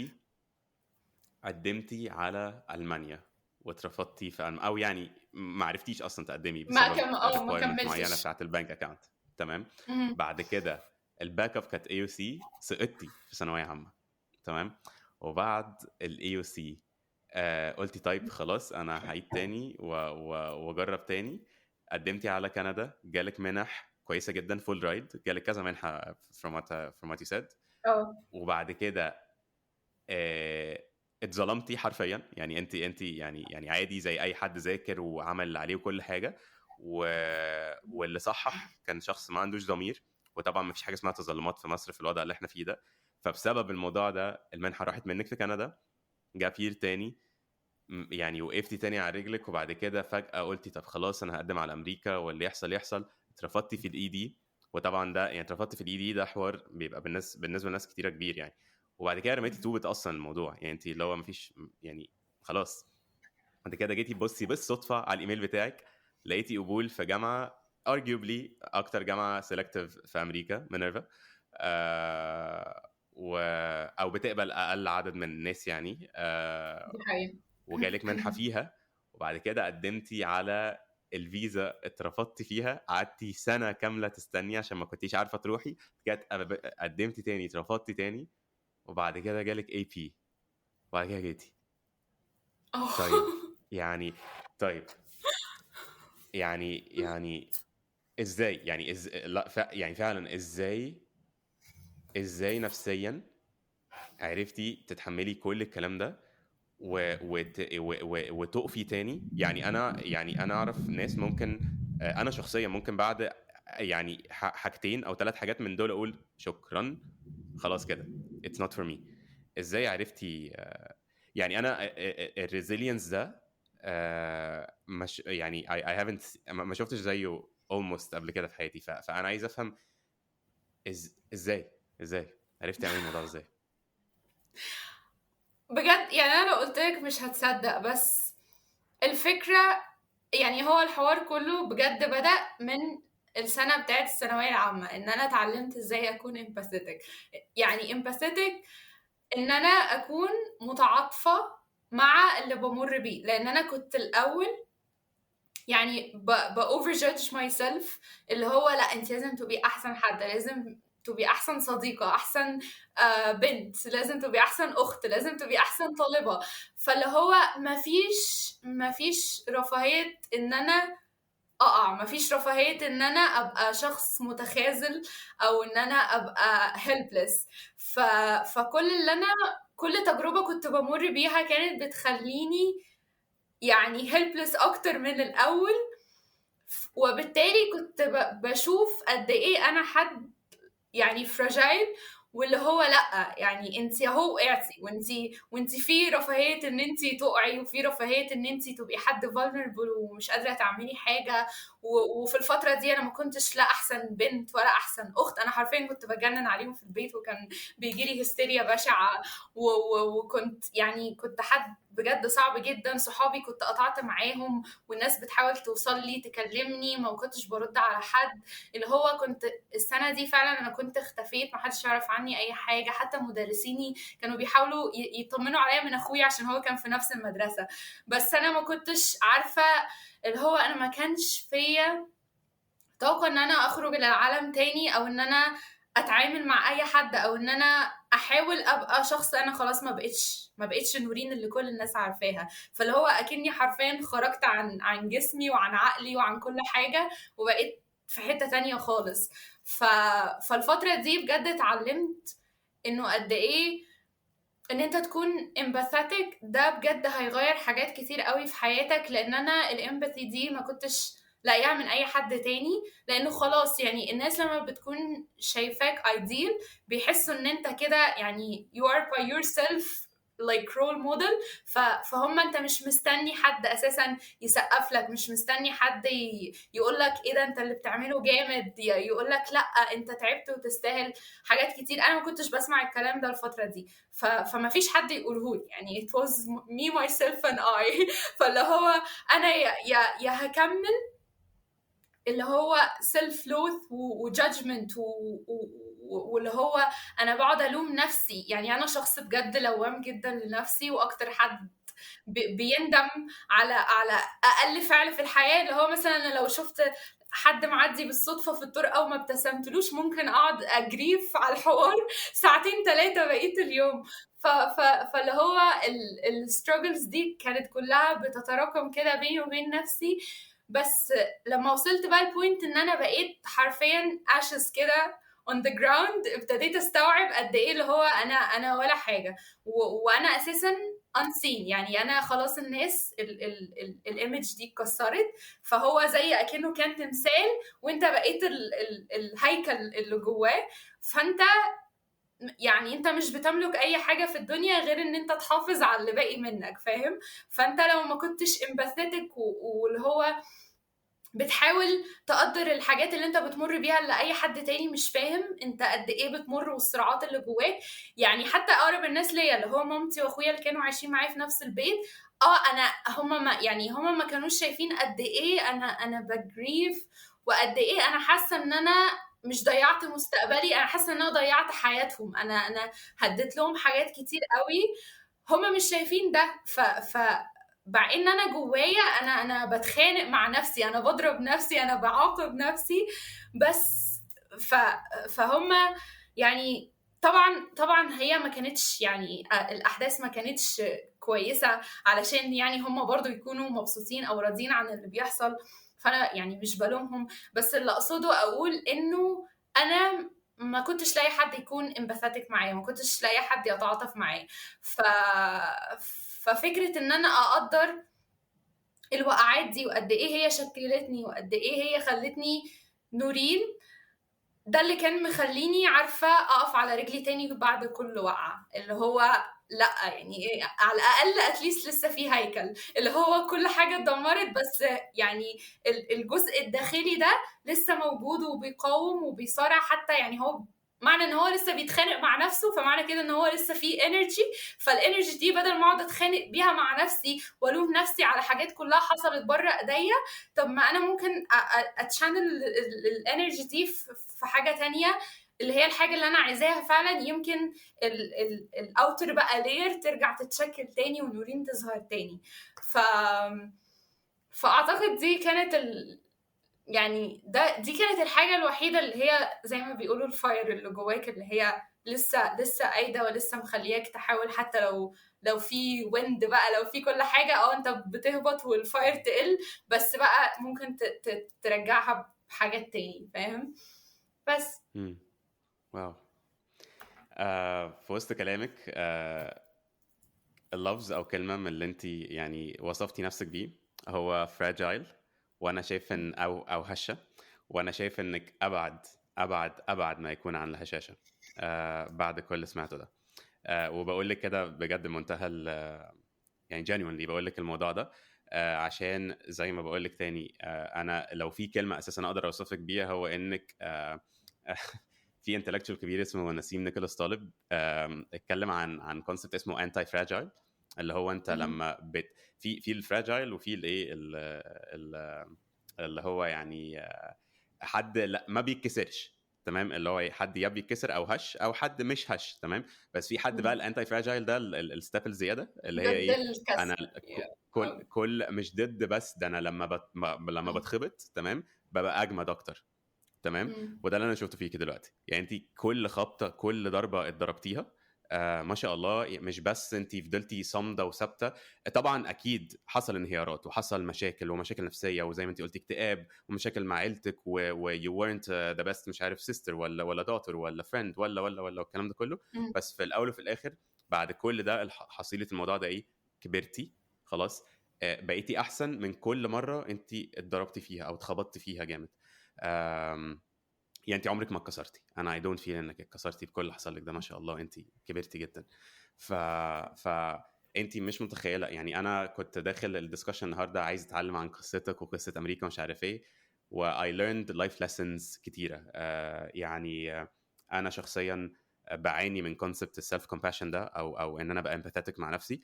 قدمتي على المانيا واترفضتي في او يعني ما عرفتيش اصلا تقدمي بسبب ما requirement معينه كملتش. بتاعه البنك اكاونت. تمام. مهم. بعد كده الباك اب كانت اي او سي، سقطتي في ثانويه عامه. تمام. وبعد الاي او سي قلتي طيب خلاص انا هعيد تاني واجرب تاني. قدمتي على كندا، جالك منح كويسه جدا، فول رايد، جالك كذا منحه from what you said. اه وبعد كده اتظلمتي حرفيا، يعني انت يعني عادي زي اي حد ذاكر وعمل اللي عليه وكل حاجه واللي صحح كان شخص ما عندوش ضمير. وطبعا ما فيش حاجه اسمها تظلمات في مصر في الوضع اللي احنا فيه ده. فبسبب الموضوع ده المنحه راحت منك في كندا. جا بير تاني، يعني وقفتي تاني على رجلك، وبعد كده فجأة قلتي طب خلاص انا هقدم على امريكا واللي يحصل يحصل. اترفضتي في الاي دي. وطبعا ده يعني اترفضتي في الاي دي، ده حوار بيبقى بالنسبه لناس كتيره كبير يعني. وبعد كده رميتي طوبة اصلا الموضوع، يعني انت اللي هو مفيش يعني خلاص. بعد كده جيتي بصي بالصدفه على الايميل بتاعك، لقيتي قبول في جامعه arguably اكتر جامعه سيلكتيف في امريكا، مينيرفا. او بتقبل اقل عدد من الناس يعني. دي حقيقة. وجالك منحه فيها. وبعد كده قدمتي على الفيزا، اترفضتي فيها، قعدتي سنه كامله تستني عشان ما كنتيش عارفه تروحي. جت قدمتي تاني، اترفضتي تاني. وبعد كده جالك اي بي. وبعد كده جيتي. طيب يعني طيب يعني ازاي يعني لا يعني فعلا ازاي نفسيا عرفتي تتحملي كل الكلام ده وتقفي تاني؟ يعني انا اعرف ناس ممكن، انا شخصيا ممكن بعد يعني حاجتين او 3 حاجات من دول اقول شكرا خلاص كده it's not for me. ازاي عرفتي يعني انا الريزيلينس ده مش يعني I haven't ما شفتش زيه almost قبل كده في حياتي. فانا عايز افهم ازاي عرفتي تعملي الموضوع ازاي؟ بجد يعني انا لو قلت لك مش هتصدق، بس الفكرة يعني هو الحوار كله بجد بدأ من السنة بتاعت الثانوية العامة، ان انا اتعلمت ازاي اكون empathetic. يعني empathetic ان انا اكون متعاطفة مع اللي بمر بيه، لان انا كنت الاول يعني over judge myself، اللي هو لا انت لازم تبقي احسن حد، لازم تبقي احسن صديقة، احسن بنت، لازم تبقي احسن اخت، لازم تبقي احسن طالبة. فاللي هو مفيش رفاهية ان انا اقع، مفيش رفاهية ان انا ابقى شخص متخاذل او ان انا ابقى helpless. فكل اللي انا كل تجربة كنت بمر بيها كانت بتخليني يعني helpless اكتر من الاول. وبالتالي كنت بشوف قد ايه انا حد يعني فراجايل، واللي هو لا يعني انت اهو وقعتي، وانت في رفاهيه ان انت تقعي، وفي رفاهيه ان انت تبقي حد vulnerable ومش قادره تعملي حاجه. وفي الفتره دي انا ما كنتش لا احسن بنت ولا احسن اخت، انا حرفيا كنت بجنن عليهم في البيت، وكان بيجي لي هستيريا بشعه. وكنت يعني كنت حد بجد صعب جدا. صحابي كنت قطعت معاهم، والناس بتحاول توصل لي تكلمني، ما كنتش برد على حد. اللي هو كنت السنة دي فعلا أنا كنت اختفيت، محدش يعرف عني أي حاجة، حتى مدرسيني كانوا بيحاولوا يطمنوا عليا من أخويا عشان هو كان في نفس المدرسة، بس أنا ما كنتش عارفة. اللي هو أنا ما كانش فيا طاقة إن أنا أخرج للعالم تاني، أو إن أنا أتعامل مع أي حد، أو إن أنا أحاول أبقى شخص. أنا خلاص ما بقتش نورين اللي كل الناس عارفاها. فاللي هو أكني حرفيا خرجت عن جسمي وعن عقلي وعن كل حاجة، وبقيت في حتة تانية خالص. فالفترة دي بجد اتعلمت إنه قد إيه ان انت تكون empathetic ده بجد هيغير حاجات كتير قوي في حياتك. لان انا الامباثي دي ما كنتش لاقيها من اي حد تاني، لانه خلاص يعني الناس لما بتكون شايفاك ideal بيحسوا ان انت كده يعني you are by yourself like role model. فهم انت مش مستني حد اساسا يسقف لك، مش مستني حد يقول لك ايه ده انت اللي بتعمله جامد، يقول لك لا انت تعبت وتستاهل حاجات كتير. انا ما كنتش بسمع الكلام ده الفترة دي، فما فيش حد يقوله لي، يعني it was me myself and I. فاللي هو انا يا هكمل اللي هو self loath وjudgment واللي هو انا بقعد الوم نفسي. يعني انا شخص بجد لوام جدا لنفسي، واكتر حد بيندم على اقل فعل في الحياه. اللي هو مثلا أنا لو شفت حد معدي بالصدفه في الطرقه وما ابتسمتلوش، ممكن اقعد اجريف على الحوار ساعتين 3 بقيه اليوم. فاللي هو الستراجلز دي كانت كلها بتتراكم كده بيني وبين نفسي. بس لما وصلت بقى البوينت ان انا بقيت حرفيا ashes كده on the ground، ابتديت استوعب قد ايه اللي هو انا ولا حاجه، وانا اساسا unseen. يعني انا خلاص الناس الايمج دي اتكسرت، فهو زي اكنه كان تمثال، وانت بقيت الهيكل اللي جواه. فانت يعني انت مش بتملك اي حاجه في الدنيا غير ان انت تحافظ على اللي باقي منك، فاهم؟ فانت لو ما كنتش empathetic واللي هو بتحاول تقدر الحاجات اللي انت بتمر بيها اللي اي حد تاني مش فاهم انت قد ايه بتمر، والصراعات اللي جواك. يعني حتى اقرب الناس ليا اللي هو مامتي واخويا اللي كانوا عايشين معايا في نفس البيت، انا هما ما كانوش شايفين قد ايه انا بجريف، وقد ايه انا حاسه ان انا مش ضيعت مستقبلي، انا حاسه ان انا ضيعت حياتهم. انا هديت لهم حاجات كتير قوي، هما مش شايفين ده. مع ان انا جوايا انا بتخانق مع نفسي، انا بضرب نفسي، انا بعاقب نفسي. بس ف فهم يعني طبعا هي ما كانتش يعني الاحداث ما كانتش كويسه علشان يعني هم برضو يكونوا مبسوطين او راضيين عن اللي بيحصل. فانا يعني مش بلومهم، بس اللي اقصده اقول انه انا ما كنتش لاقي حد يكون empathetic معايا، ما كنتش لاقي حد يتعاطف معايا. ف... ففكرة ان انا اقدر الوقعات دي وقد ايه هي شكلتني، وقد ايه هي خلتني نورين ده اللي كان مخليني عارفة أقف على رجلي تاني بعد كل وقعة، اللي هو لأ يعني على الأقل أتليست لسه في هيكل، اللي هو كل حاجة اتدمرت بس يعني الجزء الداخلي ده لسه موجود وبيقاوم وبيصارع، حتى يعني هو معنى ان هو لسه بيتخانق مع نفسه، فمعنى كده ان هو لسه فيه انرجي. فالانرجي دي بدل ما اقعد اتخانق بيها مع نفسي والوم نفسي على حاجات كلها حصلت بره ايديا، طب ما انا ممكن اتشانل الانرجي دي في حاجه تانية اللي هي الحاجه اللي انا عايزاها فعلا. يمكن الاوتر بقى لير ترجع تتشكل تاني ونورين تظهر تاني. ف فاعتقد دي كانت يعني دي كانت الحاجه الوحيده اللي هي زي ما بيقولوا الفاير اللي جواك، اللي هي لسه قايده ولسه مخلياك تحاول، حتى لو في ويند بقى، لو في كل حاجه انت بتهبط والفاير تقل، بس بقى ممكن ترجعها بحاجات تاني، فاهم؟ بس واو. في وسط كلامك اللفظ او كلمه من اللي انت يعني وصفتي نفسك بيه هو فراجايل، وانا شايف ان او هشه، وانا شايف انك ابعد ما يكون عن الهشاشه بعد كل اللي سمعته ده. وبقول لك كده بجد منتهى يعني genuinely بقول لك الموضوع ده عشان زي ما بقول لك تاني انا لو في كلمه اساسا اقدر اوصفك بيها هو انك في انتلكتشوال كبير اسمه نسيم نيكولاس طالب اتكلم عن كونسبت اسمه انتي فراجايل، اللي هو انت لما في الفراجايل وفي الايه اللي هو يعني حد لا ما بيتكسرش، تمام، اللي هو حد يا بيتكسر او هش او حد مش هش، تمام. بس في حد بقى الانتي فراجايل ده الستيب الزياده اللي هي ضد ايه، الكسر. انا كل مش ضد، بس ده انا لما بتخبط تمام ببقى اجمد اكتر، تمام. وده اللي انا شفته فيكي دلوقتي، يعني انت كل خبطه كل ضربه اتضربتيها ما شاء الله، مش بس انت فضلتي صامده وثابته، طبعا اكيد حصل انهيارات وحصل مشاكل ومشاكل نفسيه وزي ما انت قلتي اكتئاب ومشاكل مع عيلتك و you weren't the best مش عارف sister ولا daughter ولا friend ولا الكلام ده كله. بس في الاول وفي الاخر بعد كل ده حصيله الموضوع ده ايه؟ كبرتي خلاص، بقيتي احسن من كل مره انت اتضربتي فيها او اتخبطتي فيها جامد. يعني انت عمرك ما اتكسرتي، انا اي دونت فيل انك اتكسرتي بكل اللي حصل لك ده، ما شاء الله انت كبرتي جدا. ف انت مش متخيله، يعني انا كنت داخل الدسكشن النهارده عايز اتعلم عن قصتك وقصه امريكا ومش عارف ايه، و I learned life lessons كتيره. يعني انا شخصيا بعاني من كونسبت السيلف كومباشن ده او ان انا ابقى امباثيتك مع نفسي،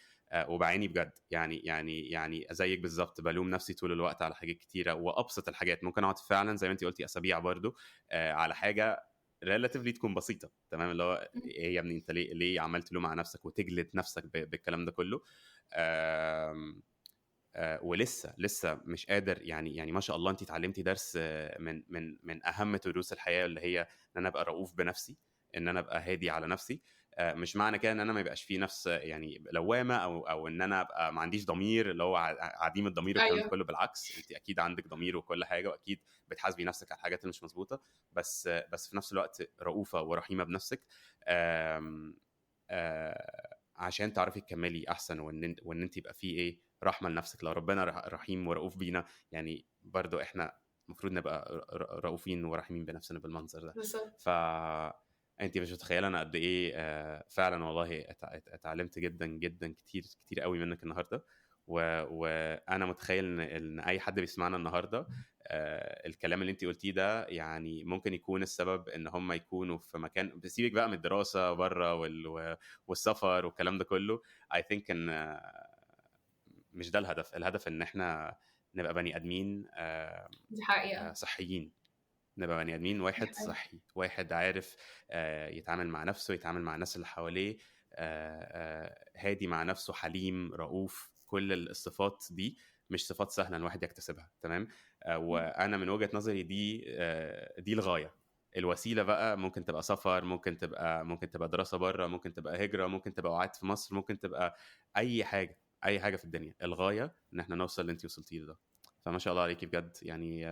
وبعاني بجد، يعني زيك بالظبط بلوم نفسي طول الوقت على حاجات كتيره، وابسط الحاجات ممكن اقعد فعلا زي ما انت قلتي اسابيع برضو على حاجه ريلاتيفلي تكون بسيطه، تمام، اللي هو ايه يا ابني انت ليه عمال تلوم على نفسك وتجلد نفسك بالكلام ده كله. ولسه مش قادر، يعني ما شاء الله انت اتعلمتي درس من اهم دروس الحياه، اللي هي ان انا ابقى رؤوف بنفسي، ان انا ابقى هادي على نفسي. مش معنى كده ان انا ما يبقاش فيه نفس يعني لوامه او ان انا ابقى ما عنديش ضمير، اللي هو عديم الضمير والكلام ده ايوه كله، بالعكس انت اكيد عندك ضمير وكل حاجه، واكيد بتحاسبي نفسك على الحاجات اللي مش مظبوطه، بس في نفس الوقت رؤوفه ورحيمه بنفسك. آم عشان تعرفي تكملي احسن، وان انت يبقى فيه ايه رحمه لنفسك. لو ربنا رحيم ورؤوف بينا، يعني برضو احنا المفروض نبقى رؤوفين ورحيمين بنفسنا بالمنظر ده. بالظبط. ف انت مش متخيله انا قد ايه فعلا والله اتعلمت جدا جدا كتير قوي منك النهارده. وانا متخيل ان اي حد بيسمعنا النهارده الكلام اللي انت قلتيه ده يعني ممكن يكون السبب ان هم يكونوا في مكان، بسيبك بقى من الدراسه بره والسفر والكلام ده كله. I think ان مش ده الهدف ان احنا نبقى بني ادمين دي حقيقه. صحيين، نبقى بني ادمين دي واحد حقيقه. صحي، واحد عارف يتعامل مع نفسه، يتعامل مع الناس اللي حواليه، هادي مع نفسه، حليم، رؤوف، كل الصفات دي مش صفات سهله الواحد يكتسبها، تمام. وانا من وجهة نظري دي الغايه. الوسيله بقى ممكن تبقى سفر، ممكن تبقى دراسه بره، ممكن تبقى هجره، ممكن تبقى قاعد في مصر، ممكن تبقى اي حاجه في الدنيا. الغايه ان احنا نوصل اللي انت وصلتيه ده. فما شاء الله عليكي بجد، يعني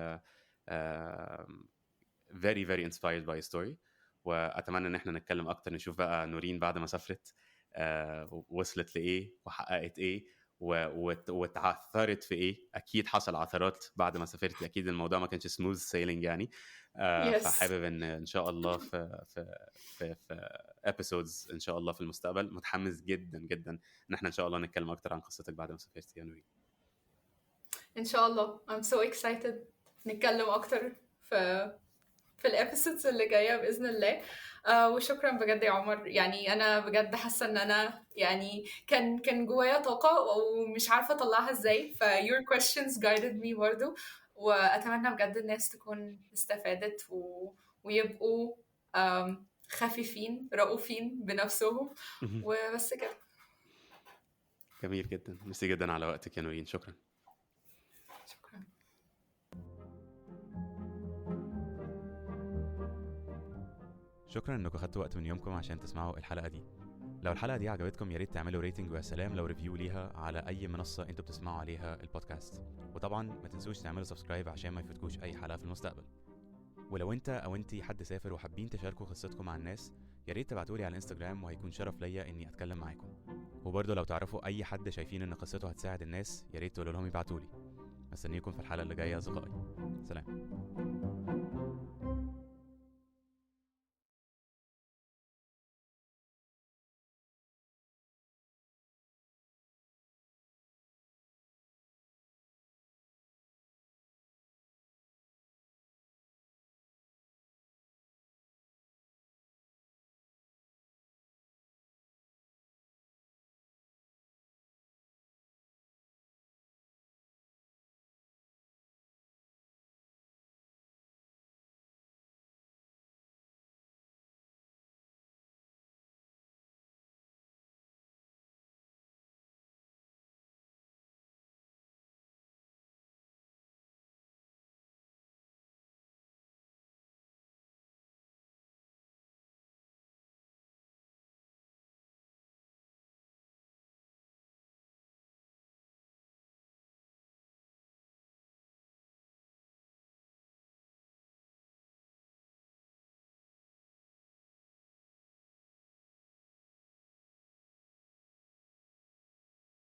آه very very inspired by your story. واتمنى ان احنا نتكلم اكتر، نشوف بقى نورين بعد ما سافرت وصلت لايه وحققت ايه واتعثرت في ايه. اكيد حصل عثرات بعد ما سافرت، اكيد الموضوع ما كانش سموث سيلينج يعني. يس. فحابب ان شاء الله في episodes ان شاء الله في المستقبل. متحمس جدا جدا ان احنا ان شاء الله نتكلم اكتر عن قصتك بعد ما سافرتي يا نوري. ان شاء الله. I'm so excited نتكلم اكتر في الابيسودز اللي جايه باذن الله. وشكرا بجد يا عمر، يعني انا بجد حاسه ان انا يعني كان جوايا طاقه ومش عارفه اطلعها ازاي، ف your questions guided me برضو. واتمنى بجد الناس تكون استفادت ويبقوا خفيفين رؤوفين بنفسهم وبس كده. جميل جدا، ميرسي جدا على وقتك يا نورين، شكرا. شكرا. شكرا انكم خدتوا وقت من يومكم عشان تسمعوا الحلقه دي. لو الحلقه دي عجبتكم يا ريت تعملوا ريتنج، ويا سلام لو ريفيو ليها على اي منصه انتوا بتسمعوا عليها البودكاست. وطبعا ما تنسوش تعملوا سبسكرايب عشان ما يفوتكوش اي حلقه في المستقبل. ولو انت او انتي حد سافر وحابين تشاركوا قصتكم مع الناس، يا ريت تبعتولي على الانستجرام وهيكون شرف ليا اني اتكلم معاكم. وبرضه لو تعرفوا اي حد شايفين ان قصته هتساعد الناس، يا ريت تقولوا لهم يبعتولي. مستنيكم في الحلقه اللي جايه اصدقائي. سلام.